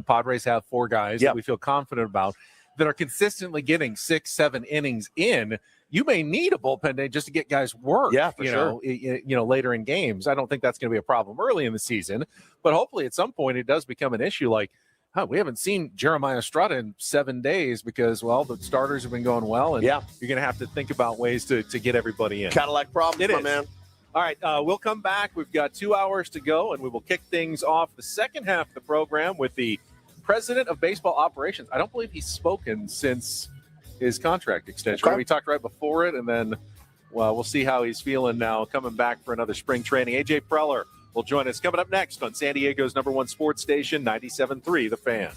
Speaker 2: Padres have 4 guys that we feel confident about that are consistently getting 6-7 innings in. You may need a bullpen day just to get guys work.
Speaker 1: Yeah, for sure.
Speaker 2: Later in games. I don't think that's going to be a problem early in the season, but hopefully at some point it does become an issue. Like, we haven't seen Jeremiah Estrada in 7 days because, well, the starters have been going well, and you're going to have to think about ways to get everybody in.
Speaker 1: Cadillac problem, my man.
Speaker 9: All right, we'll come back. We've got 2 hours to go, and we will kick things off the second half of the program with the president of baseball operations. I don't believe he's spoken since his contract extension.
Speaker 1: Okay.
Speaker 9: We talked right before it, and then, well, we'll see how he's feeling now coming back for another spring training. AJ Preller will join us coming up next on San Diego's #1 sports station, 97.3 The Fan.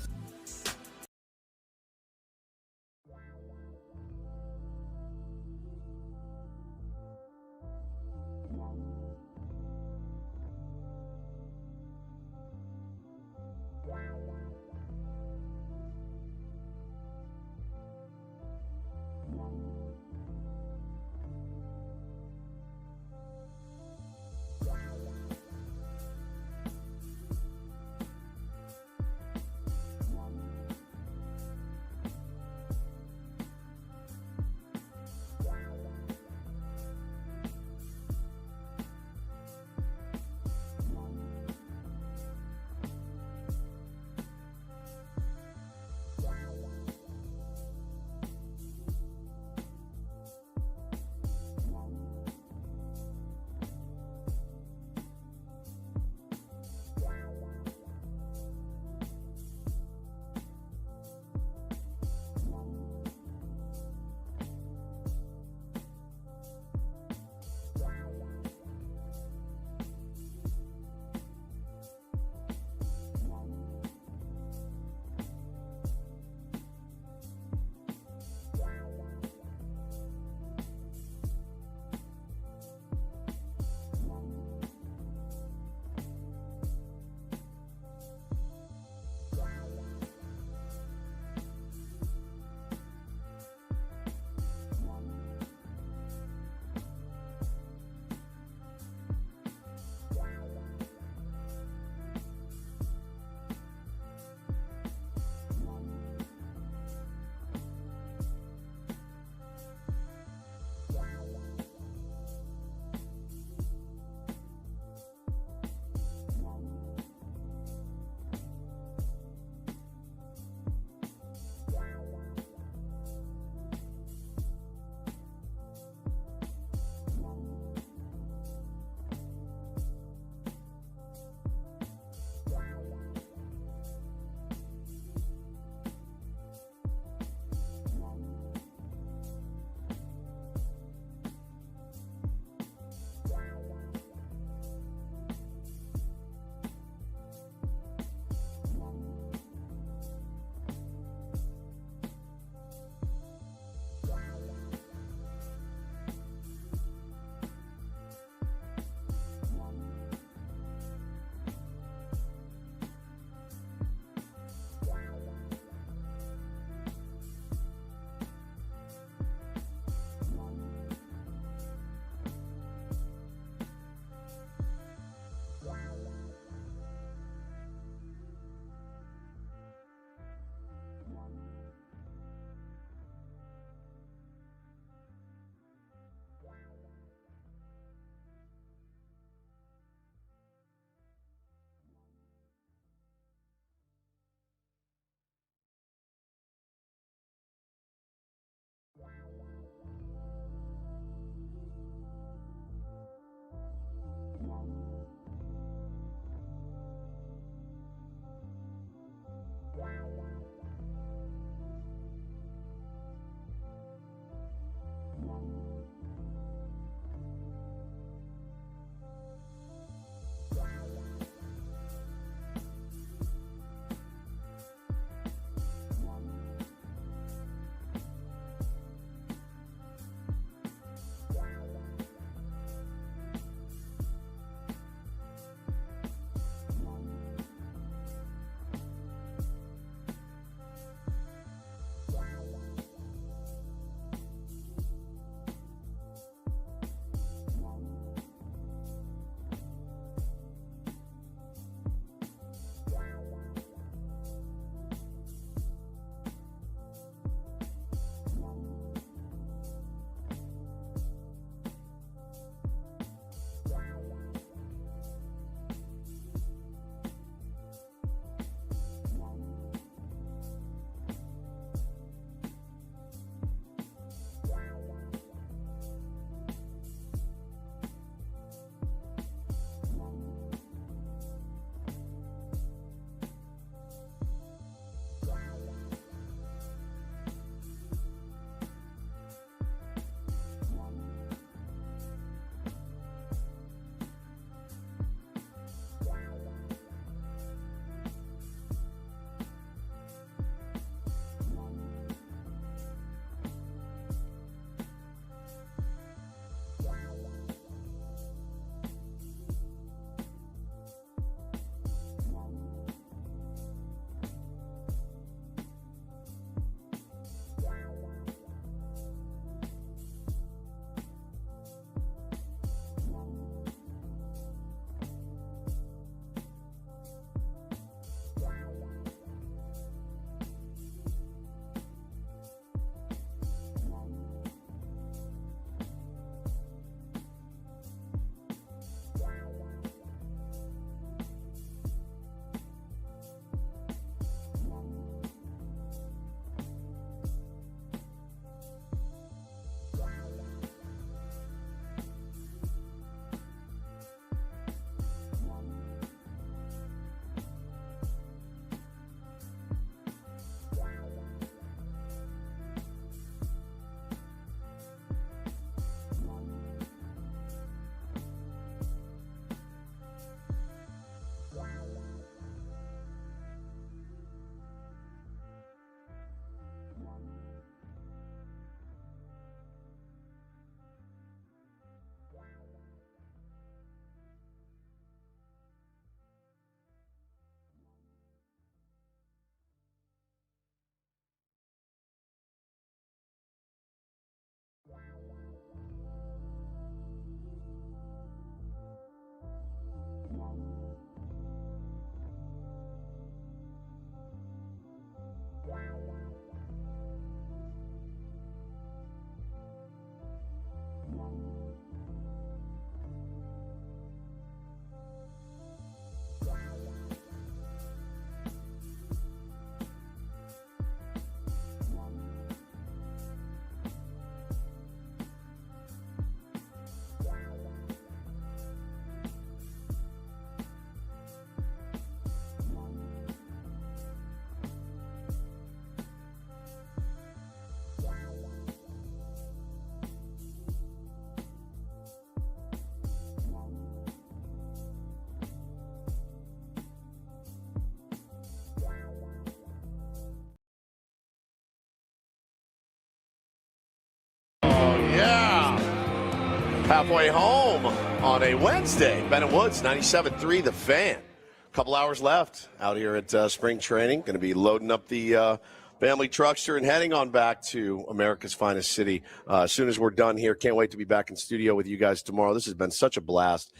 Speaker 1: Halfway home on a Wednesday. Ben and Woods, 97.3 The Fan. A couple hours left out here at spring training. Going to be loading up the family truckster and heading on back to America's finest city as soon as we're done here. Can't wait to be back in studio with you guys tomorrow. This has been such a blast.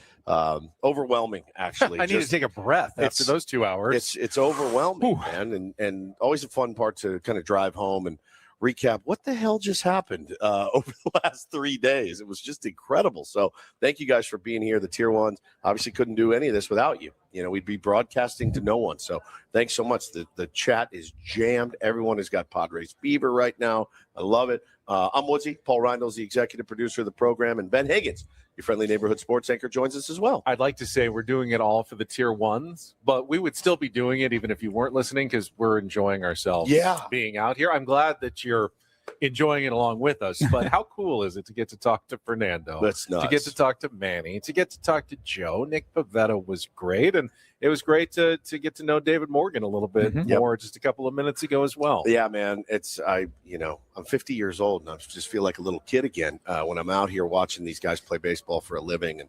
Speaker 1: Overwhelming, actually.
Speaker 2: I need to take a breath after those 2 hours.
Speaker 1: It's overwhelming, man, and always a fun part to kind of drive home and recap what the hell just happened over the last 3 days. It was just incredible. So thank you guys for being here. The tier ones obviously couldn't do any of this without you. You know, we'd be broadcasting to no one. So thanks so much. The chat is jammed. Everyone has got Padres fever right now. I love it. I'm Woodsy. Paul Reindel's the executive producer of the program, and Ben Higgins, your friendly neighborhood sports anchor, joins us as well.
Speaker 2: I'd like to say we're doing it all for the tier ones, but we would still be doing it even if you weren't listening because we're enjoying ourselves being out here. I'm glad that you're enjoying it along with us, but how cool is it to get to talk to Fernando?
Speaker 1: That's nuts.
Speaker 2: To get to talk to Manny, to get to talk to Joe. Nick Pivetta was great, and it was great to get to know David Morgan a little bit more just a couple of minutes ago as well.
Speaker 1: Yeah, man. I'm 50 years old and I just feel like a little kid again when I'm out here watching these guys play baseball for a living.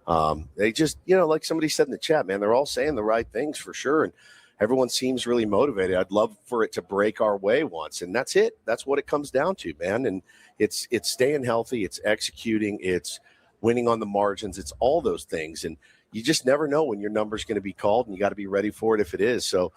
Speaker 1: And they just, like somebody said in the chat, man, they're all saying the right things for sure. And everyone seems really motivated. I'd love for it to break our way once. And that's it. That's what it comes down to, man. And it's staying healthy. It's executing. It's winning on the margins. It's all those things. And you just never know when your number's going to be called, and you got to be ready for it if it is. So,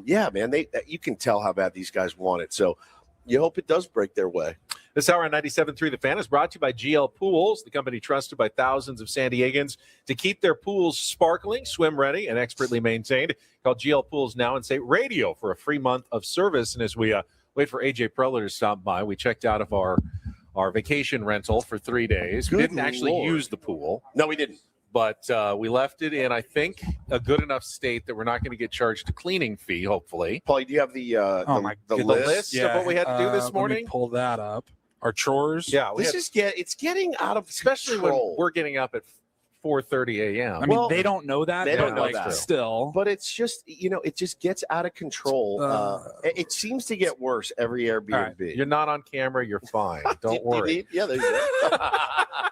Speaker 1: yeah, man, you can tell how bad these guys want it. So you hope it does break their way.
Speaker 2: This hour on 97.3 The Fan is brought to you by GL Pools, the company trusted by thousands of San Diegans to keep their pools sparkling, swim ready, and expertly maintained. Call GL Pools now and say radio for a free month of service. And as we wait for AJ Preller to stop by, we checked out of our vacation rental for 3 days. We didn't actually use the pool.
Speaker 1: No, we didn't.
Speaker 2: But we left it in, I think, a good enough state that we're not going to get charged a cleaning fee, hopefully.
Speaker 1: Paul, do you have the list
Speaker 2: of what we had to do this morning?
Speaker 4: Let me pull that up. Our chores.
Speaker 2: Yeah,
Speaker 1: it's getting out of
Speaker 2: especially
Speaker 1: control.
Speaker 2: when we're getting up at 4:30 a.m.
Speaker 4: I mean, they don't know that.
Speaker 1: They don't know
Speaker 4: like,
Speaker 1: that.
Speaker 4: Still.
Speaker 1: But it's just, it just gets out of control. It seems to get worse every Airbnb.
Speaker 2: Right. You're not on camera. You're fine. Don't worry.
Speaker 1: Yeah, there you go.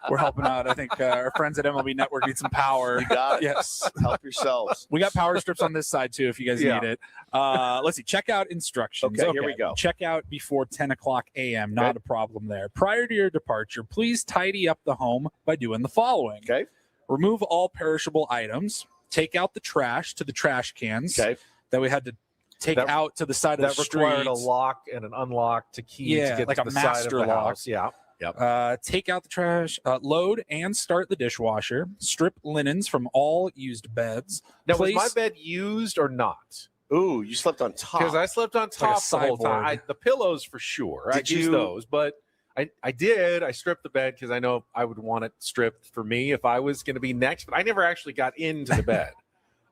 Speaker 4: We're helping out. I think our friends at MLB Network need some power.
Speaker 1: You got it.
Speaker 4: Yes.
Speaker 1: Help yourselves.
Speaker 4: We got power strips on this side, too, if you guys need it. Let's see. Checkout instructions.
Speaker 1: Okay, here we go.
Speaker 4: Check out before 10 o'clock a.m. Not a problem there. Prior to your departure, please tidy up the home by doing the following.
Speaker 1: Okay.
Speaker 4: Remove all perishable items. Take out the trash to the trash cans that we had to take out to the side of the street.
Speaker 2: That required a lock and an unlock to key to get
Speaker 4: like
Speaker 2: to
Speaker 4: a
Speaker 2: the
Speaker 4: master
Speaker 2: side of the
Speaker 4: lock.
Speaker 2: house. Yeah. Yep.
Speaker 4: Take out the trash, load and start the dishwasher, strip linens from all used beds.
Speaker 2: Now, was my bed used or not?
Speaker 1: Ooh, you slept on top.
Speaker 2: Because I slept on top the whole time. The pillows for sure. I used those, but I did. I stripped the bed because I know I would want it stripped for me if I was going to be next, but I never actually got into the bed.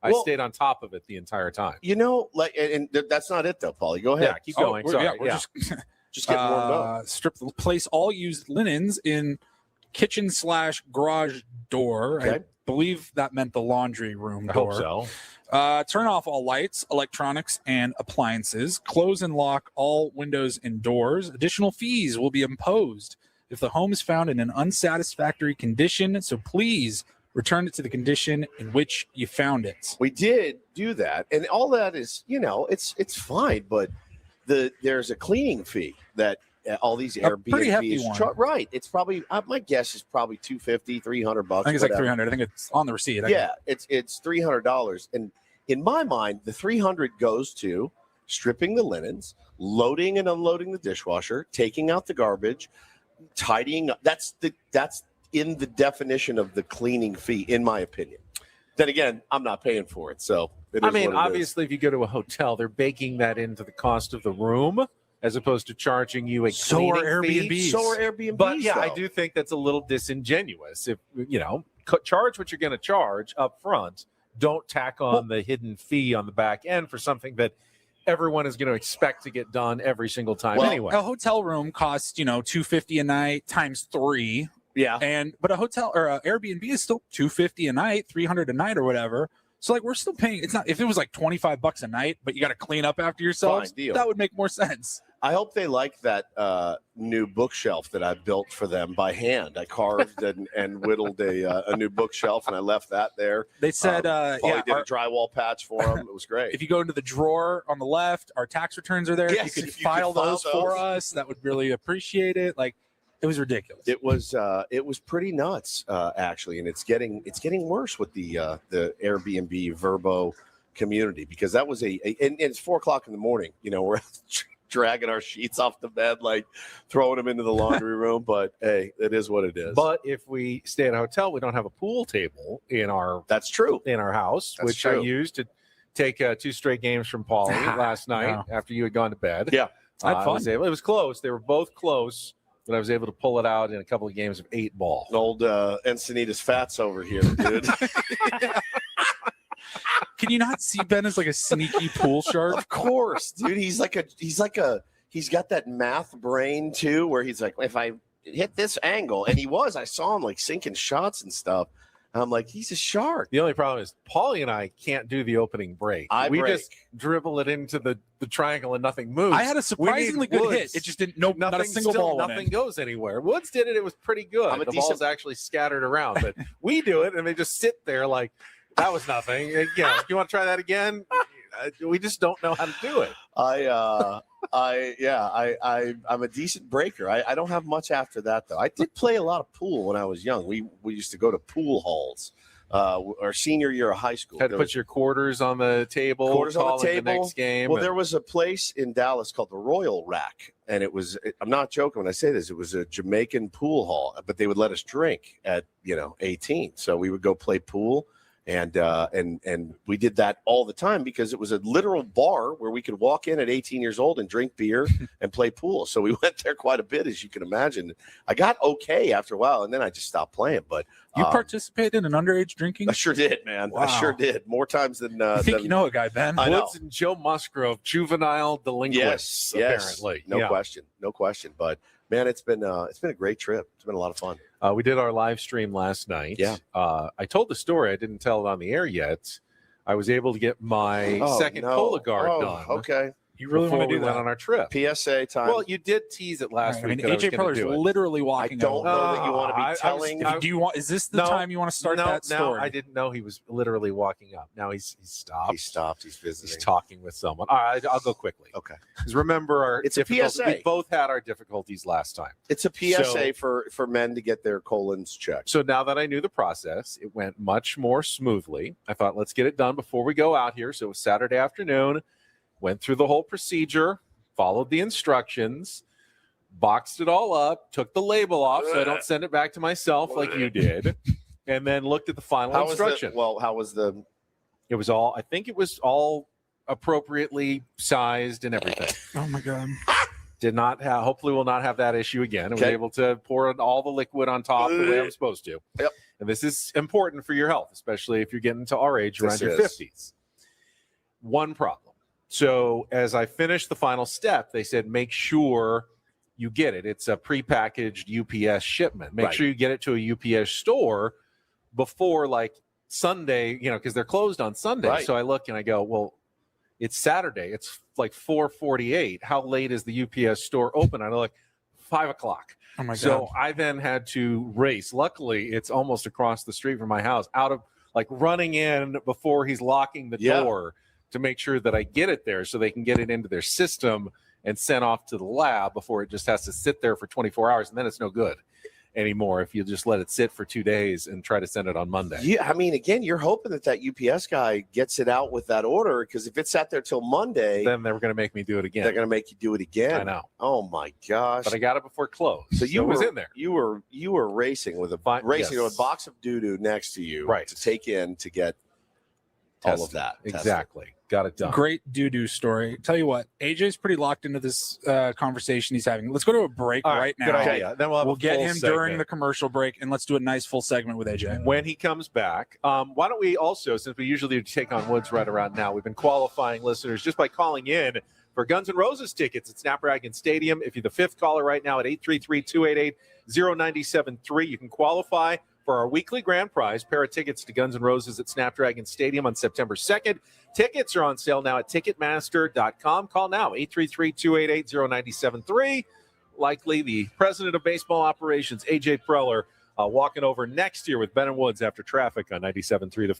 Speaker 2: I stayed on top of it the entire time.
Speaker 1: And that's not it though, Paulie. Go ahead.
Speaker 2: Yeah, keep going. Sorry.
Speaker 4: We're
Speaker 1: just getting warmed up.
Speaker 4: Place all used linens in kitchen/garage door.
Speaker 1: Okay.
Speaker 4: I believe that meant the laundry room
Speaker 2: I
Speaker 4: door.
Speaker 2: hope so.
Speaker 4: Turn off all lights, electronics, and appliances. Close and lock all windows and doors. Additional fees will be imposed if the home is found in an unsatisfactory condition. So please return it to the condition in which you found it.
Speaker 1: We did do that, and all that is, it's fine. But there's a cleaning fee that all these
Speaker 4: pretty hefty one.
Speaker 1: Airbnbs right. It's probably my guess is probably $250, $300.
Speaker 4: I think it's like $300. I think it's on the receipt.
Speaker 1: It's $300, and in my mind, the $300 goes to stripping the linens, loading and unloading the dishwasher, taking out the garbage, tidying up. That's in the definition of the cleaning fee, in my opinion. Then again, I'm not paying for it, so
Speaker 2: obviously, if you go to a hotel, they're baking that into the cost of the room, as opposed to charging you a cleaning fee.
Speaker 1: So are Airbnbs.
Speaker 2: But yeah,
Speaker 1: though.
Speaker 2: I do think that's a little disingenuous. If charge what you're going to charge up front, don't tack on the hidden fee on the back end for something that everyone is going to expect to get done every single time anyway.
Speaker 4: A hotel room costs $250 a night times 3.
Speaker 1: Yeah,
Speaker 4: but a hotel or a Airbnb is still $250 a night, $300 a night, or whatever. So we're still paying. It's not if it was like $25 a night, but you got to clean up after yourselves.
Speaker 1: Fine deal.
Speaker 4: That would make more sense.
Speaker 1: I hope they like that new bookshelf that I built for them by hand. I carved and whittled a new bookshelf, and I left that there.
Speaker 4: They said,
Speaker 1: Paulie did a drywall patch for them. It was great.
Speaker 4: If you go into the drawer on the left, our tax returns are there.
Speaker 1: Yes,
Speaker 4: if you could
Speaker 1: if you
Speaker 4: file
Speaker 1: could file
Speaker 4: those for us, that would really appreciate it. Like, it was ridiculous.
Speaker 1: It was pretty nuts, actually, and it's getting worse with the Airbnb Verbo community, because that was and it's 4:00 in the morning. You know, we're dragging our sheets off the bed, like throwing them into the laundry room. But hey, it is what it is.
Speaker 9: But if we stay at a hotel, we don't have a pool table in our
Speaker 1: that's true
Speaker 9: in our house,
Speaker 1: That's
Speaker 9: which
Speaker 1: true.
Speaker 9: I used to take 2 straight games from Paulie last night after you had gone to bed.
Speaker 1: Yeah,
Speaker 4: I had fun.
Speaker 9: It was close. They were both close, but I was able to pull it out in a couple of games of 8-ball.
Speaker 1: Old Encinitas Fats over here, dude.
Speaker 4: Can you not see Ben as like a sneaky pool shark?
Speaker 1: Of course, dude. He's got that math brain too, where he's like, if I hit this angle, and I saw him like sinking shots and stuff. I'm like, he's a shark.
Speaker 9: The only problem is Paulie and I can't do the opening break. We just dribble it into the triangle and nothing moves.
Speaker 4: I had a surprisingly good hit. It just didn't. Not a single ball went in.
Speaker 9: Nothing goes anywhere. Woods did it. It was pretty good. The ball's actually scattered around, but we do it and they just sit there like that was nothing. Again, you want to try that again? We just don't know how to do it.
Speaker 1: I'm a decent breaker. I don't have much after that though. I did play a lot of pool when I was young. We used to go to pool halls. Our senior year of high school.
Speaker 9: Had to put your quarters on the table.
Speaker 1: Quarters on the table.
Speaker 9: The next game.
Speaker 1: Well, there was a place in Dallas called the Royal Rack, and I'm not joking when I say this. It was a Jamaican pool hall, but they would let us drink at 18. So we would go play pool. And we did that all the time because it was a literal bar where we could walk in at 18 years old and drink beer and play pool. So we went there quite a bit, as you can imagine. I got okay after a while, and then I just stopped playing. But
Speaker 4: you participated in underage drinking?
Speaker 1: I sure did, man. Wow. I sure did. More times than
Speaker 4: I think you know a guy, Ben.
Speaker 9: Woods and Joe Musgrove, juvenile delinquents.
Speaker 1: Yes,
Speaker 9: apparently.
Speaker 1: No question. But man, it's been a great trip. It's been a lot of fun.
Speaker 9: We did our live stream last night.
Speaker 1: Yeah.
Speaker 9: I told the story. I didn't tell it on the air yet. I was able to get my second Cologuard done.
Speaker 1: Okay.
Speaker 4: You really want to do that
Speaker 9: on our trip?
Speaker 1: PSA time.
Speaker 9: Well, you did tease it last week.
Speaker 4: AJ Preller's literally walking.
Speaker 1: I don't know that you want to be telling.
Speaker 4: Do you want? Is this the time you want to start that story?
Speaker 9: No, I didn't know he was literally walking up. Now he's stopped.
Speaker 1: He stopped. He's visiting.
Speaker 9: He's talking with someone. All right, I'll go quickly.
Speaker 1: Okay.
Speaker 9: Because remember,
Speaker 1: it's a PSA.
Speaker 9: We both had our difficulties last time.
Speaker 1: It's a PSA for men to get their colons checked.
Speaker 9: So now that I knew the process, it went much more smoothly. I thought, let's get it done before we go out here. So it was Saturday afternoon. Went through the whole procedure, followed the instructions, boxed it all up, took the label off so I don't send it back to myself like you did, and then looked at the final instruction.
Speaker 1: How was the?
Speaker 9: It was all. I think it was all appropriately sized and everything.
Speaker 4: Oh my god!
Speaker 9: Did not have. Hopefully, we'll not have that issue again. I was able to pour all the liquid on top the way I'm supposed to.
Speaker 1: Yep.
Speaker 9: And this is important for your health, especially if you're getting to our age, around your 50s. One problem. So as I finished the final step, they said, make sure you get it. It's a prepackaged UPS shipment. Make sure you get it to a UPS store before like Sunday, because they're closed on Sunday.
Speaker 1: Right.
Speaker 9: So I look and I go, well, it's Saturday. It's like 4:48. How late is the UPS store open? I look, 5 o'clock.
Speaker 4: Oh my God.
Speaker 9: So I then had to race. Luckily, it's almost across the street from my house, out of like running in before he's locking the door to make sure that I get it there so they can get it into their system and sent off to the lab before it just has to sit there for 24 hours. And then it's no good anymore if you just let it sit for 2 days and try to send it on Monday.
Speaker 1: Yeah, I mean, again, you're hoping that UPS guy gets it out with that order, because if it sat there till Monday,
Speaker 9: then they're going to make me do it again.
Speaker 1: They're going to make you do it again.
Speaker 9: I know.
Speaker 1: Oh my gosh!
Speaker 9: But I got it before close.
Speaker 1: So you
Speaker 9: was in there.
Speaker 1: You were racing with a box of doo-doo next to you, to take in to get all of that.
Speaker 9: Exactly. Got it done.
Speaker 4: Great doo-doo story. Tell you what, AJ's pretty locked into this conversation he's having. Let's go to a break right now.
Speaker 9: Good idea. Then we'll
Speaker 4: get him during the commercial break, and let's do a nice full segment with AJ.
Speaker 9: When he comes back, why don't we also, since we usually take on Woods right around now, we've been qualifying listeners just by calling in for Guns N' Roses tickets at Snapdragon Stadium. If you're the fifth caller right now at 833-288-0973, you can qualify for our weekly grand prize, pair of tickets to Guns N' Roses at Snapdragon Stadium on September 2nd. Tickets are on sale now at Ticketmaster.com. Call now, 833-288-0973. Likely the president of baseball operations, A.J. Preller, walking over next year with Ben and Woods after traffic on 97.3 The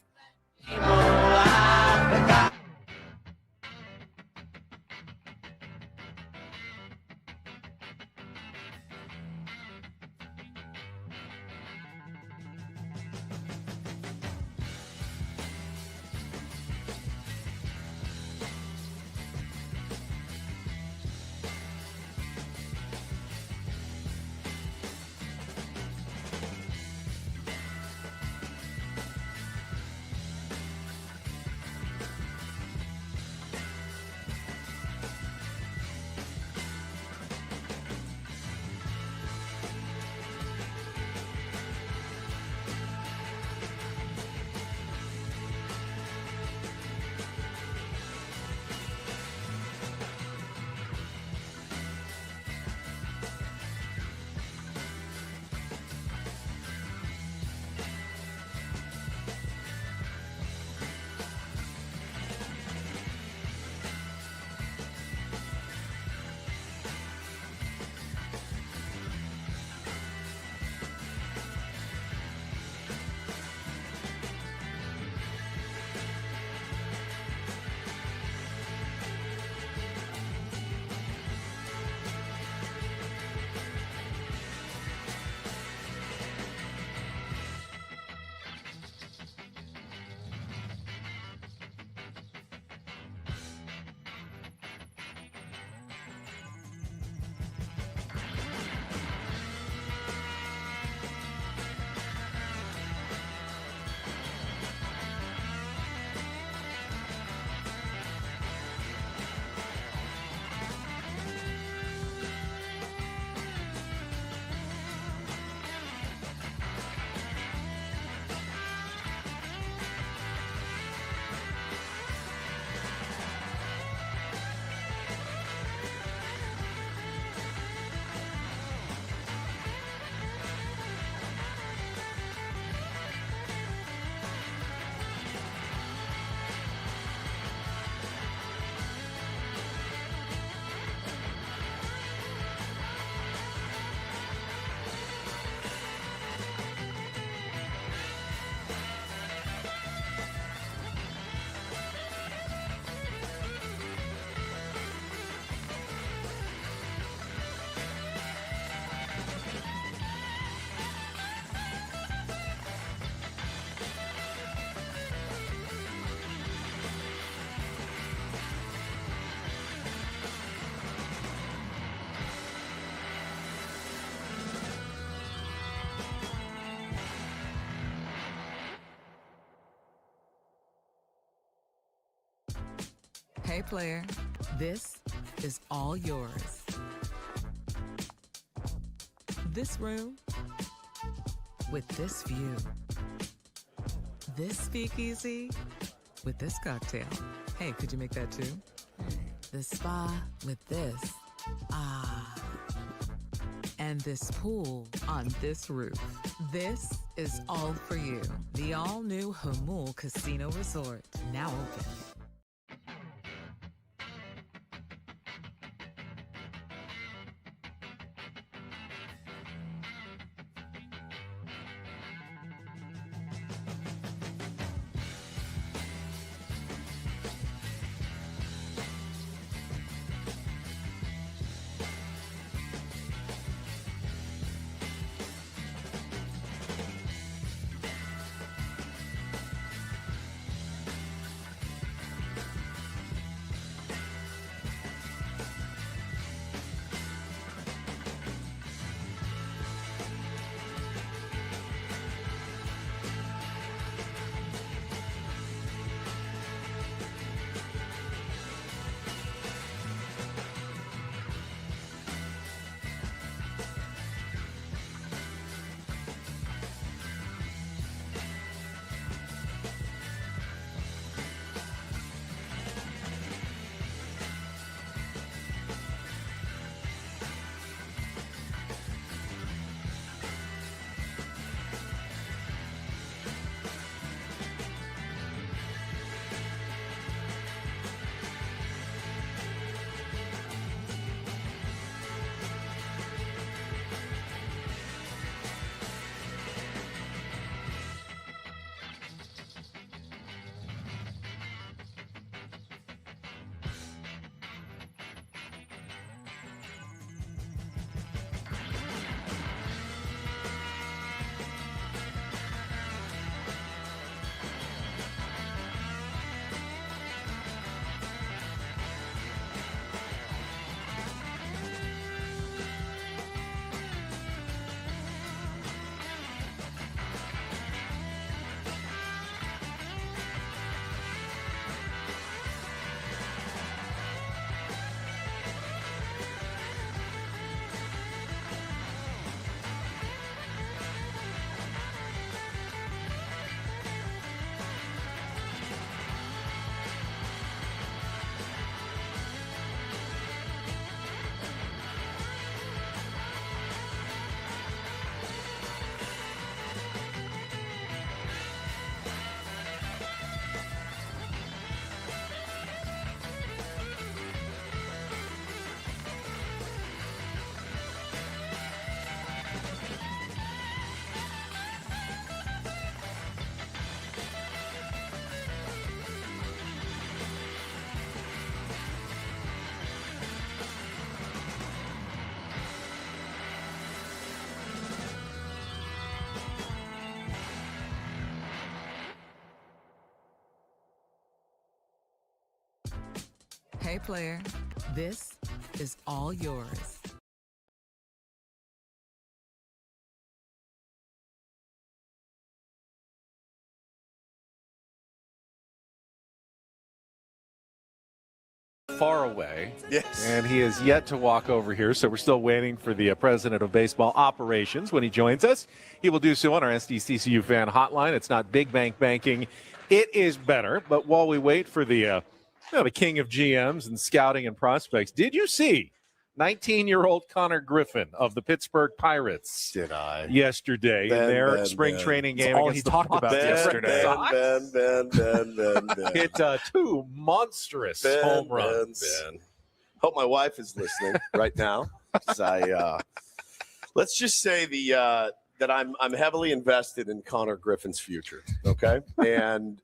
Speaker 5: Hey, player, this is all yours. This room with this view. This speakeasy with this cocktail. Hey, could you make that too? The spa with this. Ah. And this pool on this roof. This is all for you. The all-new Hamul Casino Resort, now open. player, this is all yours.
Speaker 2: Far away.
Speaker 1: Yes.
Speaker 2: And he is yet to walk over here, so we're still waiting for the president of baseball operations when he joins us. He will do so on our SDCCU fan hotline. It's not big bank banking. It is better. But while we wait for the king of GMs and scouting and prospects, did you see 19-year-old Connor Griffin of the Pittsburgh Pirates
Speaker 1: Did I?
Speaker 2: yesterday in their spring training game
Speaker 4: all
Speaker 2: against
Speaker 4: he
Speaker 2: the
Speaker 4: talked about yesterday.
Speaker 1: Ben.
Speaker 2: Hit two monstrous home runs.
Speaker 1: Ben. Hope my wife is listening right now. 'Cause let's just say that I'm heavily invested in Connor Griffin's future. Okay, and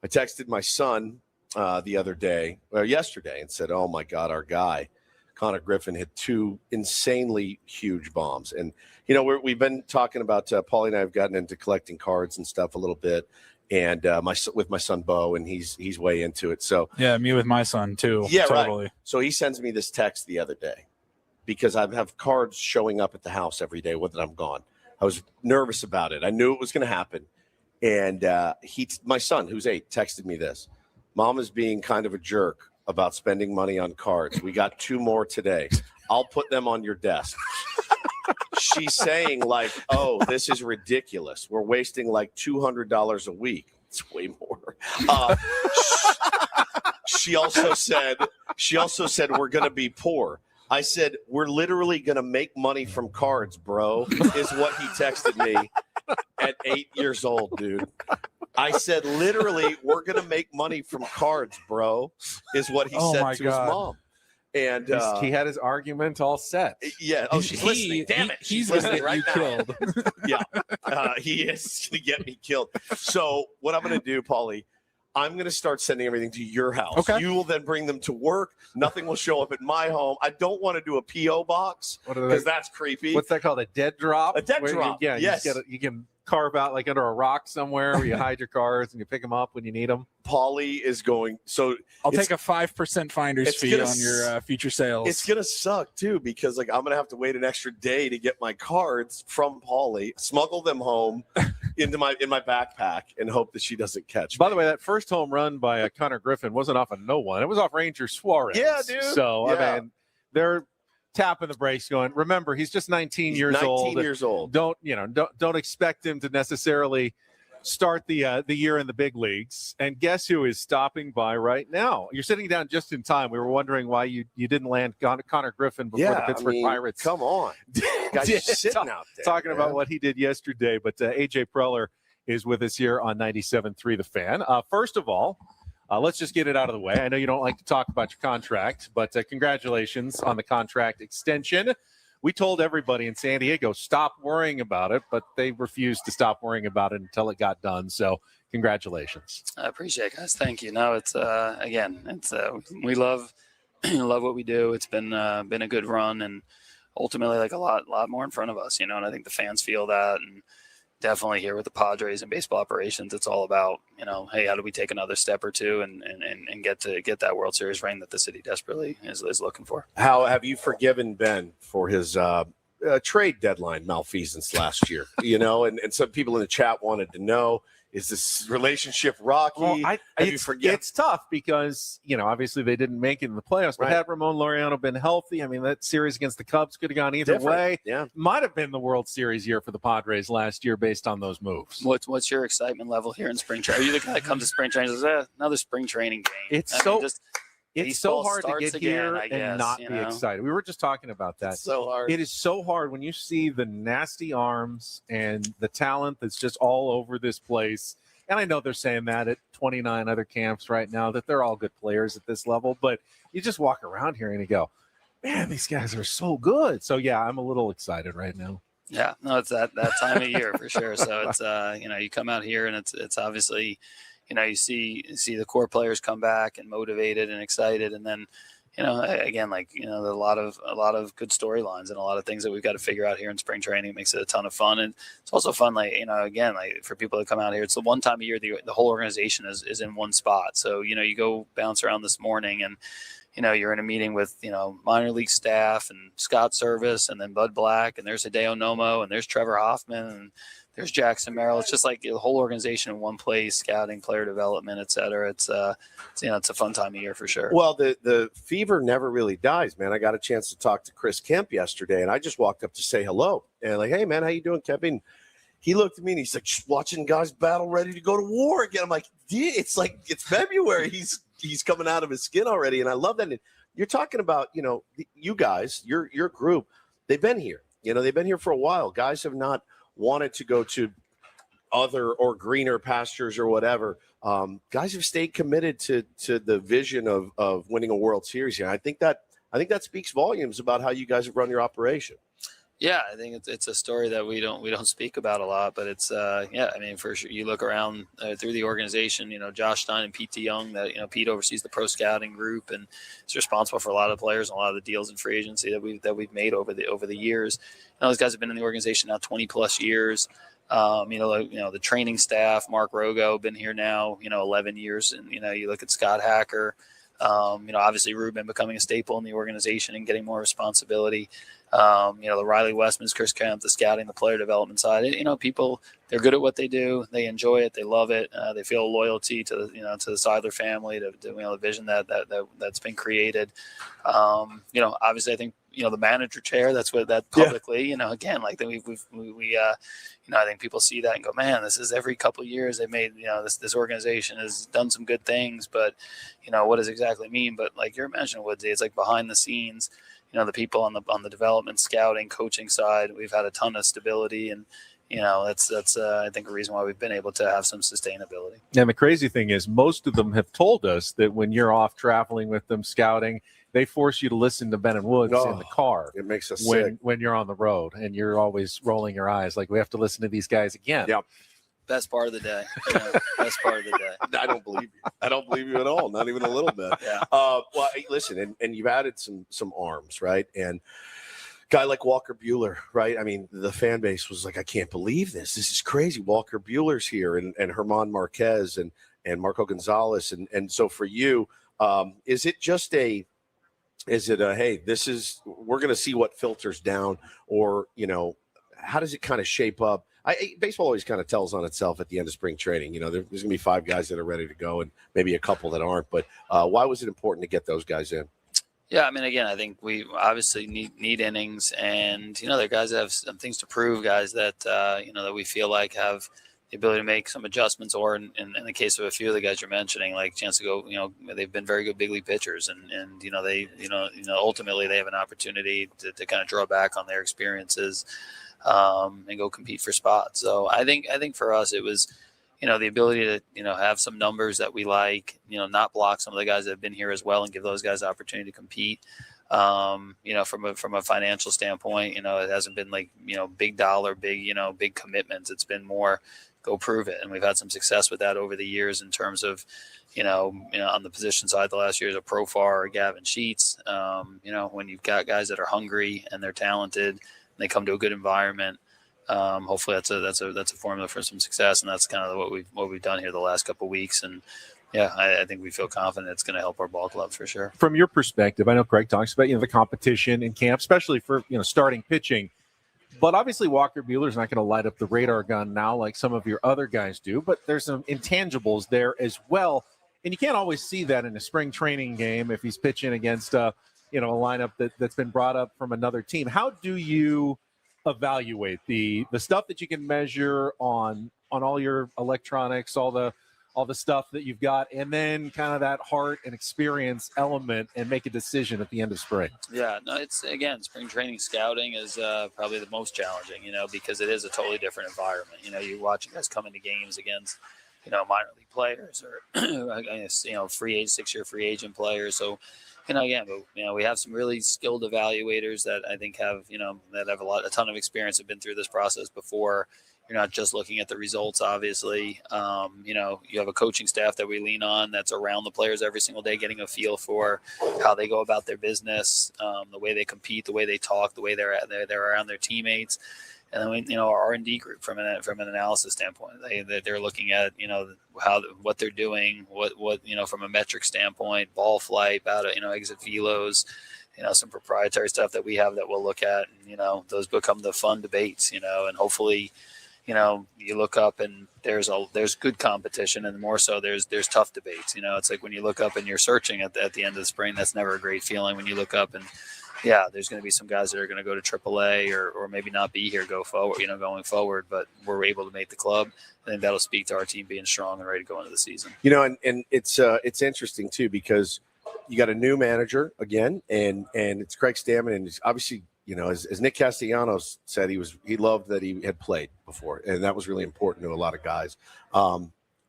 Speaker 1: I texted my son the other day, or yesterday, and said, "Oh my God, our guy." Connor Griffin hit two insanely huge bombs. And, we've been talking about, Paulie and I have gotten into collecting cards and stuff a little bit. And with my son, Bo, and he's way into it. So
Speaker 4: Yeah, me with my son too.
Speaker 1: yeah,
Speaker 4: totally.
Speaker 1: right. So he sends me this text the other day because I have cards showing up at the house every day when I'm gone. I was nervous about it. I knew it was going to happen. And my son, who's 8, texted me this. Mom is being kind of a jerk about spending money on cards. We got 2 more today. I'll put them on your desk. She's saying like, oh, this is ridiculous. We're wasting like $200 a week. It's way more. She also said we're going to be poor. I said, we're literally going to make money from cards, bro, is what he texted me at 8 years old, dude. I said, literally, we're going to make money from cards, bro, is what he said to his mom. And
Speaker 2: he had his argument all set.
Speaker 1: Yeah. Oh, she's listening. Damn it.
Speaker 4: He's
Speaker 1: listening
Speaker 4: right now. Killed.
Speaker 1: Yeah. He is going to get me killed. So what I'm going to do, Paulie, I'm going to start sending everything to your house.
Speaker 4: Okay.
Speaker 1: You will then bring them to work. Nothing will show up at my home. I don't want to do a P.O. box because that's creepy.
Speaker 2: What's that called? A dead drop?
Speaker 1: A dead drop. Yes.
Speaker 2: You can carve out like under a rock somewhere where you hide your cards and you pick them up when you need them.
Speaker 1: Paulie is going. So
Speaker 4: I'll take a 5% finder's fee on your future sales.
Speaker 1: It's gonna suck too because I'm gonna have to wait an extra day to get my cards from Paulie, smuggle them home in my backpack, and hope that she doesn't catch.
Speaker 2: By the way, that first home run by Connor Griffin wasn't off of no one. It was off Ranger Suarez.
Speaker 1: Yeah, dude.
Speaker 2: So
Speaker 1: yeah.
Speaker 2: I mean, they're tapping the brakes going, remember, he's just 19 years old.
Speaker 1: 19 years old.
Speaker 2: Don't expect him to necessarily start the year in the big leagues. And guess who is stopping by right now? You're sitting down just in time. We were wondering why you didn't land Connor Griffin before the Pittsburgh Pirates.
Speaker 1: Come on. Guys are sitting out there.
Speaker 2: Talking about what he did yesterday. But AJ Preller is with us here on 97.3 The Fan. First of all, let's just get it out of the way. I know you don't like to talk about your contract, but congratulations on the contract extension. We told everybody in San Diego, stop worrying about it, but they refused to stop worrying about it until it got done. So congratulations.
Speaker 14: I appreciate it, guys. Thank you. No, it's we love what we do. It's been a good run and ultimately like a lot more in front of us, and I think the fans feel that. And definitely here with the Padres and baseball operations, it's all about, hey, how do we take another step or two and get that World Series ring that the city desperately is looking for.
Speaker 1: How have you forgiven Ben for his trade deadline malfeasance last year? And some people in the chat wanted to know, is this relationship rocky?
Speaker 2: Well, it's tough because, obviously they didn't make it in the playoffs, but had Ramon Laureano been healthy, I mean, that series against the Cubs could have gone either way.
Speaker 1: Yeah.
Speaker 2: Might have been the World Series year for the Padres last year based on those moves.
Speaker 14: What's your excitement level here in spring training? Are you the guy that comes to spring training and says, another spring training game?
Speaker 2: It's so hard to get here and not be excited. We were just talking about that.
Speaker 1: It's so hard.
Speaker 2: It is so hard when you see the nasty arms and the talent that's just all over this place. And I know they're saying that at 29 other camps right now, that they're all good players at this level. But you just walk around here and you go, man, these guys are so good. So, yeah, I'm a little excited right now.
Speaker 14: Yeah, no, it's that time of year for sure. So it's, you come out here and it's obviously – you see the core players come back and motivated and excited. And then, again, like, a lot of good storylines and a lot of things that we've got to figure out here in spring training. It makes it a ton of fun. And it's also fun, like, again, like for people that come out here, it's the one time a year the whole organization is in one spot. So, you go bounce around this morning and, you're in a meeting with, minor league staff and Scott Service and then Bud Black, and there's Hideo Nomo and there's Trevor Hoffman and there's Jackson Merrill. It's just like the whole organization in one place, scouting, player development, et cetera. It's a fun time of year for sure.
Speaker 1: Well, the fever never really dies, man. I got a chance to talk to Chris Kemp yesterday, and I just walked up to say hello. And like, hey, man, how you doing, Kemp? And he looked at me and he's like, just watching guys battle ready to go to war again. I'm like, yeah, it's February. He's coming out of his skin already. And I love that. And you're talking about, you guys, your group, they've been here. They've been here for a while. Guys have not wanted to go to other or greener pastures or whatever. Guys have stayed committed to the vision of winning a World Series here. I think that speaks volumes about how you guys have run your operation.
Speaker 14: Yeah, I think it's a story that we don't speak about a lot, but it's for sure. You look around through the organization, Josh Stein and Pete DeYoung, that Pete oversees the pro scouting group and is responsible for a lot of players and a lot of the deals in free agency that we've made over the years. Those guys have been in the organization now 20 plus years. The training staff, Mark Rogo, been here now 11 years, and you look at Scott Hacker. Obviously Ruben becoming a staple in the organization and getting more responsibility. The Riley Westmans, Chris Kemp, the scouting, the player development side. People, they're good at what they do. They enjoy it. They love it. They feel loyalty to to the Seidler family, to the vision that's been created. Obviously, I think the manager chair. That's what that publicly. Again, like we I think people see that and go, man, this is every couple of years they made. This organization has done some good things, but what does it exactly mean? But like you're mentioning, Woodsy, it's like behind the scenes. The people on the development, scouting, coaching side, we've had a ton of stability, and that's I think a reason why we've been able to have some sustainability.
Speaker 2: And the crazy thing is, most of them have told us that when you're off traveling with them scouting, they force you to listen to Ben and Woods in the car.
Speaker 1: It makes us sick
Speaker 2: when you're on the road, and you're always rolling your eyes like we have to listen to these guys again.
Speaker 1: Yep.
Speaker 14: Best part of the day. Best part of the day.
Speaker 1: I don't believe you. I don't believe you at all. Not even a little bit.
Speaker 14: Yeah.
Speaker 1: Well, listen, and you've added some arms, right? And guy like Walker Buehler, right? I mean, the fan base was like, I can't believe this. This is crazy. Walker Buehler's here, and Herman Marquez and Marco Gonzalez. And so for you, is it a, hey, we're going to see what filters down, or, how does it kind of shape up? Baseball always kind of tells on itself at the end of spring training. There's going to be 5 guys that are ready to go and maybe a couple that aren't. But why was it important to get those guys in?
Speaker 14: Yeah, I mean, again, I think we obviously need innings, and they're guys that have some things to prove, guys that that we feel like have the ability to make some adjustments, or in the case of a few of the guys you're mentioning, like chance to go, they've been very good big league pitchers, and they ultimately they have an opportunity to kind of draw back on their experiences. And go compete for spots. So I think for us it was, the ability to have some numbers that we like, not block some of the guys that have been here as well, and give those guys the opportunity to compete. From a financial standpoint, it hasn't been like big dollar, big commitments. It's been more go prove it, and we've had some success with that over the years in terms of on the position side the last year is a Profar or Gavin Sheets. When you've got guys that are hungry and they're talented. They come to a good environment. Hopefully that's a formula for some success, and that's kind of what we've done here the last couple of weeks. And yeah, I think we feel confident it's going to help our ball club for sure.
Speaker 2: From your perspective, I know Craig talks about the competition in camp, especially for starting pitching. But obviously Walker Buehler's not going to light up the radar gun now like some of your other guys do. But there's some intangibles there as well, and you can't always see that in a spring training game if he's pitching against a lineup that's been brought up from another team. How do you evaluate the stuff that you can measure on all your electronics, all the stuff that you've got, and then kind of that heart and experience element, and make a decision at the end of spring?
Speaker 14: Yeah, no, it's again, spring training scouting is probably the most challenging, because it is a totally different environment. You're watching guys come into games against, minor league players or, free agent, 6-year free agent players. So, again, but we have some really skilled evaluators that I think have that have a ton of experience, have been through this process before. You're not just looking at the results, obviously. You have a coaching staff that we lean on that's around the players every single day, getting a feel for how they go about their business, the way they compete, the way they talk, the way they're around their teammates. And then our R&D group from an analysis standpoint, they're looking at what they're doing, what from a metric standpoint, ball flight, exit velos, some proprietary stuff that we have that we'll look at, and those become the fun debates, and hopefully you look up and there's good competition, and more so there's tough debates. It's like when you look up and you're searching at the end of the spring, that's never a great feeling when you look up and there's going to be some guys that are going to go to AAA or maybe not be here going forward, but we're able to make the club. I think that'll speak to our team being strong and ready to go into the season.
Speaker 1: And it's interesting too, because you got a new manager again, and it's Craig Stammen, and obviously, as Nick Castellanos said, he loved that he had played before, and that was really important to a lot of guys.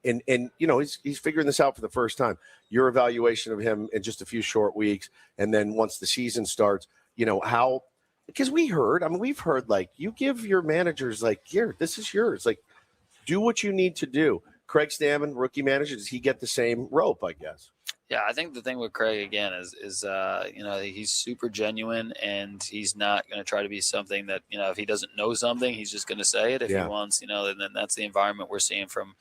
Speaker 1: He's figuring this out for the first time. Your evaluation of him in just a few short weeks, and then once the season starts, because we've heard like you give your managers like, here, this is yours. Like, do what you need to do. Craig Stammen, rookie manager, does he get the same rope, I guess?
Speaker 14: Yeah, I think the thing with Craig again is he's super genuine, and he's not going to try to be something that if he doesn't know something, he's just going to say it if he wants. And then that's the environment we're seeing from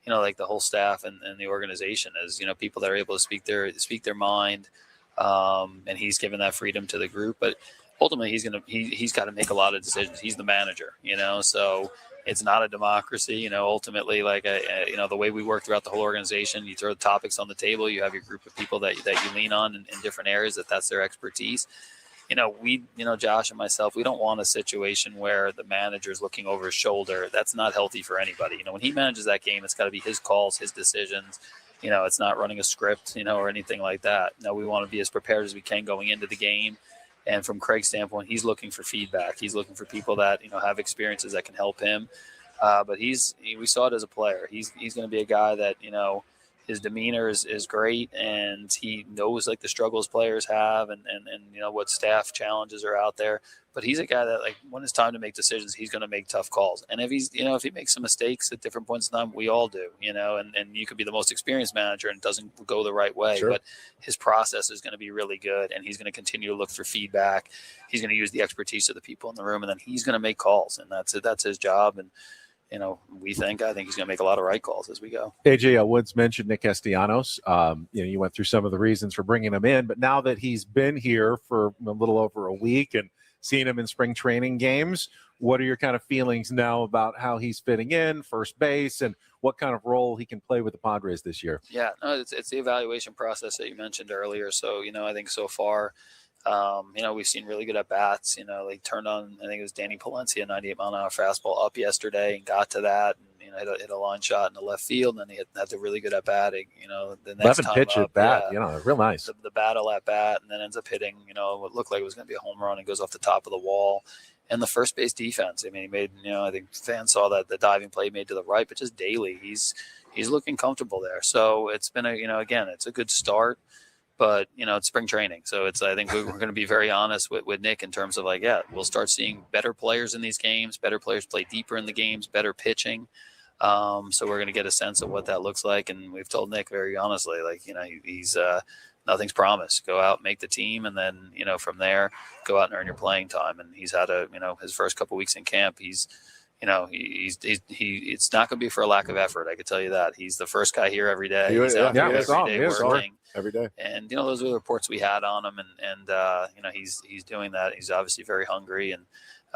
Speaker 14: like the whole staff and the organization is people that are able to speak their mind, and he's given that freedom to the group. But ultimately, he's got to make a lot of decisions. He's the manager, so. It's not a democracy, ultimately, like, the way we work throughout the whole organization, you throw topics on the table, you have your group of people that you lean on in different areas, that's their expertise. Josh and myself, we don't want a situation where the manager's looking over his shoulder. That's not healthy for anybody. When he manages that game, it's got to be his calls, his decisions. It's not running a script, or anything like that. No, we want to be as prepared as we can going into the game. And from Craig's standpoint, he's looking for feedback. He's looking for people that have experiences that can help him. But we saw it as a player. He's going to be a guy that his demeanor is great, and he knows like the struggles players have, and what staff challenges are out there. But he's a guy that, like, when it's time to make decisions, he's going to make tough calls. And if if he makes some mistakes at different points in time, we all do, and you could be the most experienced manager and it doesn't go the right way. Sure. But his process is going to be really good, and he's going to continue to look for feedback. He's going to use the expertise of the people in the room, and then he's going to make calls, and that's his job. And I think he's going to make a lot of right calls as we go.
Speaker 9: AJ Woods mentioned Nick Castellanos. You went through some of the reasons for bringing him in, but now that he's been here for a little over a week and seen him in spring training games, what are your kind of feelings now about how he's fitting in, first base, and what kind of role he can play with the Padres this year?
Speaker 14: Yeah, no, it's the evaluation process that you mentioned earlier. So, I think so far, we've seen really good at bats. They turned on, I think it was Danny Palencia, 98 mile an hour fastball up yesterday, and got to that, and hit a line shot in the left field, and then he had the really good at batting. The next
Speaker 9: 11
Speaker 14: time
Speaker 9: pitch
Speaker 14: up,
Speaker 9: at bat, real nice.
Speaker 14: The battle at bat, and then ends up hitting, what looked like it was going to be a home run, and goes off the top of the wall. And the first base defense, he made, I think fans saw that the diving play he made to the right, but just daily, he's looking comfortable there. So it's been again, it's a good start. But, it's spring training. So I think we're going to be very honest with Nick in terms of we'll start seeing better players in these games, better players play deeper in the games, better pitching. So we're going to get a sense of what that looks like. And we've told Nick very honestly, he's nothing's promised. Go out, make the team. And then, from there, go out and earn your playing time. And he's had his first couple weeks in camp, it's not going to be for a lack of effort. I can tell you that. He's the first guy here every day. He's out here every day working.
Speaker 1: Every day.
Speaker 14: And, those are the reports we had on him. And he's doing that. He's obviously very hungry. And,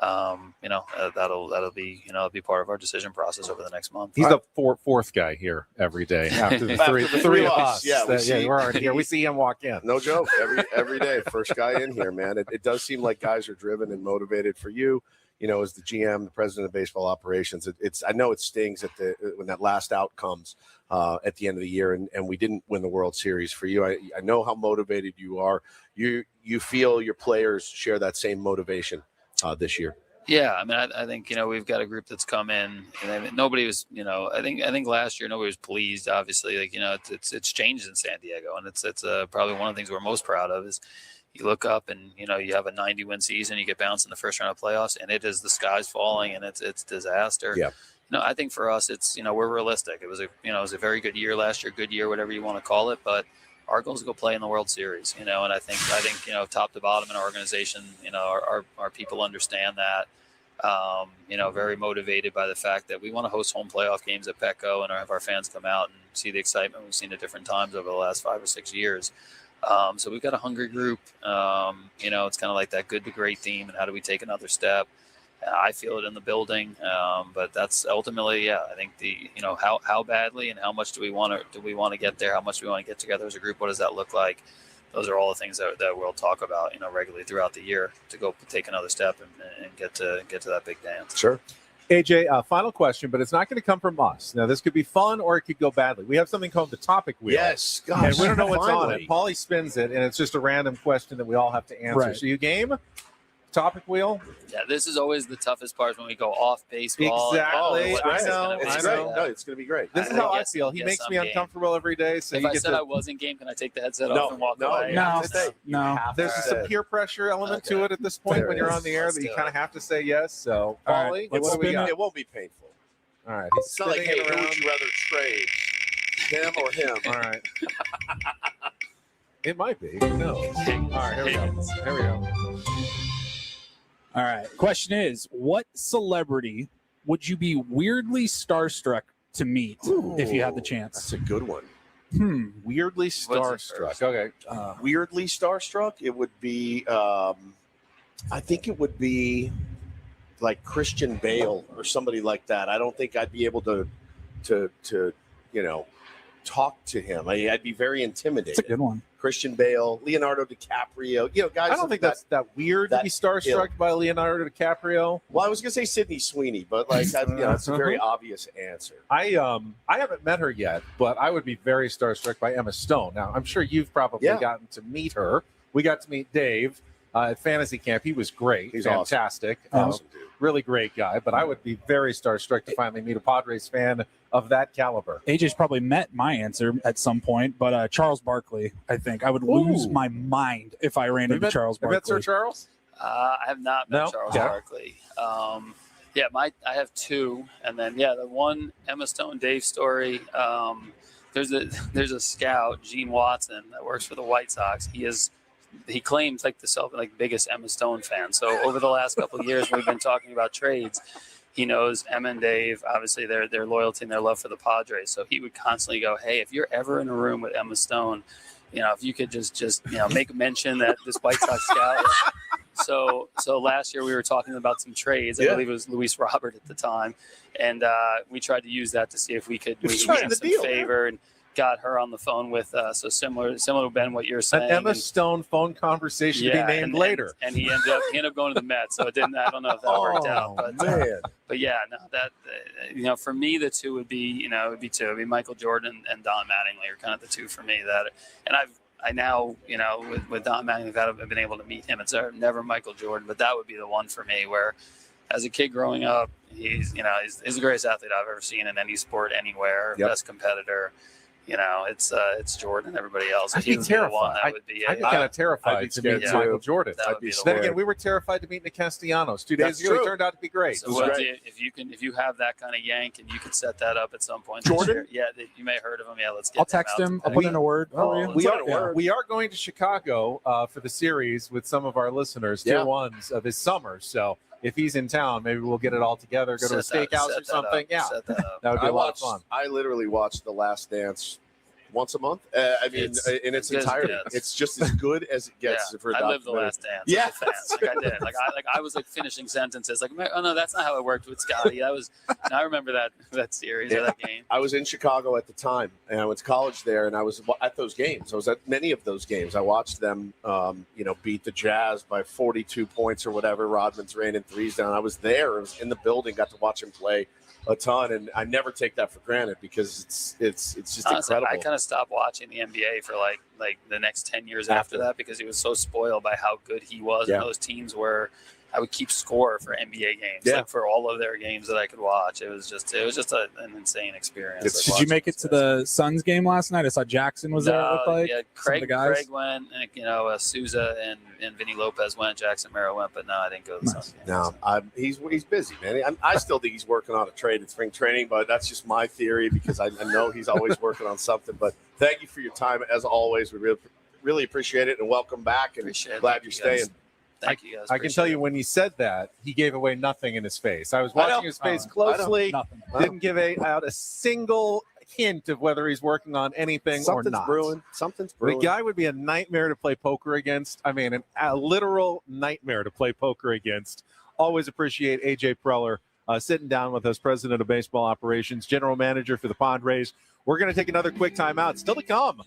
Speaker 14: that'll be part of our decision process over the next month.
Speaker 9: He's the fourth guy here every day after the three of us. Yeah, we're already here. We see him walk in.
Speaker 1: No joke. Every day, first guy in here, man. It does seem like guys are driven and motivated for you. As the GM, the president of baseball operations, I know it stings when that last out comes at the end of the year, and we didn't win the World Series for you. I know how motivated you are. You feel your players share that same motivation this year.
Speaker 14: Yeah, I mean, I think we've got a group that's come in, and I mean, nobody was, I think last year nobody was pleased. Obviously, like it's changed in San Diego, and it's probably one of the things we're most proud of is you look up and you have a 90-win season, you get bounced in the first round of playoffs, and it is the sky's falling, and it's disaster.
Speaker 1: Yeah.
Speaker 14: I think for us, it's we're realistic. It was a very good year last year, good year, whatever you want to call it, but our goal is to go play in the World Series, and I think top to bottom in our organization, our people understand that. Very motivated by the fact that we want to host home playoff games at Petco and have our fans come out and see the excitement we've seen at different times over the last 5 or 6 years. So we've got a hungry group. It's kind of like that good to great theme, and how do we take another step? I feel it in the building, but that's ultimately, I think how badly and how much do we want to get there? How much do we want to get together as a group? What does that look like? Those are all the things that we'll talk about, regularly throughout the year to go take another step and get to that big dance.
Speaker 1: Sure.
Speaker 9: AJ, final question, but it's not going to come from us. Now, this could be fun or it could go badly. We have something called the topic wheel.
Speaker 1: Yes. Gosh,
Speaker 9: and we don't know what's on
Speaker 1: finally.
Speaker 9: it. Paulie spins it, and it's just a random question that we all have to answer.
Speaker 4: Right.
Speaker 9: So you game? Topic wheel?
Speaker 14: Yeah, this is always the toughest part when we go off baseball.
Speaker 9: Exactly.
Speaker 14: I
Speaker 9: know.
Speaker 1: It's great. No, it's going to be great.
Speaker 9: This is how I feel. He makes me uncomfortable every day. So
Speaker 14: if I said I wasn't game, can I take the headset off and walk away?
Speaker 4: No.
Speaker 9: There's some peer pressure element to it at this point when you're on the air that you kind of have to say yes. So, Paulie, what do we got?
Speaker 1: It won't be painful.
Speaker 9: All right. He's
Speaker 1: It's not like, hey,
Speaker 9: spinning
Speaker 1: who
Speaker 9: around.
Speaker 1: would you rather trade, him or him?
Speaker 9: All right. It might be. Who knows? All right, here we go. Here we go.
Speaker 4: All right. Question is, what celebrity would you be weirdly starstruck to meet if you had the chance?
Speaker 1: That's a good one.
Speaker 9: Weirdly starstruck. Okay.
Speaker 1: Weirdly starstruck? It would be, I think it would be like Christian Bale or somebody like that. I don't think I'd be able to talk to him. I'd be very intimidated.
Speaker 4: That's a good one.
Speaker 1: Christian Bale, Leonardo DiCaprio, guys.
Speaker 9: I don't think that's that weird to be starstruck by Leonardo DiCaprio.
Speaker 1: Well, I was gonna say Sydney Sweeney, but that's a very obvious answer.
Speaker 9: I haven't met her yet, but I would be very starstruck by Emma Stone. Now, I'm sure you've probably gotten to meet her. We got to meet Dave at Fantasy Camp. He was great.
Speaker 1: He's
Speaker 9: fantastic.
Speaker 1: Awesome dude.
Speaker 9: Really great guy. But I would be very starstruck to finally meet a Padres fan of that caliber.
Speaker 4: AJ's probably met my answer at some point, but Charles Barkley, I think. I would lose my mind if I ran into Charles Barkley.
Speaker 9: Have you met Sir Charles?
Speaker 14: I have not met Charles
Speaker 9: Yeah.
Speaker 14: Barkley. I have two, and then the one Emma Stone Dave story. There's a scout, Gene Watson, that works for the White Sox. He claims the biggest Emma Stone fan. So over the last couple of years, we've been talking about trades. He knows Emma and Dave, obviously their loyalty and their love for the Padres. So he would constantly go, "Hey, if you're ever in a room with Emma Stone, if you could just make mention that this White Sox scout." So last year we were talking about some trades. I believe it was Luis Robert at the time, and we tried to use that to see if we could get some favor and got her on the phone with so similar to Ben what you're saying.
Speaker 9: An Emma Stone phone conversation to be named later.
Speaker 14: And he ended up going to the Mets, so it didn't. I don't know if that worked out, but that for me the two would be it'd be Michael Jordan and Don Mattingly are kind of the two for me I now with Don Mattingly I've been able to meet him. It's never Michael Jordan, but that would be the one for me where as a kid growing up he's the greatest athlete I've ever seen in any sport anywhere, best competitor. It's Jordan and everybody else.
Speaker 9: I'd be terrified. I'd be kind of terrified to meet Michael Jordan. Then again, we were terrified to meet the Castellanos 2 days ago. It turned out to be great.
Speaker 14: So if you have that kind of yank and you could set that up at some point.
Speaker 1: Jordan?
Speaker 14: You may have heard of him. Yeah, let's get
Speaker 4: I'll text him. I'll put in a word for you.
Speaker 9: We are going to Chicago for the series with some of our listeners, tier ones this summer. So if he's in town, maybe we'll get it all together, go to a steakhouse or something. Yeah, that would be a lot of fun.
Speaker 1: I literally watch The Last Dance once a month. In its entirety, it's just as good as it gets. For a
Speaker 14: I lived The Last Dance.
Speaker 1: Yeah,
Speaker 14: I did. I was finishing sentences. Oh no, that's not how it worked with Scotty. I remember that series or that game.
Speaker 1: I was in Chicago at the time, and I went to college there, and I was at those games. I was at many of those games. I watched them, beat the Jazz by 42 points or whatever. Rodman's raining threes down. I was there. I was in the building. Got to watch him play a ton, and I never take that for granted because it's just incredible.
Speaker 14: I kind of stopped watching the NBA for like the next 10 years after that, because he was so spoiled by how good he was. And those teams were, I would keep score for NBA games, like for all of their games that I could watch. It was just an insane experience.
Speaker 4: Did you make it to the Suns game last night? I saw Jackson was there. It looked like
Speaker 14: yeah,
Speaker 4: some of the guys.
Speaker 14: Craig went, and Souza and Vinny Lopez went. Jackson Merrill went, but no, I didn't go to the Suns game.
Speaker 1: No, he's busy, man. I still think he's working on a trade in spring training, but that's just my theory because I know he's always working on something. But thank you for your time as always. We really appreciate it, and welcome back. And glad you're staying.
Speaker 14: Thank you guys.
Speaker 2: I can tell you when he said that, he gave away nothing in his face. I was watching his face closely. Didn't give out a single hint of whether he's working on anything or not.
Speaker 1: Something's brewing.
Speaker 2: The guy would be a nightmare to play poker against. I mean, a literal nightmare to play poker against. Always appreciate AJ Preller sitting down with us, president of baseball operations, general manager for the Padres. We're going to take another quick timeout. Still to come.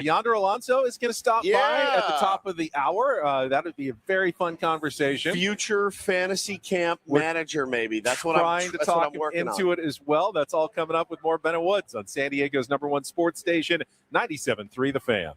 Speaker 2: Yonder Alonso is going to stop by at the top of the hour. That would be a very fun conversation.
Speaker 1: Future fantasy camp manager, maybe. That's what I'm
Speaker 2: talk into it as well. That's all coming up with more Ben and Woods on San Diego's #1 sports station, 97.3 The Fan.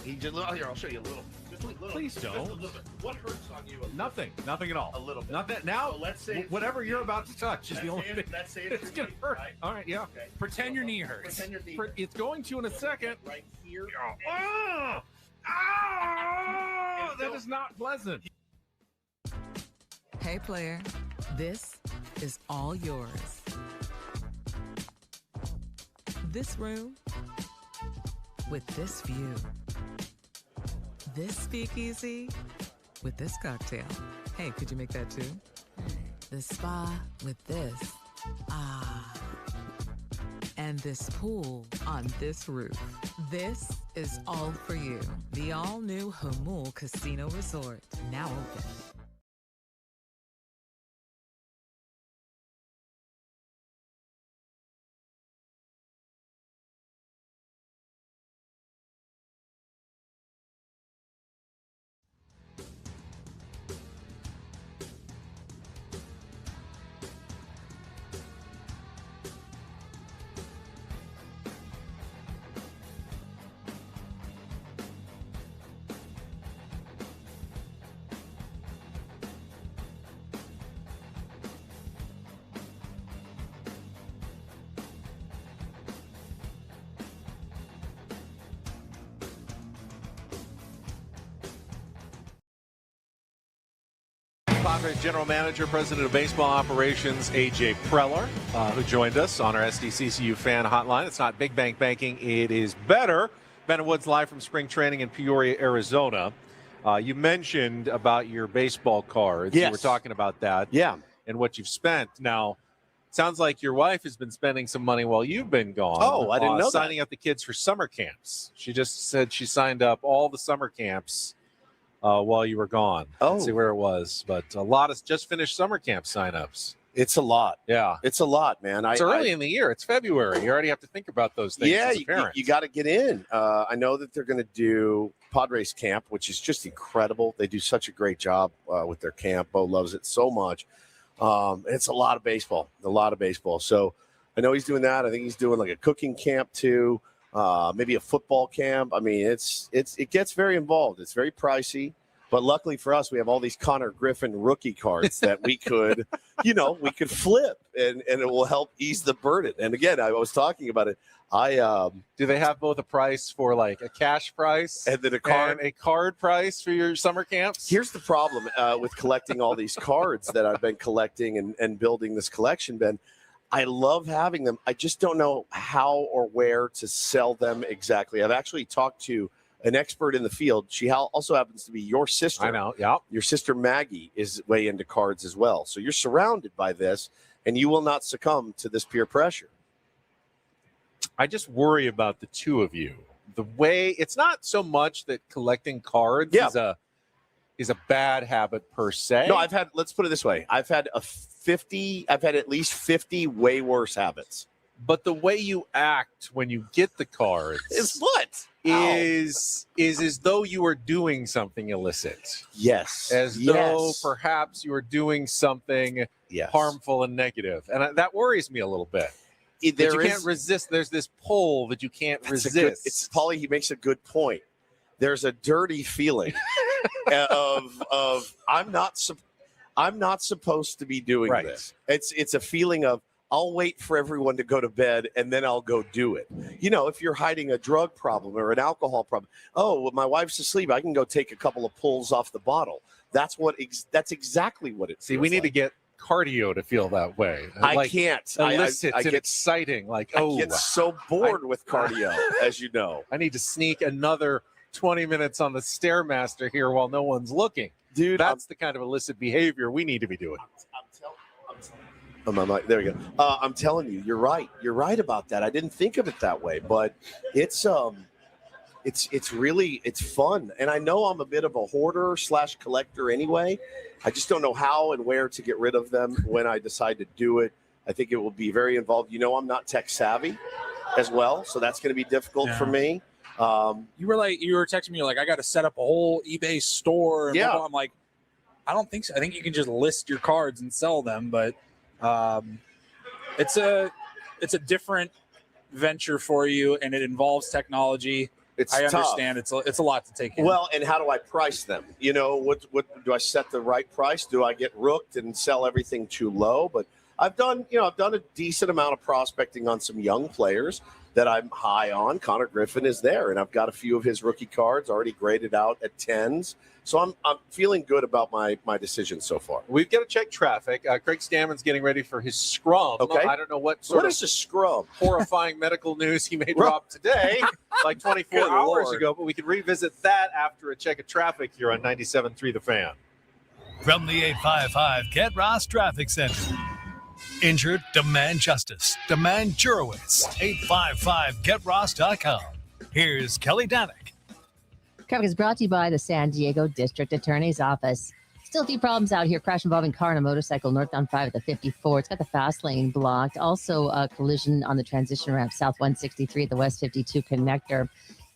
Speaker 12: He just here. I'll show you a little. Just a little.
Speaker 9: Please
Speaker 12: Just a
Speaker 9: don't.
Speaker 12: little bit. What hurts on you?
Speaker 9: Nothing at all.
Speaker 12: A little bit.
Speaker 9: Nothing. Now,
Speaker 12: So let's say
Speaker 9: whatever you're about to touch is the only thing.
Speaker 12: Let's say
Speaker 9: It's gonna hurt.
Speaker 12: Right?
Speaker 9: All right, yeah.
Speaker 12: Okay.
Speaker 4: Pretend your knee hurts.
Speaker 12: Pretend your knee.
Speaker 9: It's going to in a second.
Speaker 12: Right here.
Speaker 9: Oh, that is not pleasant.
Speaker 5: Hey, player, this is all yours. This room with this view. This speakeasy with this cocktail. Hey, could you make that too? The spa with this. Ah. And this pool on this roof. This is all for you. The all-new Hamul Casino Resort, now open.
Speaker 9: Padres General Manager, President of Baseball Operations, AJ Preller, who joined us on our SDCCU fan hotline. It's not Big Bank Banking, it is better. Ben Woods live from spring training in Peoria, Arizona. You mentioned about your baseball cards.
Speaker 1: Yes.
Speaker 9: You were talking about that.
Speaker 1: Yeah.
Speaker 9: And what you've spent. Now, sounds like your wife has been spending some money while you've been gone.
Speaker 1: Oh, I didn't know that.
Speaker 9: Signing up the kids for summer camps. She just said she signed up all the summer camps while you were gone. Let's see where it was. But a lot of just finished summer camp signups.
Speaker 1: It's a lot.
Speaker 9: Yeah.
Speaker 1: It's a lot, man.
Speaker 9: It's early in the year. It's February. You already have to think about those things as a parent.
Speaker 1: you got to get in. I know that they're going to do Padres camp, which is just incredible. They do such a great job with their camp. Bo loves it so much. It's a lot of baseball, So I know he's doing that. I think he's doing like a cooking camp too, maybe a football camp. I mean, it gets very involved. It's very pricey. But luckily for us, we have all these Connor Griffin rookie cards that we could, we could flip and it will help ease the burden. And again, I was talking about it.
Speaker 9: Do they have both a price for like a cash price
Speaker 1: and then a
Speaker 9: card price for your summer camps?
Speaker 1: Here's the problem with collecting all these cards that I've been collecting and building this collection, Ben. I love having them. I just don't know how or where to sell them exactly. I've actually talked to an expert in the field. She also happens to be your sister.
Speaker 9: I know, yeah.
Speaker 1: Your sister Maggie is way into cards as well. So you're surrounded by this, and you will not succumb to this peer pressure.
Speaker 9: I just worry about the two of you. The way it's not so much that collecting cards is a bad habit per se.
Speaker 1: No, let's put it this way. I've had at least 50 way worse habits.
Speaker 9: But the way you act when you get the cards
Speaker 1: is what?
Speaker 9: Is as though you were doing something illicit.
Speaker 1: Yes.
Speaker 9: Though perhaps you are doing something harmful and negative. And that worries me a little bit. You can't resist. There's this pull that you can't resist.
Speaker 1: Paulie, he makes a good point. There's a dirty feeling of I'm not supposed to be doing this. It's a feeling of I'll wait for everyone to go to bed and then I'll go do it. If you're hiding a drug problem or an alcohol problem, well, my wife's asleep, I can go take a couple of pulls off the bottle. That's exactly what it feels
Speaker 9: we need to get cardio to feel that way.
Speaker 1: I can't.
Speaker 9: Illicit
Speaker 1: I
Speaker 9: and
Speaker 1: get
Speaker 9: exciting. I
Speaker 1: get so bored with cardio, as you know.
Speaker 9: I need to sneak another 20 minutes on the Stairmaster here while no one's looking.
Speaker 1: Dude,
Speaker 9: that's the kind of illicit behavior we need to be doing.
Speaker 1: There we go. I'm telling you, you're right. You're right about that. I didn't think of it that way, but it's fun. And I know I'm a bit of a hoarder / collector anyway. I just don't know how and where to get rid of them when I decide to do it. I think it will be very involved. I'm not tech savvy as well, so that's going to be difficult for me.
Speaker 4: You were texting me like, I got to set up a whole eBay store. And blah, blah. I'm like, I don't think so. I think you can just list your cards and sell them, but it's a different venture for you, and it involves technology.
Speaker 1: It's
Speaker 4: I
Speaker 1: tough.
Speaker 4: understand. It's a lot to take in.
Speaker 1: Well, and how do I price them? You know, what do I set the right price? Do I get rooked and sell everything too low? But I've done a decent amount of prospecting on some young players that I'm high on. Connor Griffin is there, and I've got a few of his rookie cards already graded out at 10s. So I'm feeling good about my decision so far.
Speaker 9: We've got to check traffic. Craig Stammen's getting ready for his scrum.
Speaker 1: Okay.
Speaker 9: I don't know what sort
Speaker 1: is
Speaker 9: of
Speaker 1: a scrum?
Speaker 9: horrifying medical news he may drop today, like 24
Speaker 1: Good
Speaker 9: hours
Speaker 1: Lord.
Speaker 9: ago, but we can revisit that after a check of traffic here on 97.3 The Fan.
Speaker 6: From the 855 Get Ross Traffic Center. Injured, demand justice. Demand Jurowitz. 855GetRoss.com. Here's Kelly Danick.
Speaker 7: Traffic is brought to you by the San Diego District Attorney's Office. Still a few problems out here. Crash involving car and a motorcycle northbound 5 at the 54. It's got the fast lane blocked. Also a collision on the transition ramp south 163 at the West 52 connector.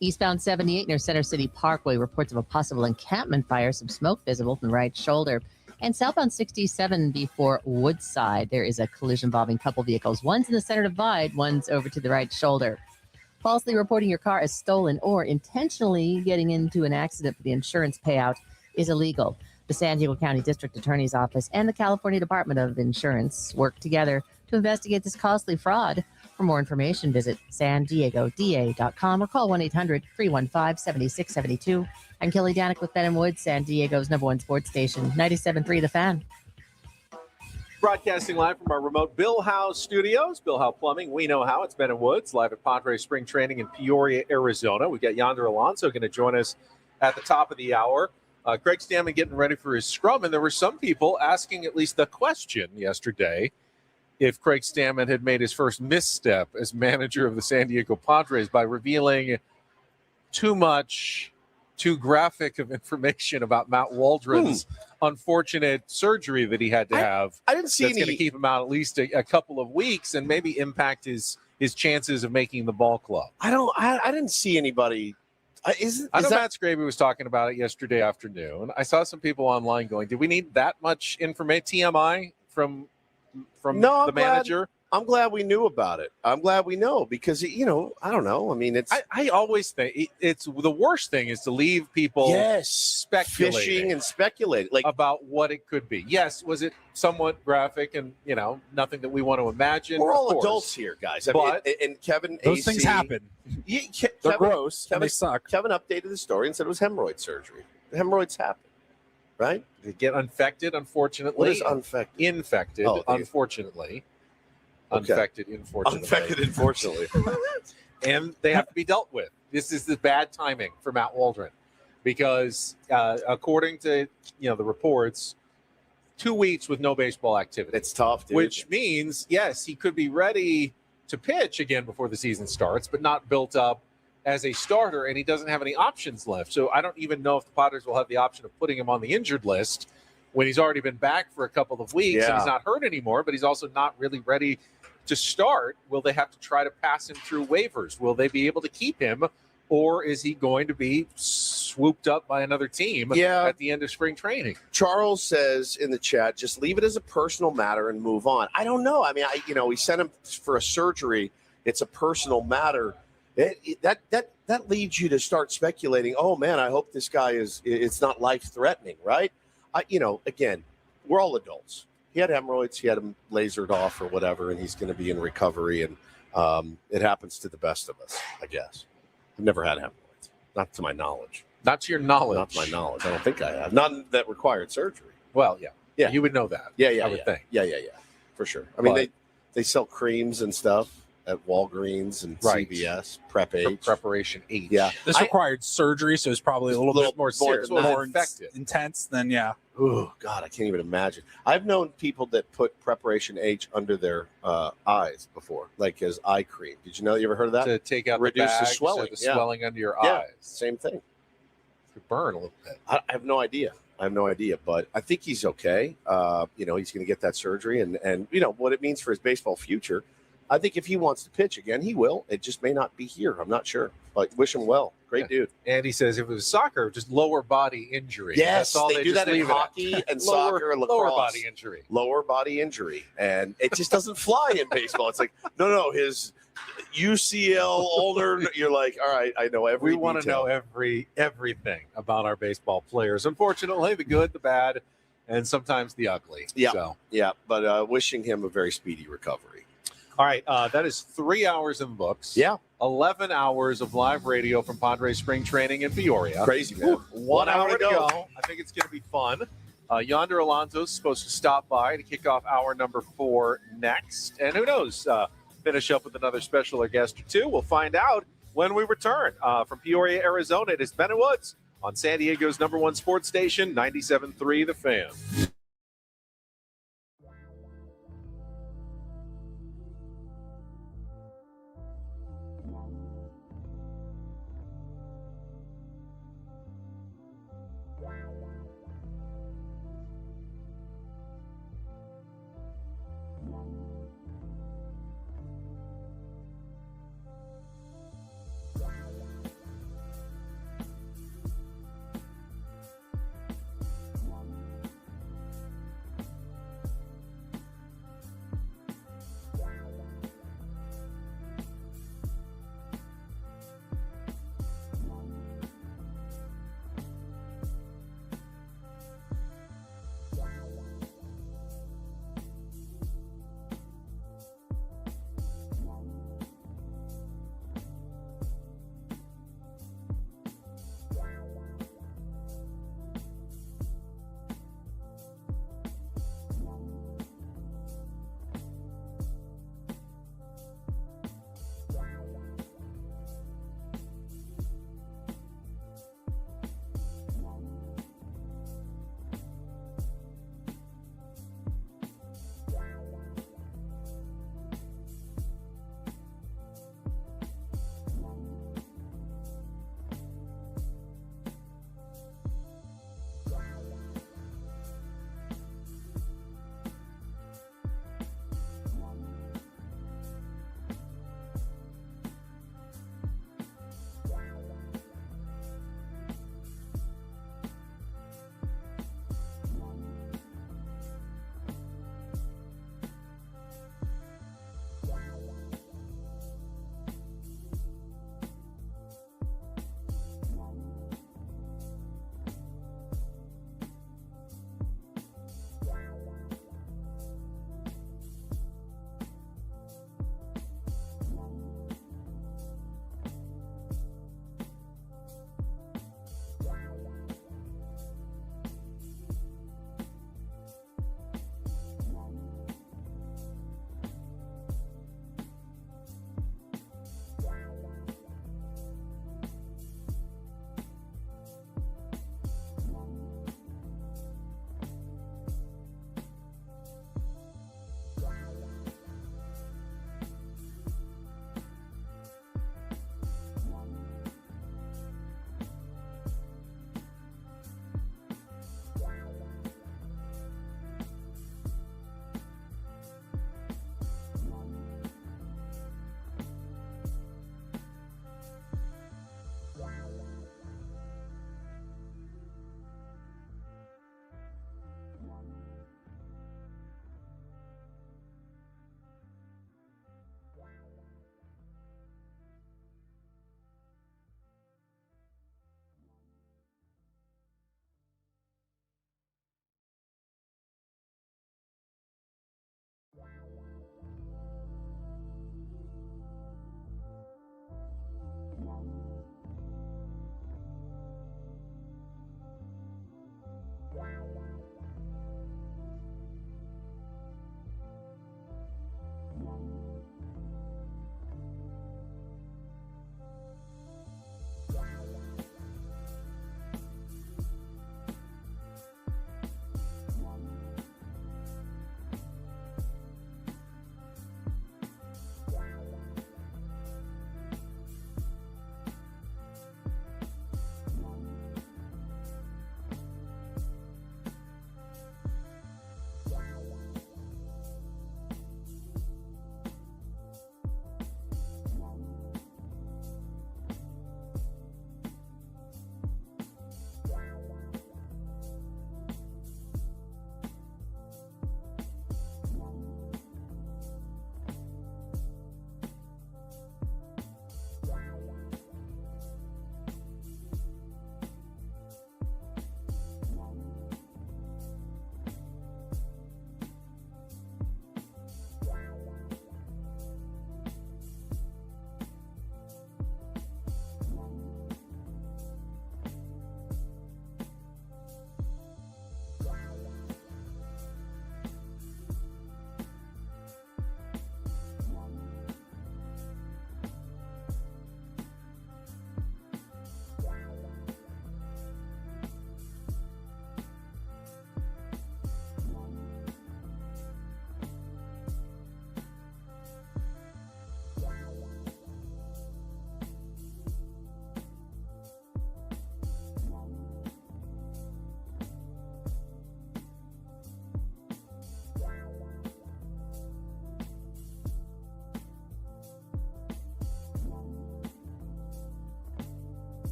Speaker 7: Eastbound 78 near Center City Parkway. Reports of a possible encampment fire. Some smoke visible from the right shoulder. And southbound 67 before Woodside, there is a collision involving a couple vehicles. One's in the center divide, one's over to the right shoulder. Falsely reporting your car as stolen or intentionally getting into an accident for the insurance payout is illegal. The San Diego County District Attorney's Office and the California Department of Insurance work together to investigate this costly fraud. For more information, visit sandiegoda.com or call 1-800-315-7672. I'm Kelly Danick with Ben & Woods, San Diego's #1 sports station, 97.3 The Fan.
Speaker 9: Broadcasting live from our remote Bill Howe studios. Bill Howe Plumbing, we know how. It's Ben & Woods, live at Padres Spring Training in Peoria, Arizona. We got Yonder Alonso going to join us at the top of the hour. Craig Stammen getting ready for his scrum, and there were some people asking at least the question yesterday if Craig Stammen had made his first misstep as manager of the San Diego Padres by revealing too graphic of information about Matt Waldron's unfortunate surgery that he had to have.
Speaker 1: I didn't see
Speaker 9: that's going to keep him out at least a couple of weeks and maybe impact his chances of making the ball club.
Speaker 1: I didn't see anybody.
Speaker 9: I know Matt Scraby was talking about it yesterday afternoon. I saw some people online going, "Do we need that much information?" TMI from the manager.
Speaker 1: I'm glad we knew about it. I'm glad we know because, I don't know. I mean,
Speaker 9: I always think it's the worst thing is to leave people speculating.
Speaker 1: Fishing and speculating
Speaker 9: about what it could be. Yes, was it somewhat graphic and, nothing that we want to imagine?
Speaker 1: We're all adults here, guys. And Kevin,
Speaker 4: those things happen. They're gross. They suck.
Speaker 1: Kevin updated the story and said it was hemorrhoid surgery. The hemorrhoids happen, right?
Speaker 9: They get infected, unfortunately.
Speaker 1: What is infected?
Speaker 9: Infected, unfortunately. Unfected, unfortunately. And they have to be dealt with. This is the bad timing for Matt Waldron because according to the reports, 2 weeks with no baseball activity.
Speaker 1: It's tough, dude.
Speaker 9: Which means, yes, he could be ready to pitch again before the season starts, but not built up as a starter, and he doesn't have any options left. So I don't even know if the Padres will have the option of putting him on the injured list when he's already been back for a couple of weeks and he's not hurt anymore, but he's also not really ready to start. Will they have to try to pass him through waivers? Will they be able to keep him, or is he going to be swooped up by another team at the end of spring training?
Speaker 1: Charles says in the chat, just leave it as a personal matter and move on. I don't know. I mean, we sent him for a surgery. It's a personal matter. That leads you to start speculating. Oh man, I hope this guy it's not life threatening, right? Again, we're all adults. He had hemorrhoids. He had them lasered off or whatever, and he's going to be in recovery. And it happens to the best of us, I guess. I've never had hemorrhoids, not to my knowledge.
Speaker 9: Not to your knowledge.
Speaker 1: Not to my knowledge. I don't think I have. None that required surgery.
Speaker 9: Well, yeah. You would know that.
Speaker 1: I
Speaker 9: would think.
Speaker 1: Yeah, for sure. I mean, they sell creams and stuff at Walgreens and CVS, Prep H.
Speaker 9: Preparation H.
Speaker 1: Yeah.
Speaker 4: This required surgery, so it's probably a little bit more serious, more intense than,
Speaker 1: Oh, God, I can't even imagine. I've known people that put Preparation H under their eyes before, like as eye cream. Did you know? You ever heard of that?
Speaker 9: To take out
Speaker 1: reduce
Speaker 9: the
Speaker 1: swelling.
Speaker 9: The swelling under your eyes.
Speaker 1: Same thing.
Speaker 9: Could burn a little bit.
Speaker 1: I have no idea. But I think he's okay. He's going to get that surgery, and what it means for his baseball future. I think if he wants to pitch again, he will. It just may not be here. I'm not sure. But wish him well. Great dude.
Speaker 9: And he says if it was soccer, just lower body injury.
Speaker 1: Yes,
Speaker 9: that's all
Speaker 1: they do that in hockey and soccer and lacrosse.
Speaker 9: Lower body injury.
Speaker 1: Lower body injury. And it just doesn't fly in baseball. It's like, no, his UCL older. You're like, all right, I know every.
Speaker 9: We want to know everything about our baseball players. Unfortunately, the good, the bad, and sometimes the ugly.
Speaker 1: Yeah,
Speaker 9: So.
Speaker 1: yeah. But wishing him a very speedy recovery.
Speaker 9: All right, that is 3 hours in books.
Speaker 1: Yeah.
Speaker 9: 11 hours of live radio from Padres spring training in Peoria.
Speaker 1: Crazy, man.
Speaker 9: 1 hour to go. I think it's going to be fun. Yonder Alonso is supposed to stop by to kick off hour number 4 next. And who knows, finish up with another special or guest or two. We'll find out when we return. From Peoria, Arizona, it is Ben and Woods on San Diego's #1 sports station, 97.3 The Fan.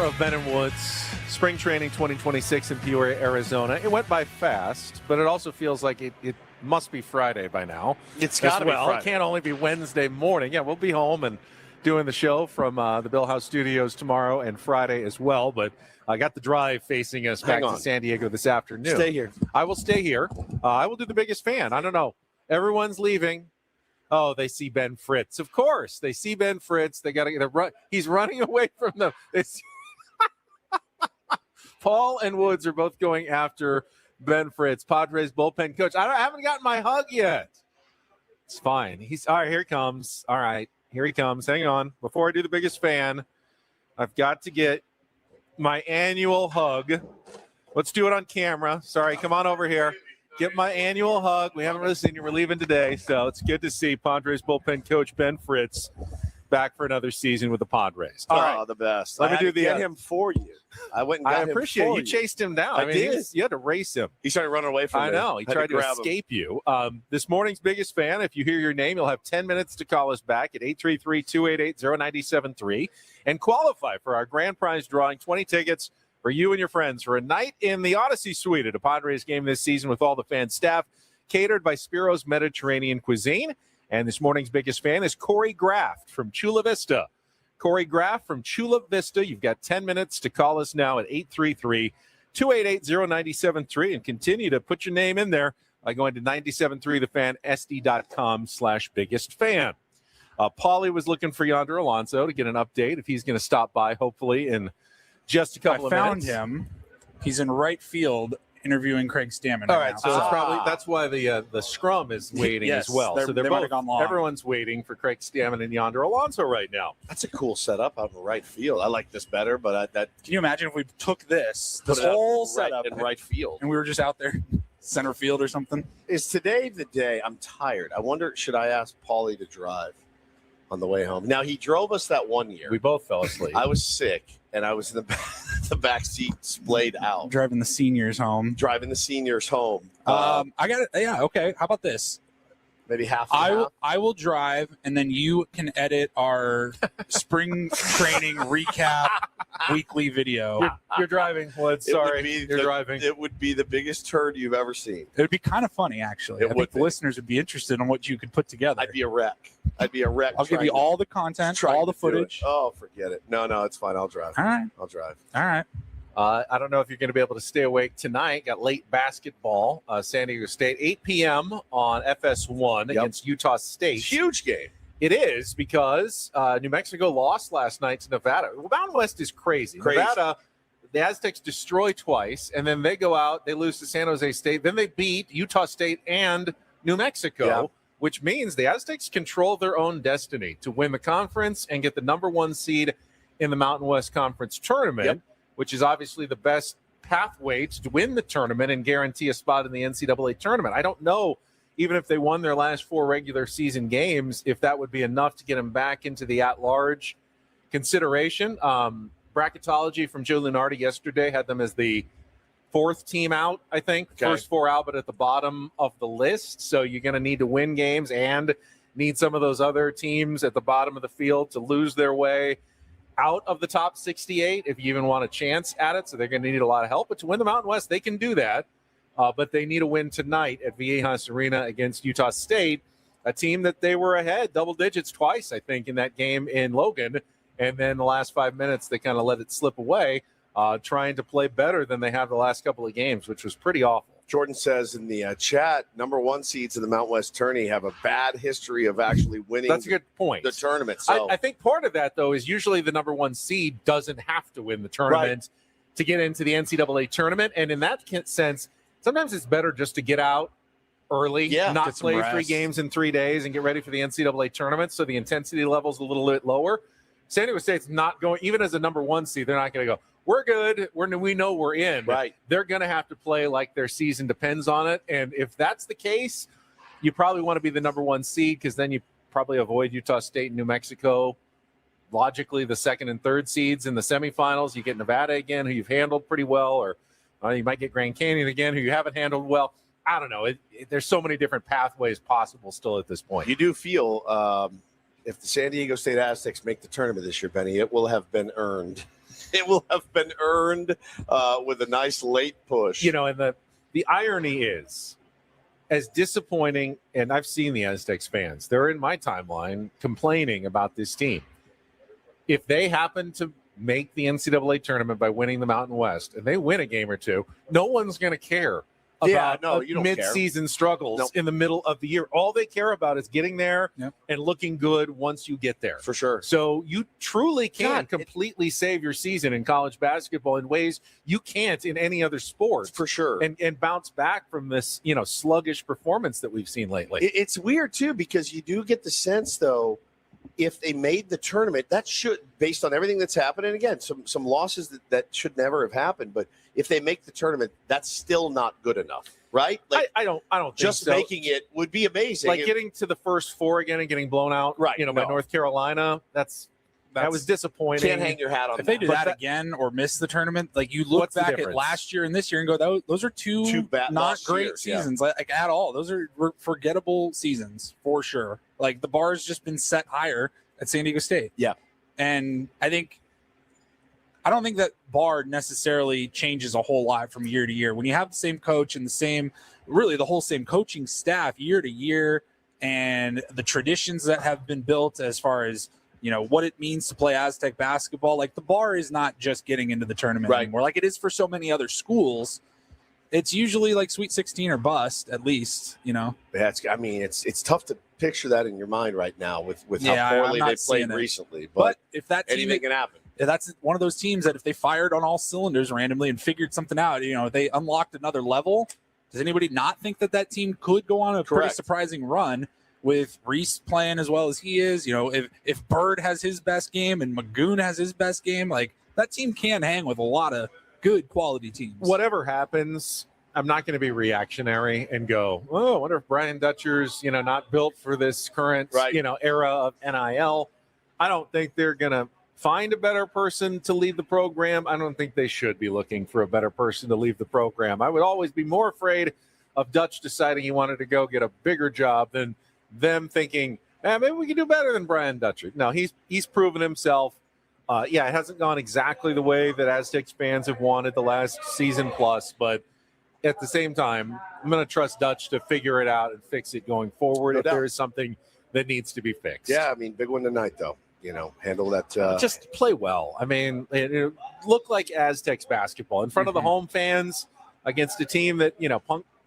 Speaker 9: of Ben and Woods, spring training 2026 in Peoria, Arizona. It went by fast, but it also feels like it must be Friday by now.
Speaker 1: It's got to be Friday.
Speaker 9: It can't only be Wednesday morning. Yeah, we'll be home and doing the show from the Bill House Studios tomorrow and Friday as well. But I got the drive facing us back to San Diego this afternoon.
Speaker 1: Stay here.
Speaker 9: I will stay here. I will do the biggest fan. I don't know. Everyone's leaving. Oh, they see Ben Fritz. Of course, they see Ben Fritz. They got to run. He's running away from them. Paul and Woods are both going after Ben Fritz, Padres bullpen coach. I haven't gotten my hug yet. It's fine. He's all right. Here he comes. All right, here he comes. Hang on. Before I do the biggest fan, I've got to get my annual hug. Let's do it on camera. Sorry, come on over here. Get my annual hug. We haven't really seen you. We're leaving today, so it's good to see Padres bullpen coach Ben Fritz back for another season with the Padres. All right,
Speaker 1: the best.
Speaker 9: Let me do
Speaker 1: get him for you. I went and got him.
Speaker 9: I appreciate
Speaker 1: for
Speaker 9: you. Chased him down.
Speaker 1: I
Speaker 9: mean,
Speaker 1: did.
Speaker 9: You had to race him.
Speaker 1: He started running away from me.
Speaker 9: I know. He tried to escape you. This morning's biggest fan, if you hear your name, you'll have 10 minutes to call us back at 833-288-0973 and qualify for our grand prize drawing, 20 tickets for you and your friends for a night in the Odyssey Suite at a Padres game this season with all the fan staff, catered by Spiro's Mediterranean Cuisine. And this morning's biggest fan is Corey Graft from Chula Vista. Corey Graff from Chula Vista. You've got 10 minutes to call us now at 833-288-0973 and continue to put your name in there by going to 973thefan.sd.com/biggest fan. Paulie was looking for Yonder Alonso to get an update if he's going to stop by, hopefully, in just a couple of minutes.
Speaker 4: I found him. He's in right field interviewing Craig Stammen.
Speaker 9: All right, so it's probably that's why the scrum is waiting
Speaker 4: Yes,
Speaker 9: as well. So
Speaker 4: they might have gone long.
Speaker 9: Everyone's waiting for Craig Stammen and Yonder Alonso right now.
Speaker 1: That's a cool setup out in right field. I like this better, but
Speaker 4: Can you imagine if we took this
Speaker 1: Put it out
Speaker 4: whole
Speaker 1: right
Speaker 4: setup
Speaker 1: in right field
Speaker 4: and we were just out there center field or something?
Speaker 1: Is today the day? I'm tired. I wonder, should I ask Paulie to drive on the way home? Now, he drove us that one year.
Speaker 9: We both fell asleep.
Speaker 1: I was sick, and I was in the back seat, splayed out.
Speaker 4: Driving the seniors home.
Speaker 1: I
Speaker 4: got it. Yeah, okay. How about this?
Speaker 1: Maybe half and half.
Speaker 4: I will drive, and then you can edit our spring training recap weekly video.
Speaker 9: You're driving, Woods. Sorry, you're driving.
Speaker 1: It would be the biggest turd you've ever seen.
Speaker 4: It would be kind of funny, actually. I think the listeners would be interested in what you could put together.
Speaker 1: I'd be a wreck. I'll give
Speaker 4: you all the content, all the footage.
Speaker 1: Oh, forget it. No, it's fine. I'll drive.
Speaker 4: All right.
Speaker 1: I'll drive.
Speaker 4: All right.
Speaker 9: I don't know if you're going to be able to stay awake tonight. Got late basketball, San Diego State, 8 p.m. on FS1 against Utah State.
Speaker 1: Huge game.
Speaker 9: It is because New Mexico lost last night to Nevada. Well, Mountain West is crazy. Nevada, the Aztecs destroy twice, and then they go out, they lose to San Jose State. Then they beat Utah State and New Mexico, which means the Aztecs control their own destiny to win the conference and get the number one seed in the Mountain West Conference tournament, which is obviously the best pathway to win the tournament and guarantee a spot in the NCAA tournament. I don't know, even if they won their last 4 regular season games, if that would be enough to get them back into the at-large consideration. Bracketology from Joe Lunardi yesterday had them as the 4th team out, I think.
Speaker 1: Okay.
Speaker 9: First 4 out, but at the bottom of the list. So you're going to need to win games and need some of those other teams at the bottom of the field to lose their way out of the top 68 if you even want a chance at it. So they're going to need a lot of help. But to win the Mountain West, they can do that. But they need a win tonight at Viejas Arena against Utah State, a team that they were ahead double digits twice, I think, in that game in Logan. And then the last 5 minutes, they kind of let it slip away, trying to play better than they have the last couple of games, which was pretty awful.
Speaker 1: Jordan says in the chat, number 1 seeds in the Mount West tourney have a bad history of actually winning.
Speaker 9: That's a good point.
Speaker 1: The tournament. So
Speaker 9: I think part of that, though, is usually the number 1 seed doesn't have to win the tournament to get into the NCAA tournament. And in that sense, sometimes it's better just to get out early, not play 3 games in 3 days and get ready for the NCAA tournament. So the intensity level's a little bit lower. San Diego State's not going, even as a number 1 seed, they're not going to go, we're good. We know we're in.
Speaker 1: Right.
Speaker 9: They're going to have to play like their season depends on it. And if that's the case, you probably want to be the number 1 seed because then you probably avoid Utah State and New Mexico. Logically, the 2nd and 3rd seeds in the semifinals. You get Nevada again, who you've handled pretty well, or you might get Grand Canyon again, who you haven't handled well. I don't know. There's so many different pathways possible still at this point.
Speaker 1: You do feel if the San Diego State Aztecs make the tournament this year, Benny, it will have been earned. It will have been earned with a nice late push.
Speaker 2: You know, and the irony is, as disappointing, and I've seen the Aztecs fans, they're in my timeline complaining about this team. If they happen to make the NCAA tournament by winning the Mountain West and they win a game or two, no one's going to care about
Speaker 1: you don't
Speaker 2: mid-season struggles in the middle of the year. All they care about is getting there and looking good once you get there.
Speaker 1: For sure.
Speaker 2: So you truly can completely save your season in college basketball in ways you can't in any other sport.
Speaker 1: For sure.
Speaker 2: And bounce back from this, sluggish performance that we've seen lately.
Speaker 1: It's weird, too, because you do get the sense, though, if they made the tournament, that should, based on everything that's happened, and again, some losses that should never have happened, but if they make the tournament, that's still not good enough, right? Like,
Speaker 2: I don't think
Speaker 1: just
Speaker 2: so.
Speaker 1: making it would be amazing.
Speaker 2: Like getting to the first four again and getting blown out, by North Carolina. That was disappointing.
Speaker 1: Can't hang your hat on
Speaker 4: if
Speaker 1: that.
Speaker 4: they do that again or miss the tournament, like you look back at last year and this year and go, those are two not great seasons, like at all. Those are forgettable seasons for sure. Like the bar's just been set higher at San Diego State.
Speaker 1: Yeah.
Speaker 4: And I don't think that bar necessarily changes a whole lot from year to year. When you have the same coach and the whole same coaching staff year to year, and the traditions that have been built as far as, what it means to play Aztec basketball, like the bar is not just getting into the tournament anymore, like it is for so many other schools. It's usually like Sweet 16 or bust, at least,
Speaker 1: it's tough to picture that in your mind right now with how poorly they played recently. But
Speaker 4: if that team,
Speaker 1: anything can happen.
Speaker 4: That's one of those teams that if they fired on all cylinders randomly and figured something out, they unlocked another level. Does anybody not think that team could go on a pretty surprising run with Reese playing as well as he is? If Bird has his best game and Magoon has his best game, like that team can hang with a lot of good quality teams.
Speaker 2: Whatever happens, I'm not going to be reactionary and go, I wonder if Brian Dutcher's, not built for this current, era of NIL. I don't think they're going to find a better person to lead the program. I don't think they should be looking for a better person to lead the program. I would always be more afraid of Dutch deciding he wanted to go get a bigger job than them thinking, maybe we can do better than Brian Dutcher. No, he's proven himself. It hasn't gone exactly the way that Aztecs fans have wanted the last season plus, but at the same time, I'm going to trust Dutch to figure it out and fix it going forward if there is something that needs to be fixed.
Speaker 1: Yeah, big one tonight, though. Handle that.
Speaker 2: Just play well. It looked like Aztecs basketball in front of the home fans against a team that,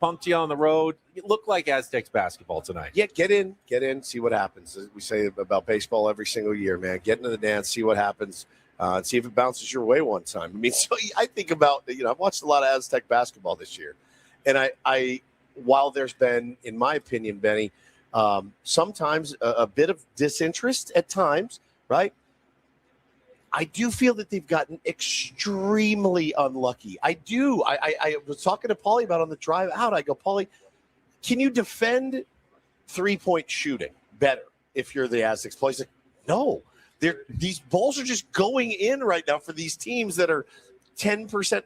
Speaker 2: punked you on the road. It looked like Aztecs basketball tonight.
Speaker 1: Yeah, get in, see what happens. As we say about baseball every single year, man. Get into the dance, see what happens, and see if it bounces your way one time. So I think about, I've watched a lot of Aztec basketball this year. And I while there's been, in my opinion, Benny, sometimes a bit of disinterest at times, right? I do feel that they've gotten extremely unlucky. I do. I was talking to Paulie about on the drive out. I go, Paulie, can you defend three-point shooting better if you're the Aztecs? Paulie's like, no. These balls are just going in right now for these teams that are 10%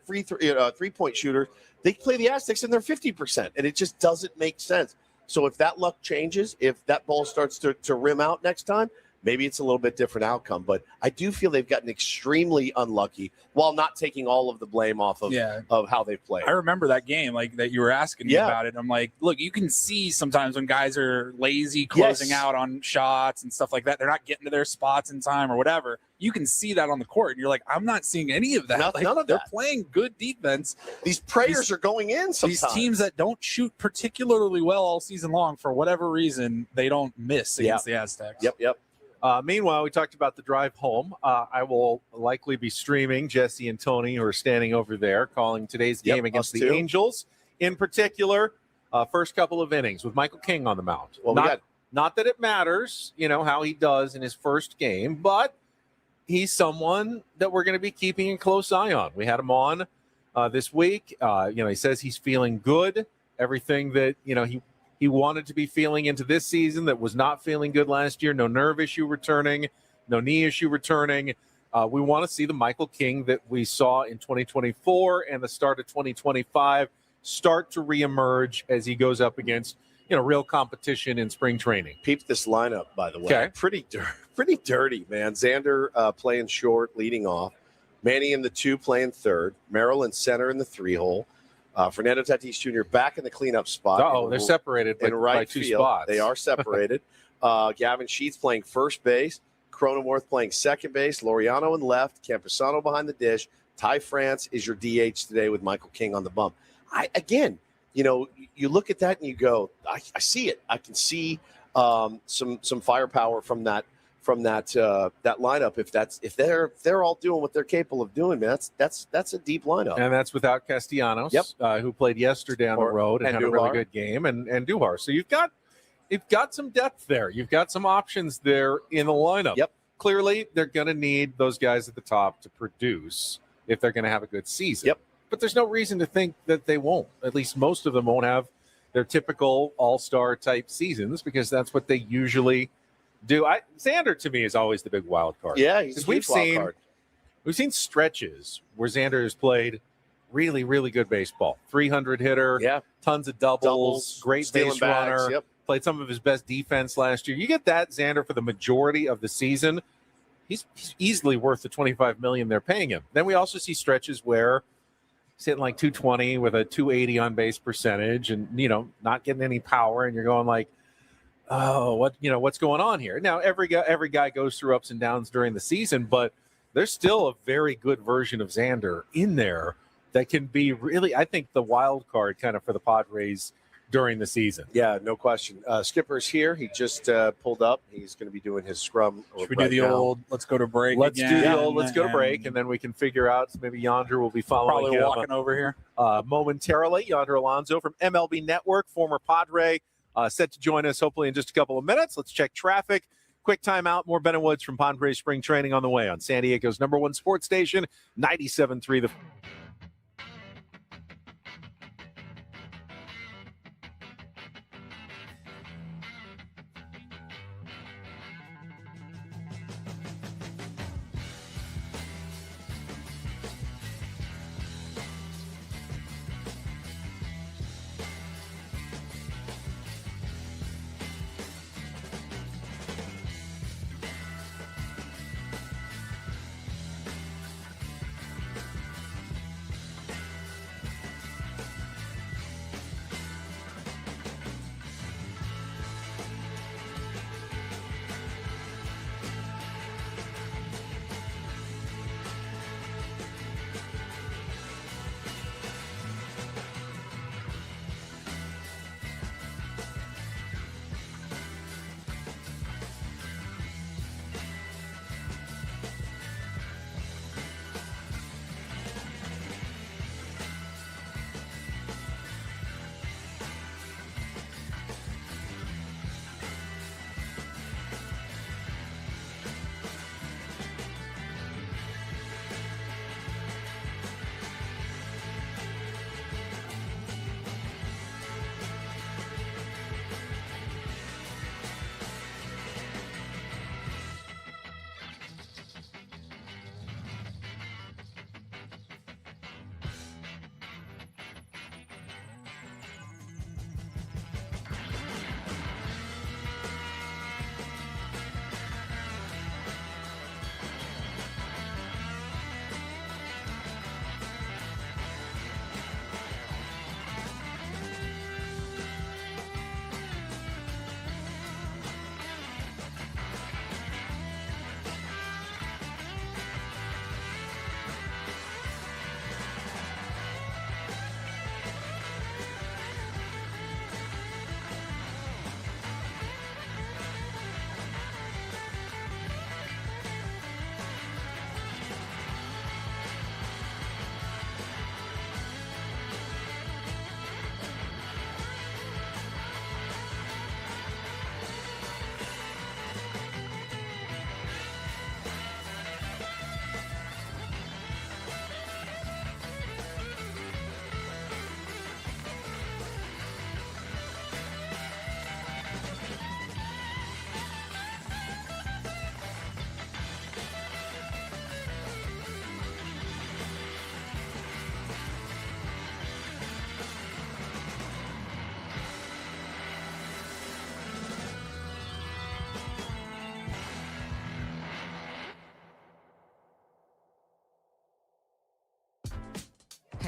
Speaker 1: three-point shooters. They play the Aztecs and they're 50%, and it just doesn't make sense. So if that luck changes, if that ball starts to rim out next time, maybe it's a little bit different outcome. But I do feel they've gotten extremely unlucky while not taking all of the blame off of how they play.
Speaker 4: I remember that game like that you were asking me about it. I'm like, look, you can see sometimes when guys are lazy closing out on shots and stuff like that. They're not getting to their spots in time or whatever. You can see that on the court. And you're like, I'm not seeing any of that.
Speaker 1: None of that.
Speaker 4: They're playing good defense.
Speaker 1: These prayers are going in sometimes.
Speaker 4: These teams that don't shoot particularly well all season long, for whatever reason, they don't miss against the Aztecs.
Speaker 1: Yep.
Speaker 2: Meanwhile, we talked about the drive home. I will likely be streaming Jesse and Tony, who are standing over there, calling today's game against the Angels. In particular, first couple of innings with Michael King on the mound. Well, not that it matters, how he does in his first game, but he's someone that we're going to be keeping a close eye on. We had him on this week. He says he's feeling good. Everything that, he wanted to be feeling into this season that was not feeling good last year. No nerve issue returning, no knee issue returning. We want to see the Michael King that we saw in 2024 and the start of 2025 start to reemerge as he goes up against real competition in spring training.
Speaker 1: Peep this lineup, by the way.
Speaker 2: Okay.
Speaker 1: Pretty dirty, man. Xander playing short, leading off. Manny in the 2 playing third. Merrill in center in the 3-hole. Fernando Tatis Jr. back in the cleanup spot.
Speaker 2: Oh, they're separated by,
Speaker 1: in right
Speaker 2: by 2
Speaker 1: field.
Speaker 2: spots.
Speaker 1: They are separated. Gavin Sheets playing first base. Cronenworth playing second base. Laureano in left. Camposano behind the dish. Ty France is your DH today with Michael King on the bump. You look at that and you go, I see it. I can see some firepower from that lineup. If they're all doing what they're capable of doing, man, that's a deep lineup.
Speaker 2: And that's without Castellanos, who played yesterday on the road and had a really good game, and Duhar. So you've got some depth there. You've got some options there in the lineup.
Speaker 1: Yep.
Speaker 2: Clearly, they're going to need those guys at the top to produce if they're going to have a good season.
Speaker 1: Yep.
Speaker 2: But there's no reason to think that they won't. At least most of them won't have their typical all-star type seasons because that's what they usually do. Xander, to me, is always the big wild card.
Speaker 1: Yeah, he's a huge wild card.
Speaker 2: We've seen stretches where Xander has played really, really good baseball. 300 hitter, tons of doubles, great base runner, played some of his best defense last year. You get that Xander for the majority of the season, he's easily worth the $25 million they're paying him. Then we also see stretches where he's hitting like 220 with a 280 on base percentage and, not getting any power. And you're going like, oh, what's going on here? Now, every guy goes through ups and downs during the season, but there's still a very good version of Xander in there that can be really, I think, the wild card kind of for the Padres during the season.
Speaker 1: Yeah, no question. Skipper's here. He just pulled up. He's going to be doing his scrum.
Speaker 4: Should we do the old, let's go to break
Speaker 2: Let's
Speaker 4: again?
Speaker 2: do the old, let's go to break, and then we can figure out, maybe Yonder will be following
Speaker 4: Probably
Speaker 2: him
Speaker 4: walking over here.
Speaker 2: momentarily. Yonder Alonso from MLB Network, former Padre, set to join us hopefully in just a couple of minutes. Let's check traffic. Quick timeout. More Ben and Woods from Padres Spring Training on the way on San Diego's #1 sports station, 97.3 The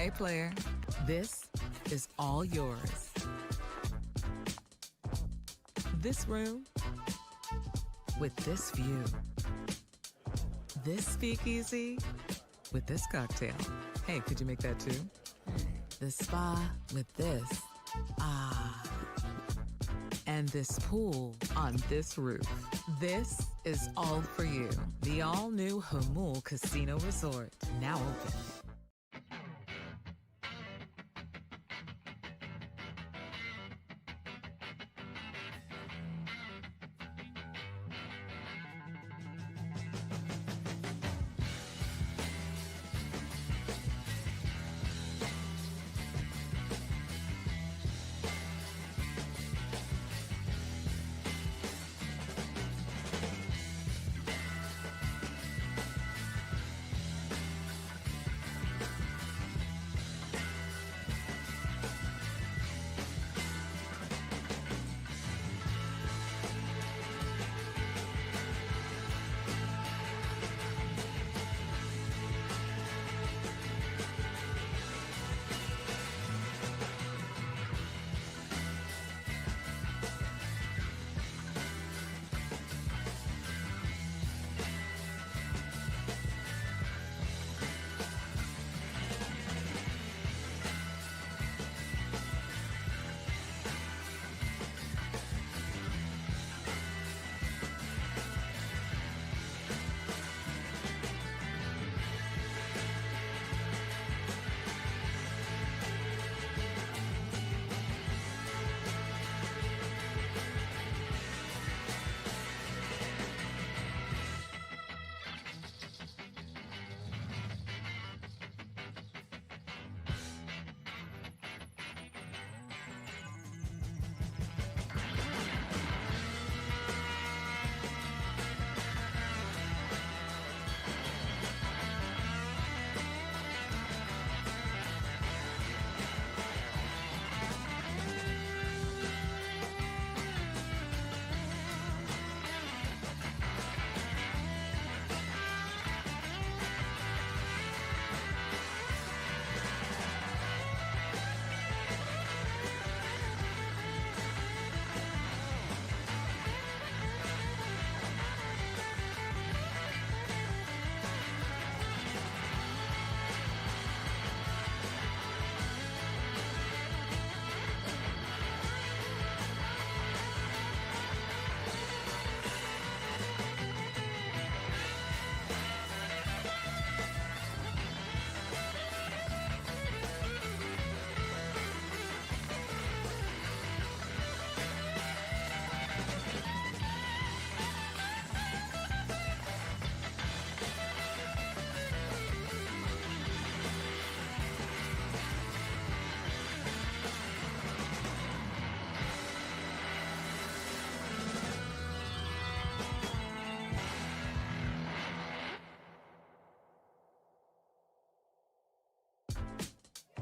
Speaker 5: Hey, player, this is all yours. This room with this view. This speakeasy with this cocktail. Hey, could you make that too? The spa with this. Ah. And this pool on this roof. This is all for you. The all-new Hamul Casino Resort, now open.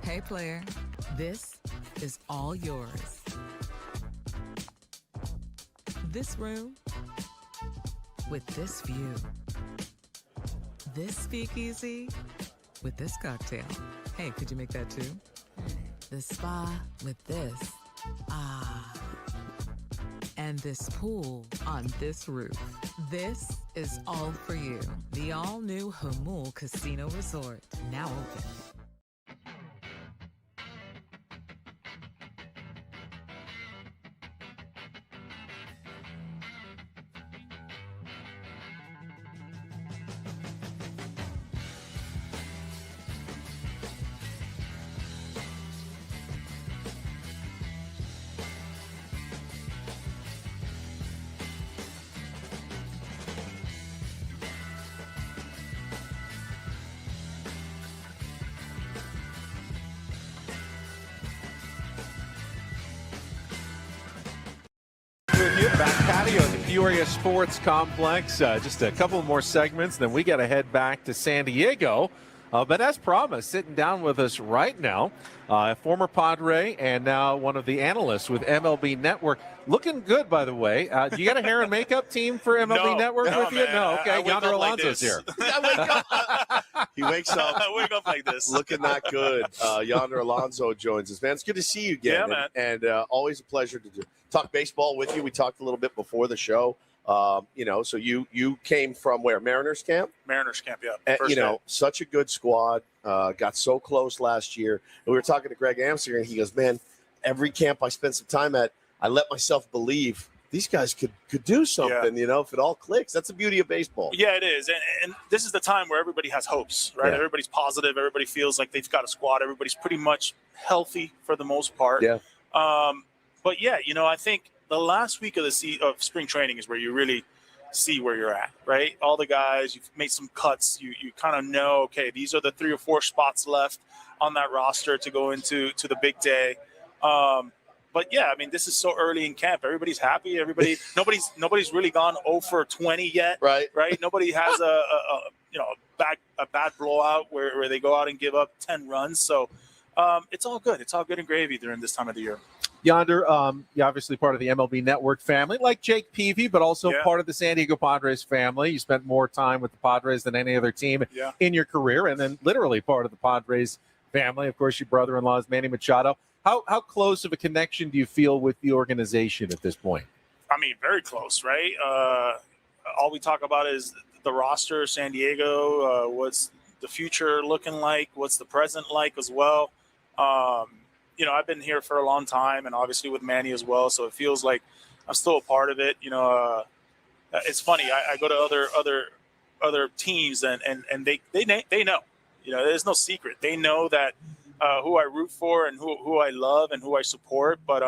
Speaker 5: Hey, player, this is all yours. This room with this view. This speakeasy with this cocktail. Hey, could you make that too? The spa with this. Ah. And this pool on this roof. This is all for you. The all-new Hamul Casino Resort, now open.
Speaker 9: With you, back patio at the Peoria Sports Complex. Just a couple more segments, then we got to head back to San Diego. But as promised, sitting down with us right now, a former Padre and now one of the analysts with MLB Network. Looking good, by the way. Do you got a hair and makeup team for MLB Network with you?
Speaker 3: Man,
Speaker 9: No, okay. Yonder Alonso's here.
Speaker 1: He wakes up.
Speaker 15: I wake up like this.
Speaker 1: Looking that good. Yonder Alonso joins us, man. It's good to see you again.
Speaker 15: Yeah, man.
Speaker 1: And always a pleasure to talk baseball with you. We talked a little bit before the show. So you came from where? Mariners camp?
Speaker 15: Mariners camp, yeah.
Speaker 1: And, such a good squad. Got so close last year. And we were talking to Greg Amsinger, and he goes, man, every camp I spent some time at, I let myself believe these guys could do something, if it all clicks. That's the beauty of baseball.
Speaker 15: Yeah, it is. And this is the time where everybody has hopes, right?
Speaker 1: Yeah.
Speaker 15: Everybody's positive. Everybody feels like they've got a squad. Everybody's pretty much healthy for the most part.
Speaker 1: Yeah.
Speaker 15: But yeah, I think the last week of of spring training is where you really see where you're at, right? All the guys, you've made some cuts. You kind of know, okay, these are the 3 or 4 spots left on that roster to go into the big day. But yeah, I mean, this is so early in camp. Everybody's happy. Nobody's really gone 0 for 20 yet.
Speaker 1: Right.
Speaker 15: Nobody has a bad blowout where they go out and give up 10 runs. So it's all good. It's all good and gravy during this time of the year.
Speaker 9: Yonder, you're obviously part of the MLB Network family, like Jake Peavy, but also part of the San Diego Padres family. You spent more time with the Padres than any other team in your career, and then literally part of the Padres family. Of course, your brother-in-law is Manny Machado. How close of a connection do you feel with the organization at this point?
Speaker 15: I mean, very close, right? All we talk about is the roster, San Diego, what's the future looking like, what's the present like as well. I've been here for a long time, and obviously with Manny as well, so it feels like I'm still a part of it. It's funny. I go to other teams, and they know. There's no secret. They know that who I root for and who I love and who I support. But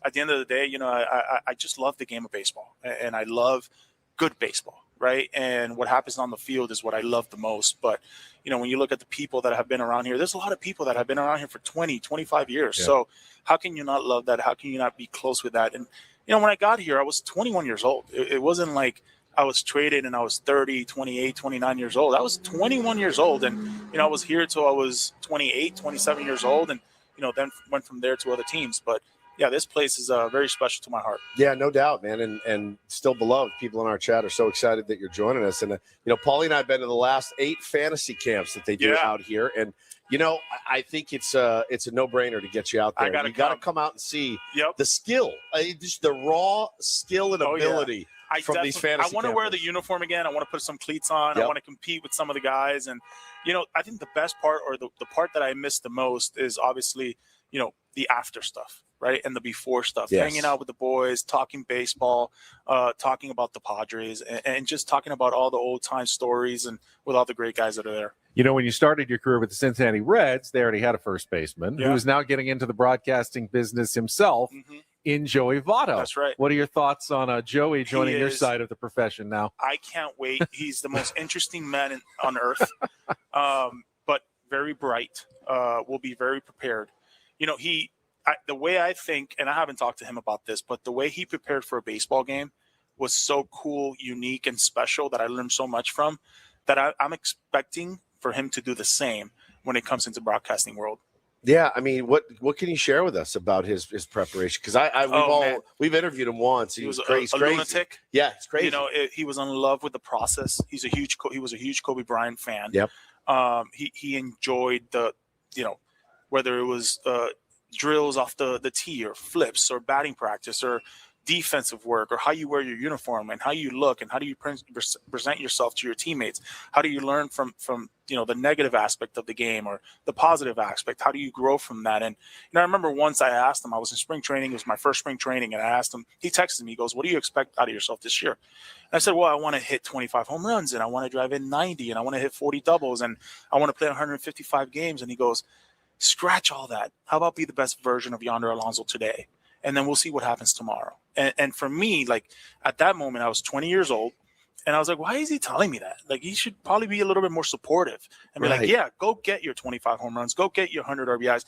Speaker 15: at the end of the day, I just love the game of baseball, and I love good baseball, right? And what happens on the field is what I love the most. But when you look at the people that have been around here, there's a lot of people that have been around here for 20, 25 years. Yeah. So how can you not love that? How can you not be close with that? And, when I got here, I was 21 years old. It wasn't like I was traded and I was 30, 28, 29 years old. I was 21 years old. And, I was here till I was 28, 27 years old. And, then went from there to other teams. But, yeah, this place is very special to my heart.
Speaker 1: Yeah, no doubt, man. And still beloved. People in our chat are so excited that you're joining us. And, Paulie and I have been to the last 8 fantasy camps that they do out here. And, I think it's a no-brainer to get you out there. You got to come out and see the skill, just the raw skill and ability from these fantasy
Speaker 15: I want to wear the uniform again. I want to put some cleats on. Yep. I want to compete with some of the guys. And, I think the best part, or the part that I miss the most, is obviously, the after stuff. Right. And the before stuff, hanging out with the boys, talking baseball, talking about the Padres, and just talking about all the old time stories and with all the great guys that are there.
Speaker 9: When you started your career with the Cincinnati Reds, they already had a first baseman who is now getting into the broadcasting business himself in Joey Votto.
Speaker 15: That's right.
Speaker 9: What are your thoughts on Joey joining your side of the profession now?
Speaker 15: I can't wait. He's the most interesting man on earth, but very bright, will be very prepared. The way I think, and I haven't talked to him about this, but the way he prepared for a baseball game was so cool, unique, and special that I learned so much from, that I'm expecting for him to do the same when it comes into broadcasting world.
Speaker 1: Yeah, I mean, what can you share with us about his preparation? Because we've interviewed him once. He was crazy.
Speaker 15: A lunatic.
Speaker 1: Yeah, it's crazy.
Speaker 15: He was in love with the process. He was a huge Kobe Bryant fan.
Speaker 1: Yep.
Speaker 15: He enjoyed the, whether it was drills off the tee, or flips, or batting practice, or defensive work, or how you wear your uniform and how you look and how do you present yourself to your teammates. How do you learn from the negative aspect of the game or the positive aspect? How do you grow from that? And I remember once I asked him, I was in spring training, it was my first spring training, and I asked him, he texted me, he goes, "What do you expect out of yourself this year?" And I said, "Well, I want to hit 25 home runs, and I want to drive in 90, and I want to hit 40 doubles, and I want to play 155 games." And he goes, "Scratch all that. How about be the best version of Yonder Alonso today? And then we'll see what happens tomorrow." And for me, like, at that moment, I was 20 years old, and I was like, why is he telling me that? Like, he should probably be a little bit more supportive and be like, yeah, go get your 25 home runs, go get your 100 RBIs.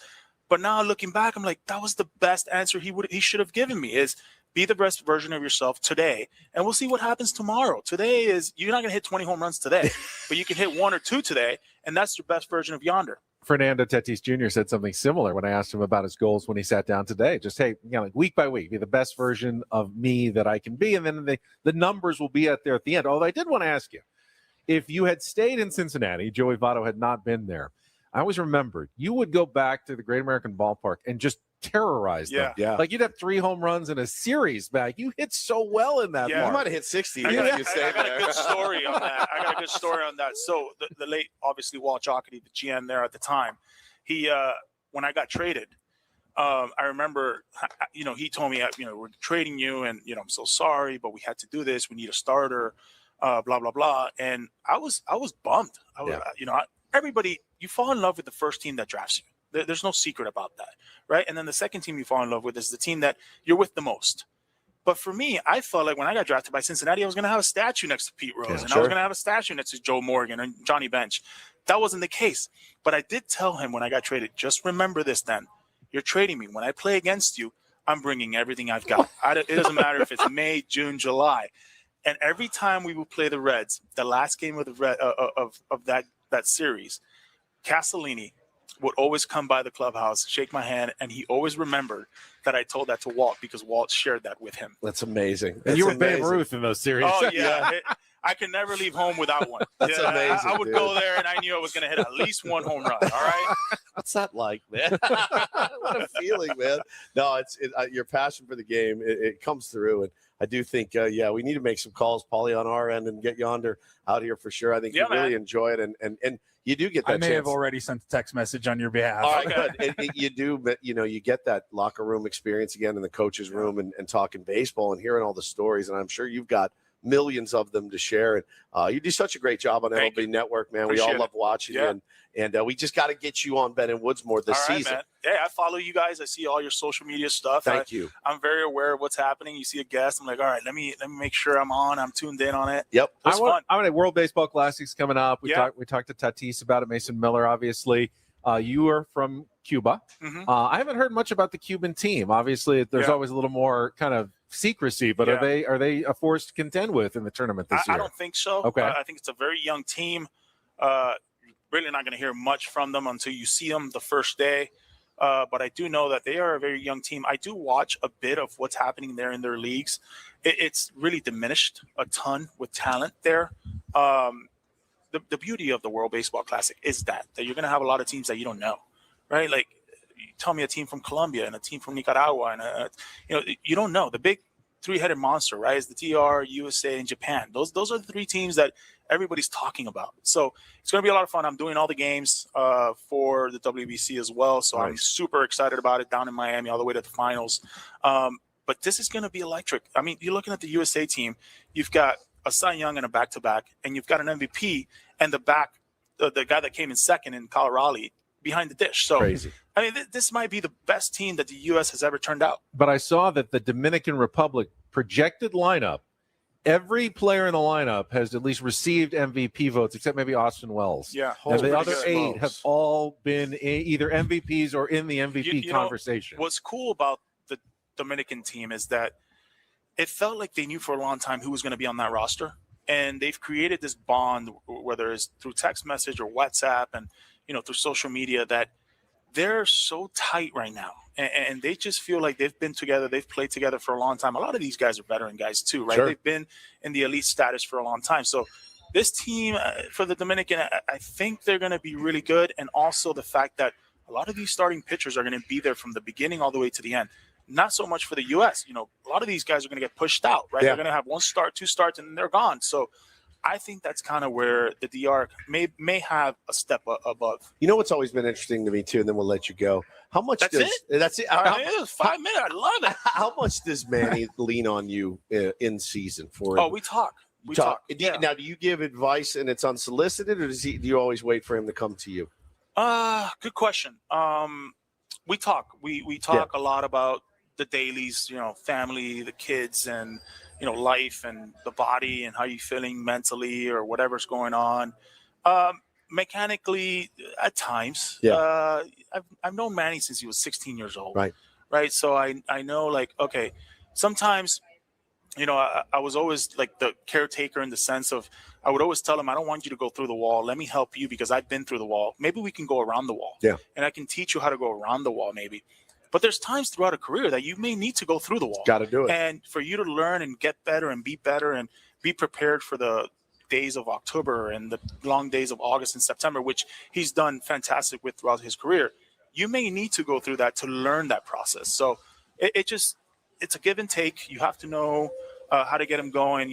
Speaker 15: But now looking back, I'm like, that was the best answer he should have given me, is be the best version of yourself today, and we'll see what happens tomorrow. Today is, you're not going to hit 20 home runs today, but you can hit 1 or 2 today, and that's your best version of Yonder.
Speaker 9: Fernando Tatis Jr. said something similar when I asked him about his goals when he sat down today. Just, hey, like week by week, be the best version of me that I can be. And then the numbers will be out there at the end. Although I did want to ask you,
Speaker 2: if you had stayed in Cincinnati, Joey Votto had not been there. I always remembered you would go back to the Great American Ballpark and just terrorize them.
Speaker 1: Yeah.
Speaker 2: Like you'd have 3 home runs in a series back. You hit so well in that.
Speaker 1: You
Speaker 2: park.
Speaker 1: might have hit 60.
Speaker 15: I got
Speaker 1: there.
Speaker 15: a good story on that. So the late, obviously, Walt Jocketty, the GM there at the time, he when I got traded, I remember, he told me, we're trading you, and I'm so sorry, but we had to do this. We need a starter, blah blah blah. And I was bummed. Everybody, you fall in love with the first team that drafts you. There's no secret about that, right? And then the second team you fall in love with is the team that you're with the most. But for me, I felt like when I got drafted by Cincinnati, I was going to have a statue next to Pete Rose, and I was going to have a statue next to Joe Morgan and Johnny Bench. That wasn't the case. But I did tell him when I got traded, just remember this then. You're trading me. When I play against you, I'm bringing everything I've got. It doesn't matter if it's May, June, July. And every time we would play the Reds, the last game of the that series, Castellini would always come by the clubhouse, shake my hand, and he always remembered that I told that to Walt because Walt shared that with him.
Speaker 1: That's amazing.
Speaker 2: And you were Babe Ruth in those series.
Speaker 15: Oh, yeah. I could never leave home without one.
Speaker 1: That's amazing.
Speaker 15: I would go there, and I knew I was going to hit at least 1 home run. All right.
Speaker 1: What's that like, man? What a feeling, man. No, your passion for the game. It comes through, and I do think, we need to make some calls, Paulie, on our end, and get Yonder out here for sure. I think you really enjoy it, and you do get that.
Speaker 4: I may
Speaker 1: chance.
Speaker 4: have already sent a text message on your behalf.
Speaker 1: All right, good. You do, but you get that locker room experience again in the coach's room and talking baseball and hearing all the stories, and I'm sure you've got millions of them to share. And you do such a great job on MLB Network, man. We all love watching you, and we just got to get you on Ben and Woods more this season. Man.
Speaker 15: Yeah, I follow you guys. I see all your social media stuff.
Speaker 1: Thank you.
Speaker 15: I'm very aware of what's happening. You see a guest, I'm like, all right, let me make sure I'm on. I'm tuned in on it.
Speaker 1: Yep,
Speaker 15: it's fun.
Speaker 2: I'm at World Baseball Classics coming up. We talked to Tatis about it. Mason Miller, obviously. You are from Cuba.
Speaker 15: Mm-hmm.
Speaker 2: I haven't heard much about the Cuban team. Obviously, there's always a little more kind of secrecy, but are they a force to contend with in the tournament this year?
Speaker 15: I don't think so.
Speaker 2: Okay.
Speaker 15: I think it's a very young team. Really not going to hear much from them until you see them the first day. But I do know that they are a very young team. I do watch a bit of what's happening there in their leagues. It's really diminished a ton with talent there. The beauty of the World Baseball Classic is that you're going to have a lot of teams that you don't know, right? Like, you tell me a team from Colombia and a team from Nicaragua, and you don't know. The big 3-headed monster, right, is the TR, USA, and Japan. Those are the 3 teams that everybody's talking about. So it's going to be a lot of fun. I'm doing all the games for the WBC as well, so I'm super excited about it down in Miami all the way to the finals. But this is going to be electric. I mean, you're looking at the USA team. You've got a Cy Young and a back-to-back, and you've got an MVP and the guy that came in second in Colorado behind the dish. So
Speaker 1: crazy.
Speaker 15: I mean, this might be the best team that the U.S. has ever turned out.
Speaker 2: But I saw that the Dominican Republic projected lineup, every player in the lineup has at least received MVP votes, except maybe Austin Wells.
Speaker 15: Yeah.
Speaker 2: And the other 8 have all been either MVPs or in the MVP conversation.
Speaker 15: What's cool about the Dominican team is that it felt like they knew for a long time who was going to be on that roster. And they've created this bond, whether it's through text message or WhatsApp and, through social media, that they're so tight right now. And they just feel like they've been together. They've played together for a long time. A lot of these guys are veteran guys too, right?
Speaker 1: Sure.
Speaker 15: They've been in the elite status for a long time. So this team for the Dominican, I think they're going to be really good. And also the fact that a lot of these starting pitchers are going to be there from the beginning all the way to the end. Not so much for the U.S. A lot of these guys are going to get pushed out, right? They're going to have 1 start, 2 starts, and then they're gone. So I think that's kind of where the DR may have a step above.
Speaker 1: You know what's always been interesting to me too, and then we'll let you go. How much
Speaker 15: That's it?
Speaker 1: That's it.
Speaker 15: It was 5 minutes. I love it.
Speaker 1: How much does Manny lean on you in season for?
Speaker 15: Oh, we talk. We talk. Yeah.
Speaker 1: Now, do you give advice and it's unsolicited, or do you always wait for him to come to you?
Speaker 15: Good question. We talk. We talk a lot about the dailies, family, the kids, and life and the body and how you're feeling mentally or whatever's going on. Mechanically, at times, I've known Manny since he was 16 years old. Right. So I know, like, okay, sometimes, I was always like the caretaker in the sense of I would always tell him, I don't want you to go through the wall. Let me help you because I've been through the wall. Maybe we can go around the wall.
Speaker 1: Yeah.
Speaker 15: And I can teach you how to go around the wall maybe. But there's times throughout a career that you may need to go through the wall.
Speaker 1: Got to do it.
Speaker 15: And for you to learn and get better and be better and be prepared for the days of October and the long days of August and September, which he's done fantastic with throughout his career. You may need to go through that to learn that process. So it's a give and take. You have to know how to get him going.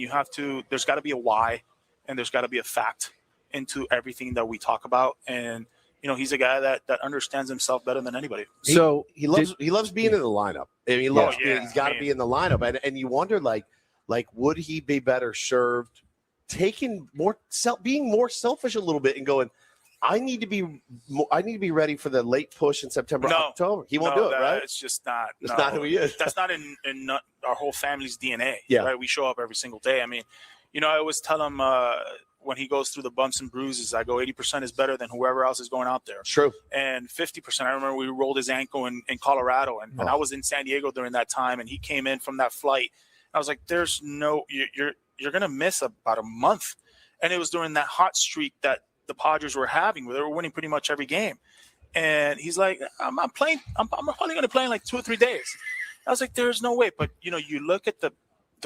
Speaker 15: There's got to be a why, and there's got to be a fact into everything that we talk about. And he's a guy that understands himself better than anybody.
Speaker 1: So he loves being in the lineup. And he's got to be in the lineup. And you wonder, like, would he be better served being more selfish a little bit and going, I need to be ready for the late push in September, October. He won't do it, right?
Speaker 15: It's just not.
Speaker 1: It's not who he is.
Speaker 15: That's not in our whole family's DNA.
Speaker 1: Yeah.
Speaker 15: Right? We show up every single day. I mean, I always tell him when he goes through the bumps and bruises, I go 80% is better than whoever else is going out there.
Speaker 1: True.
Speaker 15: And 50%. I remember we rolled his ankle in Colorado, and I was in San Diego during that time, and he came in from that flight. I was like, "There's no, you're gonna miss about a month," and it was during that hot streak that the Padres were having, where they were winning pretty much every game. And he's like, I'm playing. I'm probably going to play in like 2 or 3 days. I was like, there's no way. But, you look at the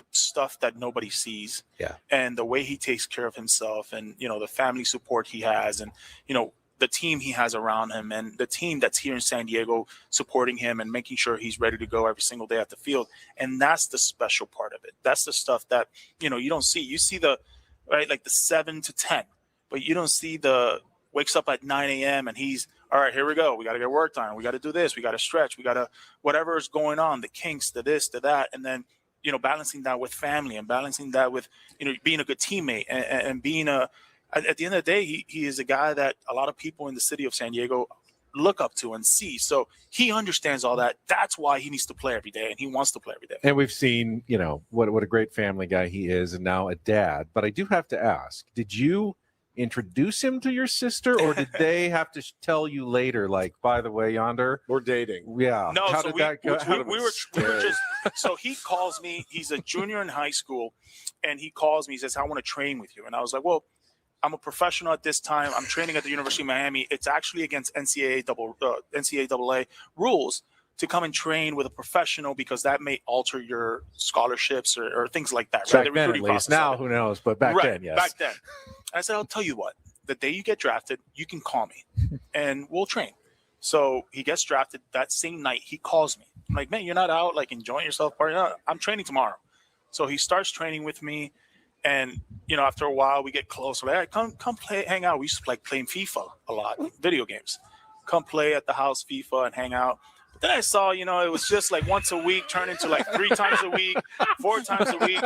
Speaker 15: stuff that nobody sees, and the way he takes care of himself, and, the family support he has, and, the team he has around him, and the team that's here in San Diego supporting him and making sure he's ready to go every single day at the field. And that's the special part of it. That's the stuff that, you don't see. You see like the 7 to 10. But you don't see wakes up at 9 a.m. and he's, all right, here we go. We got to get work done. We got to do this. We got to stretch. We got to, whatever is going on, the kinks, the this, the that. And then, balancing that with family and balancing that with, being a good teammate and being at the end of the day, he is a guy that a lot of people in the city of San Diego look up to and see. So he understands all that. That's why he needs to play every day, and he wants to play every day.
Speaker 2: And we've seen, what a great family guy he is, and now a dad. But I do have to ask, did you introduce him to your sister, or did they have to tell you later, like, by the way, Yonder,
Speaker 1: we're dating?
Speaker 2: Yeah.
Speaker 15: No,
Speaker 2: How
Speaker 15: so
Speaker 2: did that go?
Speaker 15: we were just, so he calls me, he's a junior in high school, and he calls me, he says, I want to train with you. And I was like, well, I'm a professional at this time. I'm training at the University of Miami. It's actually against NCAA rules to come and train with a professional, because that may alter your scholarships or things like that.
Speaker 2: Back
Speaker 15: right?
Speaker 2: then, at least. Now, who knows? But back then, yes.
Speaker 15: Back then. I said, I'll tell you what. The day you get drafted, you can call me, and we'll train. So he gets drafted. That same night, he calls me. I'm like, man, you're not out like enjoying yourself? No, I'm training tomorrow. So he starts training with me. And, after a while, we get close. We're like, come play, hang out. We used to like playing FIFA a lot, video games. Come play at the house, FIFA, and hang out. But then I saw, it was just like once a week, turned into like 3 times a week, 4 times a week.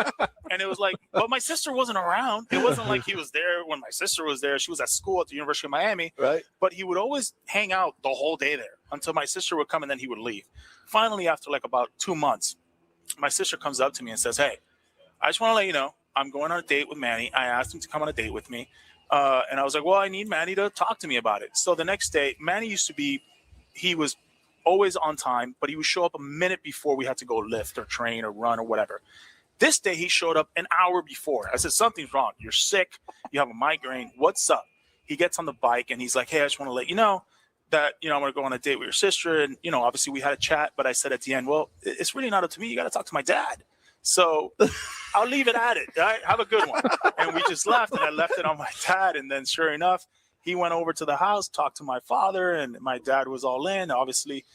Speaker 15: And it was like, but my sister wasn't around. It wasn't like he was there when my sister was there. She was at school at the University of Miami.
Speaker 1: Right.
Speaker 15: But he would always hang out the whole day there until my sister would come, and then he would leave. Finally, after like about 2 months, my sister comes up to me and says, hey, I just want to let you know, I'm going on a date with Manny. I asked him to come on a date with me. And I was like, well, I need Manny to talk to me about it. So the next day, Manny he was always on time, but he would show up a minute before we had to go lift or train or run or whatever. This day, he showed up an hour before. I said, something's wrong. You're sick. You have a migraine. What's up? He gets on the bike, and he's like, hey, I just want to let you know that, I'm going to go on a date with your sister. And, obviously we had a chat, but I said at the end, well, it's really not up to me. You got to talk to my dad. So I'll leave it at it. Right? Have a good one. And we just left, and I left it on my dad. And then sure enough, he went over to the house, talked to my father, and my dad was all in. Obviously,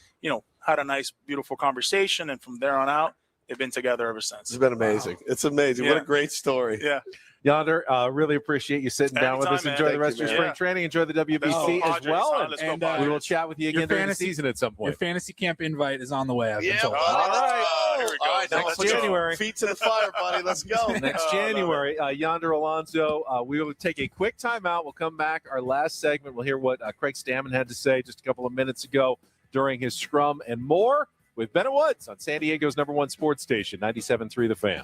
Speaker 15: had a nice, beautiful conversation. And from there on out, they've been together ever since.
Speaker 1: It's been amazing. Wow. It's amazing.
Speaker 15: Yeah.
Speaker 1: What a great story.
Speaker 15: Yeah.
Speaker 2: Yonder, really appreciate you sitting down with us.
Speaker 15: Man.
Speaker 2: Enjoy the rest of your spring training. Enjoy the WBC as well.
Speaker 15: And
Speaker 2: we will chat with you again during the season at some point.
Speaker 4: Your fantasy camp invite is on the way. I've been told.
Speaker 1: All right.
Speaker 15: All right.
Speaker 2: Next January.
Speaker 1: Feet to the fire, buddy. Let's go.
Speaker 2: Next January, Yonder Alonso. We will take a quick timeout. We'll come back. Our last segment, we'll hear what Craig Stammen had to say just a couple of minutes ago during his scrum, and more with Bennett Woods on San Diego's #1 sports station, 97.3 The Fan.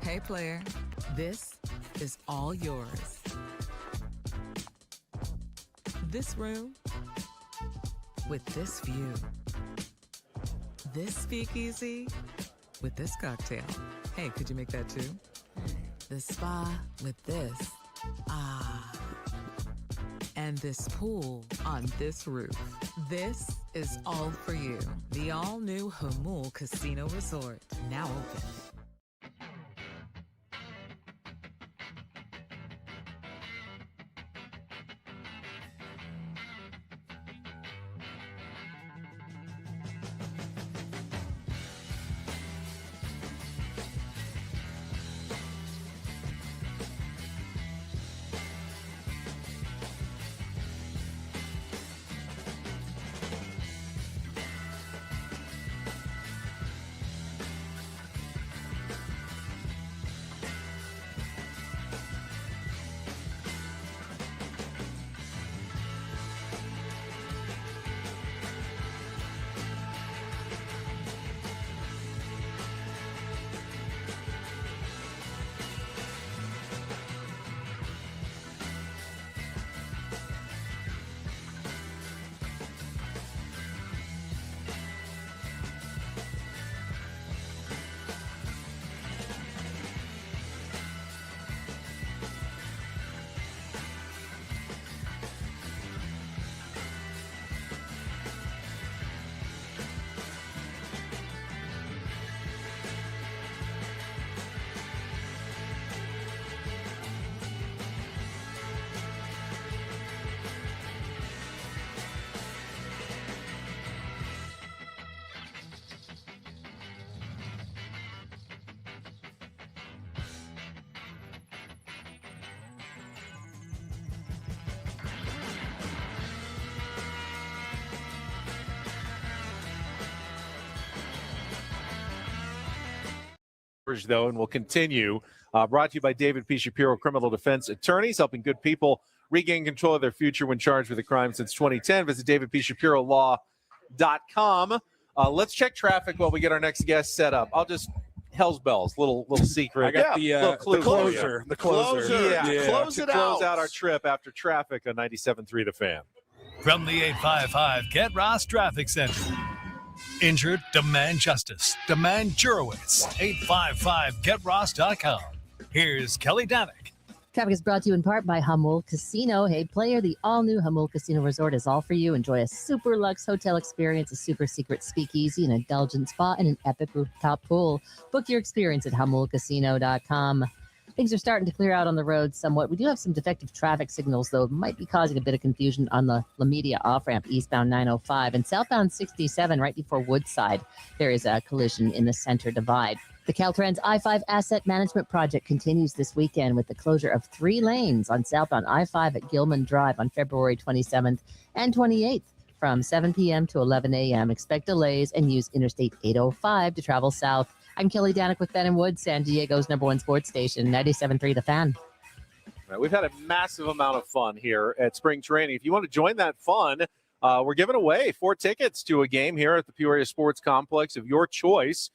Speaker 5: Hey, player, this is all yours. This room with this view. This speakeasy with this cocktail. Hey, could you make that too? The spa with this. Ah. And this pool on this roof. This is all for you. The all-new Hamul Casino Resort, now open.
Speaker 9: Though, and we'll continue. Brought to you by David P. Shapiro, criminal defense attorneys, helping good people regain control of their future when charged with a crime since 2010. Visit davidpshapirolaw.com. Let's check traffic while we get our next guest set up. I'll just Hell's Bells, little secret.
Speaker 4: I got the closer. The closer.
Speaker 9: Yeah.
Speaker 1: Close it
Speaker 9: close
Speaker 1: out.
Speaker 9: out our trip after traffic on 97.3 The Fan.
Speaker 6: From the 855 Get Ross Traffic Center. Injured? Demand justice. Demand Jurowitz. 855GetRoss.com. Here's Kelly Danick.
Speaker 7: Traffic is brought to you in part by Hamul Casino. Hey, player, the all-new Hamul Casino Resort is all for you. Enjoy a super luxe hotel experience, a super secret speakeasy, an indulgent spa, and an epic rooftop pool. Book your experience at HamulCasino.com. Things are starting to clear out on the road somewhat. We do have some defective traffic signals, though, might be causing a bit of confusion on the La Media off-ramp eastbound 905 and southbound 67 right before Woodside. There is a collision in the center divide. The Caltrans I-5 Asset Management Project continues this weekend with the closure of 3 lanes on southbound I-5 at Gilman Drive on February 27th and 28th from 7 p.m. to 11 a.m. Expect delays and use Interstate 805 to travel south. I'm Kelly Danick with Ben and Wood, San Diego's #1 sports station, 97.3 The Fan.
Speaker 9: Right, we've had a massive amount of fun here at spring training. If you want to join that fun, we're giving away 4 tickets to a game here at the Peoria Sports Complex of your choice.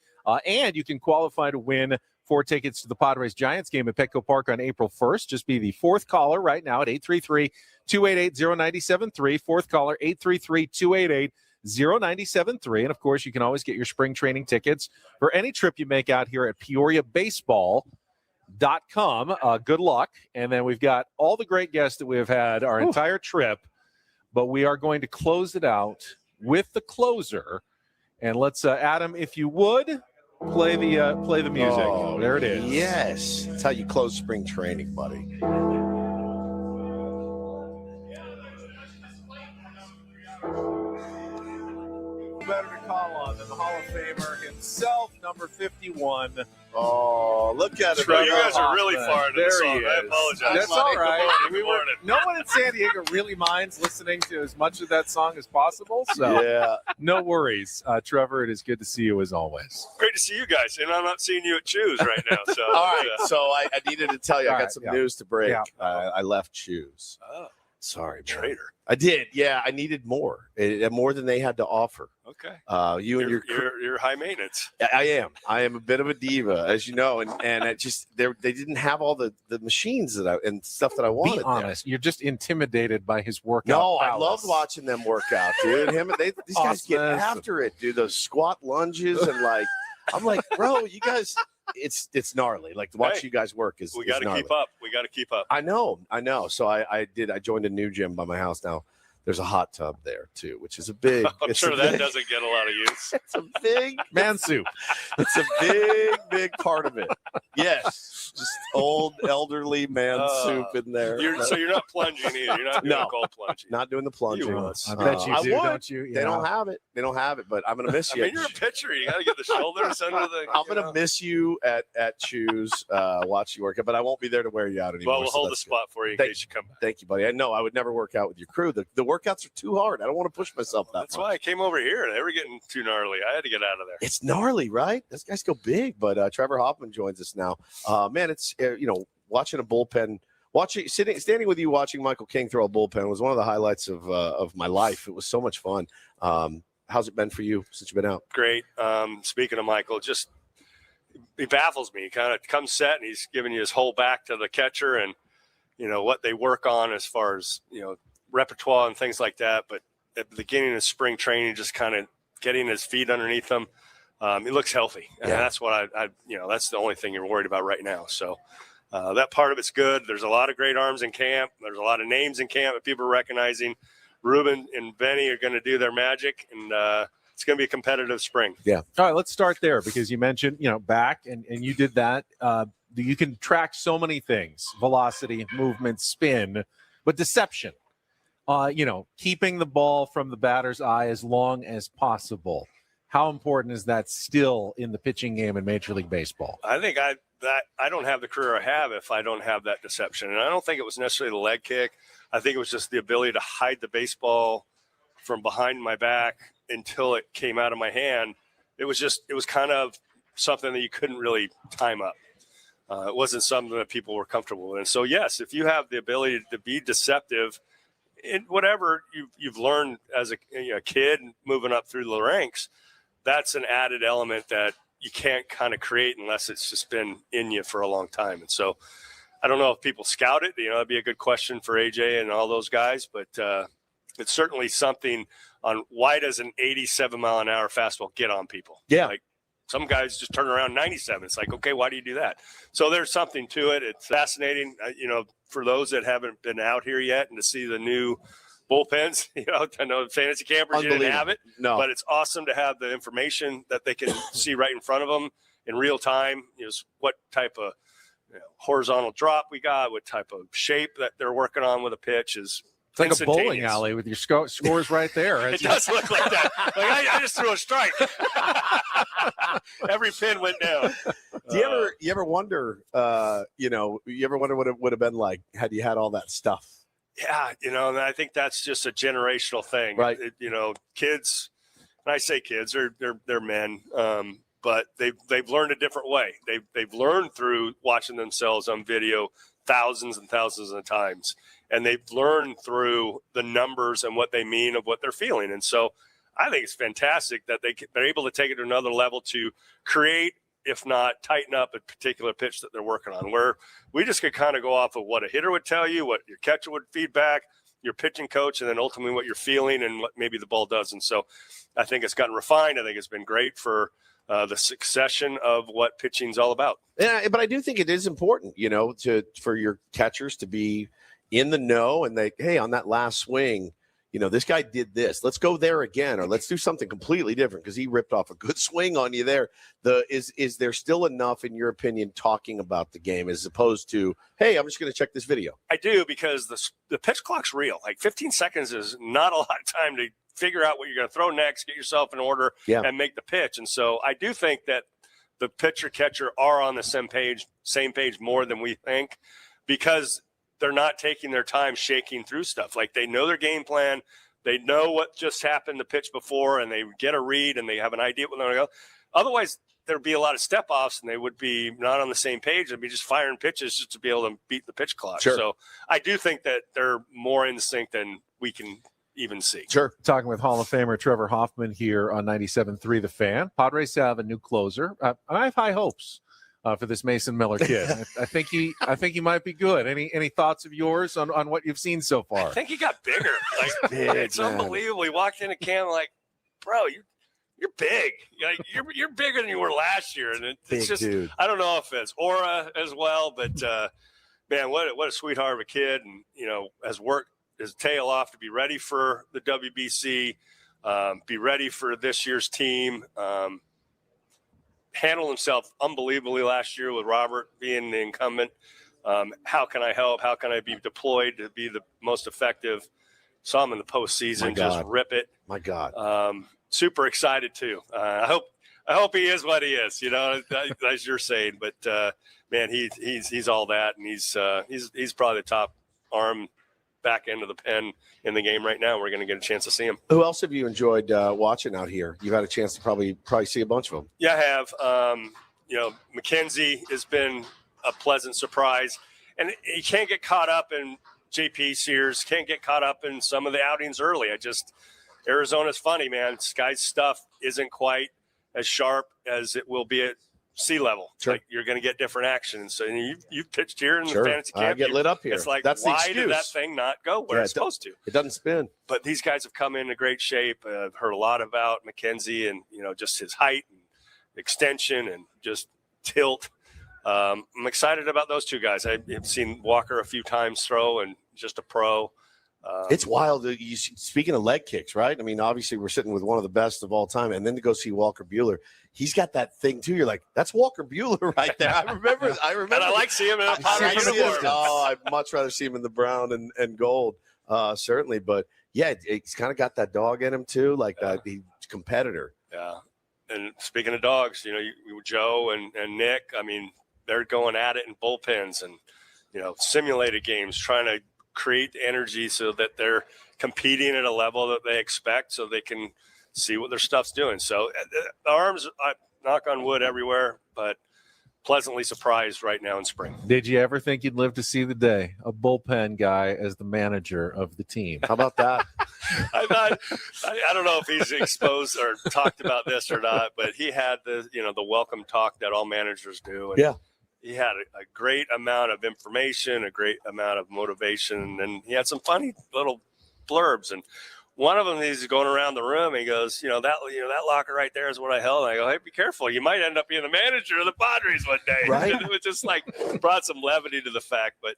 Speaker 9: And you can qualify to win 4 tickets to the Padres Giants game at Petco Park on April 1st. Just be the 4th caller right now at 833-288-0973. 4th caller, 833-288-0973. And, of course, you can always get your spring training tickets for any trip you make out here at PeoriaBaseball.com. Good luck. And then we've got all the great guests that we have had our entire trip, but we are going to close it out with the closer. And let's, Adam, if you would, play the music.
Speaker 1: Oh,
Speaker 9: there it is.
Speaker 1: Yes. That's how you close spring training, buddy.
Speaker 9: Better to call on than the Hall of Famer himself, number 51.
Speaker 1: Oh, look at it.
Speaker 9: Trevor
Speaker 16: You guys are really
Speaker 9: Hoffman.
Speaker 16: far into
Speaker 9: There
Speaker 16: the song.
Speaker 9: he
Speaker 16: I
Speaker 9: is.
Speaker 16: apologize.
Speaker 9: That's all right.
Speaker 16: Good morning.
Speaker 9: No one in San Diego really minds listening to as much of that song as possible. So
Speaker 1: Yeah.
Speaker 9: no worries. Trevor, it is good to see you as always.
Speaker 16: Great to see you guys, and I'm not seeing you at Choose right now. So,
Speaker 1: All right. So I needed to tell you, I
Speaker 9: All
Speaker 1: got
Speaker 9: right,
Speaker 1: some
Speaker 9: yeah.
Speaker 1: news to break.
Speaker 9: Yeah.
Speaker 1: I left Choose.
Speaker 16: Oh.
Speaker 1: Sorry, man.
Speaker 16: Traitor.
Speaker 1: I did. Yeah, I needed more. More than they had to offer.
Speaker 16: Okay.
Speaker 1: You're
Speaker 16: high maintenance.
Speaker 1: I am. I am a bit of a diva, as you know, and it just they didn't have all the machines and stuff that I wanted.
Speaker 2: Be honest, you're just intimidated by his workout.
Speaker 1: No, I
Speaker 2: prowess.
Speaker 1: loved watching them work out, dude. These guys get after it, dude. Those squat lunges and I'm like, bro, you guys, it's gnarly. Like to watch you guys work is.
Speaker 16: We got to keep up. We got to keep up.
Speaker 1: I know. So I joined a new gym by my house now. There's a hot tub there too, which is a big.
Speaker 16: I'm sure that doesn't get a lot of use.
Speaker 1: It's a big
Speaker 2: man soup.
Speaker 1: It's a big part of it. Yes, just old elderly man soup in there.
Speaker 16: So you're not plunging either. You're not doing cold plunging.
Speaker 1: Not doing the plunging.
Speaker 2: I bet you do, don't you?
Speaker 1: They don't have it. They don't have it. But I'm gonna miss you.
Speaker 16: I mean, you're a pitcher. You got to get the shoulders under the.
Speaker 1: I'm gonna miss you at Choose. Watch you work out, but I won't be there to wear you out anymore.
Speaker 16: Well, we'll hold the spot for you in case you come back.
Speaker 1: Thank you, buddy. I know I would never work out with your crew. The workouts are too hard. I don't want to push myself that
Speaker 16: That's
Speaker 1: much.
Speaker 16: why I came over here. They were getting too gnarly. I had to get out of there.
Speaker 1: It's gnarly, right? Those guys go big. But Trevor Hoffman joins us now. Man, it's watching a bullpen, standing with you, watching Michael King throw a bullpen was one of the highlights of my life. It was so much fun. How's it been for you since you've been out?
Speaker 16: Great. Speaking of Michael, he baffles me. He kind of comes set and he's giving you his whole back to the catcher and what they work on as far as repertoire and things like that. But at the beginning of spring training, just kind of getting his feet underneath him. He looks healthy. And that's what that's the only thing you're worried about right now. So that part of it's good. There's a lot of great arms in camp. There's a lot of names in camp that people are recognizing. Ruben and Benny are going to do their magic, and it's going to be a competitive spring.
Speaker 1: Yeah.
Speaker 2: All right, let's start there because you mentioned, back and you did that. You can track so many things: velocity, movement, spin, but deception. Keeping the ball from the batter's eye as long as possible. How important is that still in the pitching game in Major League Baseball?
Speaker 16: I think I don't have the career I have if I don't have that deception. And I don't think it was necessarily the leg kick. I think it was just the ability to hide the baseball from behind my back until it came out of my hand. It was kind of something that you couldn't really time up. It wasn't something that people were comfortable with. And so, yes, if you have the ability to be deceptive in whatever you've learned as a kid moving up through the ranks, that's an added element that you can't kind of create unless it's just been in you for a long time. And so I don't know if people scout it, that'd be a good question for AJ and all those guys, but it's certainly something on why does an 87 mile an hour fastball get on people?
Speaker 1: Yeah.
Speaker 16: Like some guys just turn around 97. It's like, okay, why do you do that? So there's something to it. It's fascinating, for those that haven't been out here yet and to see the new bullpens, I know fantasy campers, you didn't have it, but it's awesome to have the information that they can see right in front of them in real time. What type of horizontal drop we got, what type of shape that they're working on with a pitch is.
Speaker 2: It's like a bowling alley with your scores right there.
Speaker 16: It does look like that. Like I just threw a strike. Every pin went down.
Speaker 1: Do you ever wonder, what it would have been like had you had all that stuff?
Speaker 16: Yeah, and I think that's just a generational thing,
Speaker 1: right?
Speaker 16: Kids, and I say kids, they're men, but they've learned a different way. They've learned through watching themselves on video thousands and thousands of times, and they've learned through the numbers and what they mean of what they're feeling. And so I think it's fantastic that they're able to take it to another level to create, if not tighten up a particular pitch that they're working on, where we just could kind of go off of what a hitter would tell you, what your catcher would feedback, your pitching coach, and then ultimately what you're feeling and what maybe the ball does. And so I think it's gotten refined. I think it's been great for the succession of what pitching's all about.
Speaker 1: Yeah, but I do think it is important, for your catchers to be in the know and hey, on that last swing, this guy did this. Let's go there again, or let's do something completely different because he ripped off a good swing on you there. Is there still enough, in your opinion, talking about the game as opposed to, hey, I'm just going to check this video?
Speaker 16: I do, because the pitch clock's real. Like 15 seconds is not a lot of time to figure out what you're going to throw next, get yourself in order, and make the pitch. And so I do think that the pitcher catcher are on the same page more than we think, because they're not taking their time shaking through stuff. Like they know their game plan. They know what just happened the pitch before, and they get a read and they have an idea what they're going to go. Otherwise, there'd be a lot of step offs, and they would be not on the same page. They'd be just firing pitches just to be able to beat the pitch clock.
Speaker 1: Sure.
Speaker 16: So I do think that they're more in sync than we can even see.
Speaker 1: Sure.
Speaker 2: Talking with Hall of Famer Trevor Hoffman here on 97.3 The Fan. Padres have a new closer. I have high hopes for this Mason Miller kid. I think he might be good. Any thoughts of yours on what you've seen so far?
Speaker 16: I think he got bigger. Like, it's unbelievable. He walked into camp like, bro, you're big. You're bigger than you were last year, and it's
Speaker 1: Big
Speaker 16: just
Speaker 1: dude.
Speaker 16: I don't know if it's aura as well, but man, what a sweetheart of a kid, and has worked his tail off to be ready for the WBC, be ready for this year's team. Handled himself unbelievably last year with Robert being the incumbent. How can I help? How can I be deployed to be the most effective? Saw him in the postseason, just rip it.
Speaker 1: My God.
Speaker 16: Super excited too. I hope he is what he is, as you're saying. But man, he's all that, and he's probably the top arm back end of the pen in the game right now. We're going to get a chance to see him.
Speaker 1: Who else have you enjoyed watching out here? You've had a chance to probably see a bunch of them.
Speaker 16: Yeah, I have. McKenzie has been a pleasant surprise, and you can't get caught up in JP Sears. Can't get caught up in some of the outings early. Arizona's funny, man. Sky's stuff isn't quite as sharp as it will be at sea level.
Speaker 1: Sure.
Speaker 16: Like, you're going to get different action. And so you've pitched here in
Speaker 1: Sure.
Speaker 16: the fantasy camp.
Speaker 1: I get lit up here.
Speaker 16: It's like,
Speaker 1: That's the
Speaker 16: why did
Speaker 1: excuse.
Speaker 16: that thing not go where it's supposed to?
Speaker 1: It doesn't spin.
Speaker 16: But these guys have come in great shape. I've heard a lot about McKenzie and, just his height and extension and just tilt. I'm excited about those two guys. I've seen Walker a few times throw, and just a pro.
Speaker 1: It's wild. Speaking of leg kicks, right? I mean, obviously we're sitting with one of the best of all time, and then to go see Walker Buehler, he's got that thing too. You're like, that's Walker Buehler right there. I remember.
Speaker 16: And I like seeing him in a Padres uniform.
Speaker 1: Oh, I'd much rather see him in the brown and gold, certainly. But yeah, he's kind of got that dog in him too, like that competitor.
Speaker 16: Yeah. And speaking of dogs, Joe and Nick, I mean, they're going at it in bullpens and, simulated games, trying to create energy so that they're competing at a level that they expect so they can see what their stuff's doing. So the arms, knock on wood everywhere, but pleasantly surprised right now in spring.
Speaker 2: Did you ever think you'd live to see the day? A bullpen guy as the manager of the team.
Speaker 1: How about that?
Speaker 16: I don't know if he's exposed or talked about this or not, but he had the welcome talk that all managers do. And
Speaker 1: yeah.
Speaker 16: He had a great amount of information, a great amount of motivation, and he had some funny little blurbs. And one of them, he's going around the room. And he goes, that locker right there is what I held. And I go, hey, be careful. You might end up being the manager of the Padres one day.
Speaker 1: Right.
Speaker 16: It was just like brought some levity to the fact. But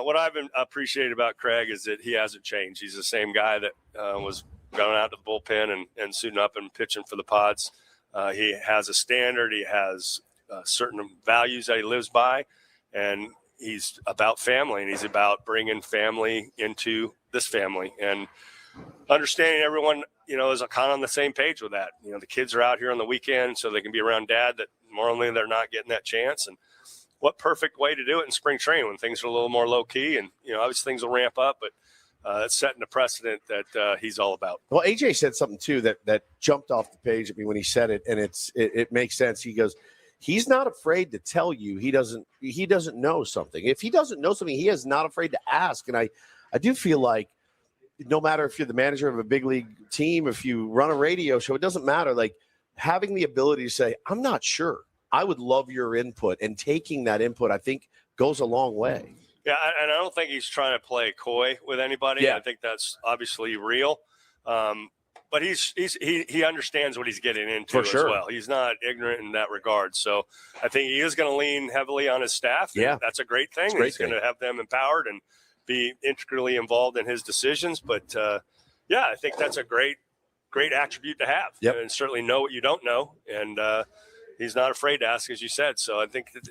Speaker 16: what I've been appreciated about Craig is that he hasn't changed. He's the same guy that was going out to the bullpen and suiting up and pitching for the Pods. He has a standard. He has certain values that he lives by, and he's about family, and he's about bringing family into this family and understanding everyone, is kind of on the same page with that. The kids are out here on the weekend so they can be around dad that normally they're not getting that chance. And what perfect way to do it in spring training when things are a little more low key, and, obviously things will ramp up, but it's setting a precedent that he's all about.
Speaker 1: Well, AJ said something too that jumped off the page at me when he said it, and it makes sense. He goes, he's not afraid to tell you he doesn't know something. If he doesn't know something, he is not afraid to ask. And I do feel like no matter if you're the manager of a big league team, if you run a radio show, it doesn't matter. Like, having the ability to say, I'm not sure, I would love your input, and taking that input, I think, goes a long way.
Speaker 16: Yeah, and I don't think he's trying to play coy with anybody.
Speaker 1: Yeah.
Speaker 16: I think that's obviously real. But he understands what he's getting into as well. He's not ignorant in that regard. So I think he is going to lean heavily on his staff.
Speaker 1: Yeah.
Speaker 16: That's a great thing. He's going to have them empowered and be integrally involved in his decisions. But, I think that's a great attribute to have.
Speaker 1: Yep.
Speaker 16: And certainly know what you don't know. And he's not afraid to ask, as you said. So I think that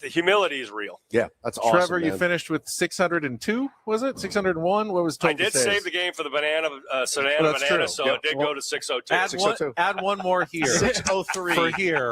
Speaker 16: the humility is real.
Speaker 1: Yeah, that's awesome.
Speaker 2: Trevor,
Speaker 1: man.
Speaker 2: you finished with 602, was it? 601? What was total
Speaker 16: I did
Speaker 2: saves?
Speaker 16: save the game for the banana,
Speaker 2: That's
Speaker 16: banana,
Speaker 2: true.
Speaker 16: so
Speaker 2: Yep.
Speaker 16: it did go to 602.
Speaker 2: Add one more here.
Speaker 1: 603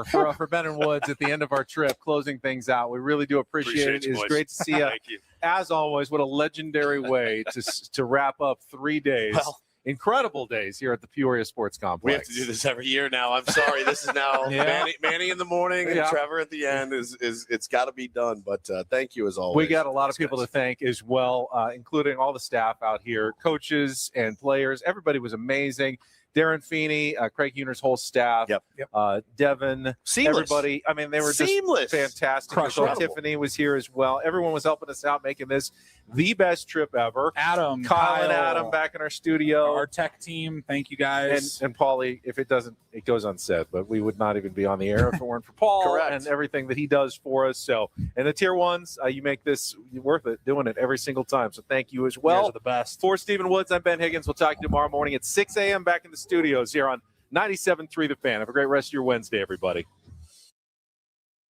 Speaker 2: for Ben and Woods at the end of our trip, closing things out. We really do appreciate it.
Speaker 16: you,
Speaker 2: It's
Speaker 16: boys.
Speaker 2: great to see you.
Speaker 16: Thank you.
Speaker 2: As always, what a legendary way to wrap up 3 days incredible days here at the Peoria Sports Complex.
Speaker 1: We have to do this every year now. I'm sorry. This is now
Speaker 2: Yeah.
Speaker 1: Manny in the morning and
Speaker 2: Yeah.
Speaker 1: Trevor at the end. Is it's got to be done. But thank you as always.
Speaker 2: We got a lot of people to thank as well, including all the staff out here, coaches and players. Everybody was amazing. Darren Feeney, Craig Huner's whole staff, Devin,
Speaker 1: Seamless.
Speaker 2: everybody. I mean, they were
Speaker 1: Seamless.
Speaker 2: just fantastic.
Speaker 1: Incredible.
Speaker 2: Tiffany was here as well. Everyone was helping us out, making this the best trip ever.
Speaker 4: Adam,
Speaker 2: Kyle and Adam back in our studio.
Speaker 4: Our tech team, thank you guys.
Speaker 2: And Paulie, if it doesn't, it goes unsaid, but we would not even be on the air if it weren't for Paul
Speaker 1: Correct.
Speaker 2: and everything that he does for us. So, and the tier ones, you make this worth it doing it every single time. So thank you as well.
Speaker 4: You guys are the best.
Speaker 2: For Stephen Woods, I'm Ben Higgins. We'll talk to you tomorrow morning at 6 a.m. back in the studios here on 97.3 The Fan. Have a great rest of your Wednesday, everybody.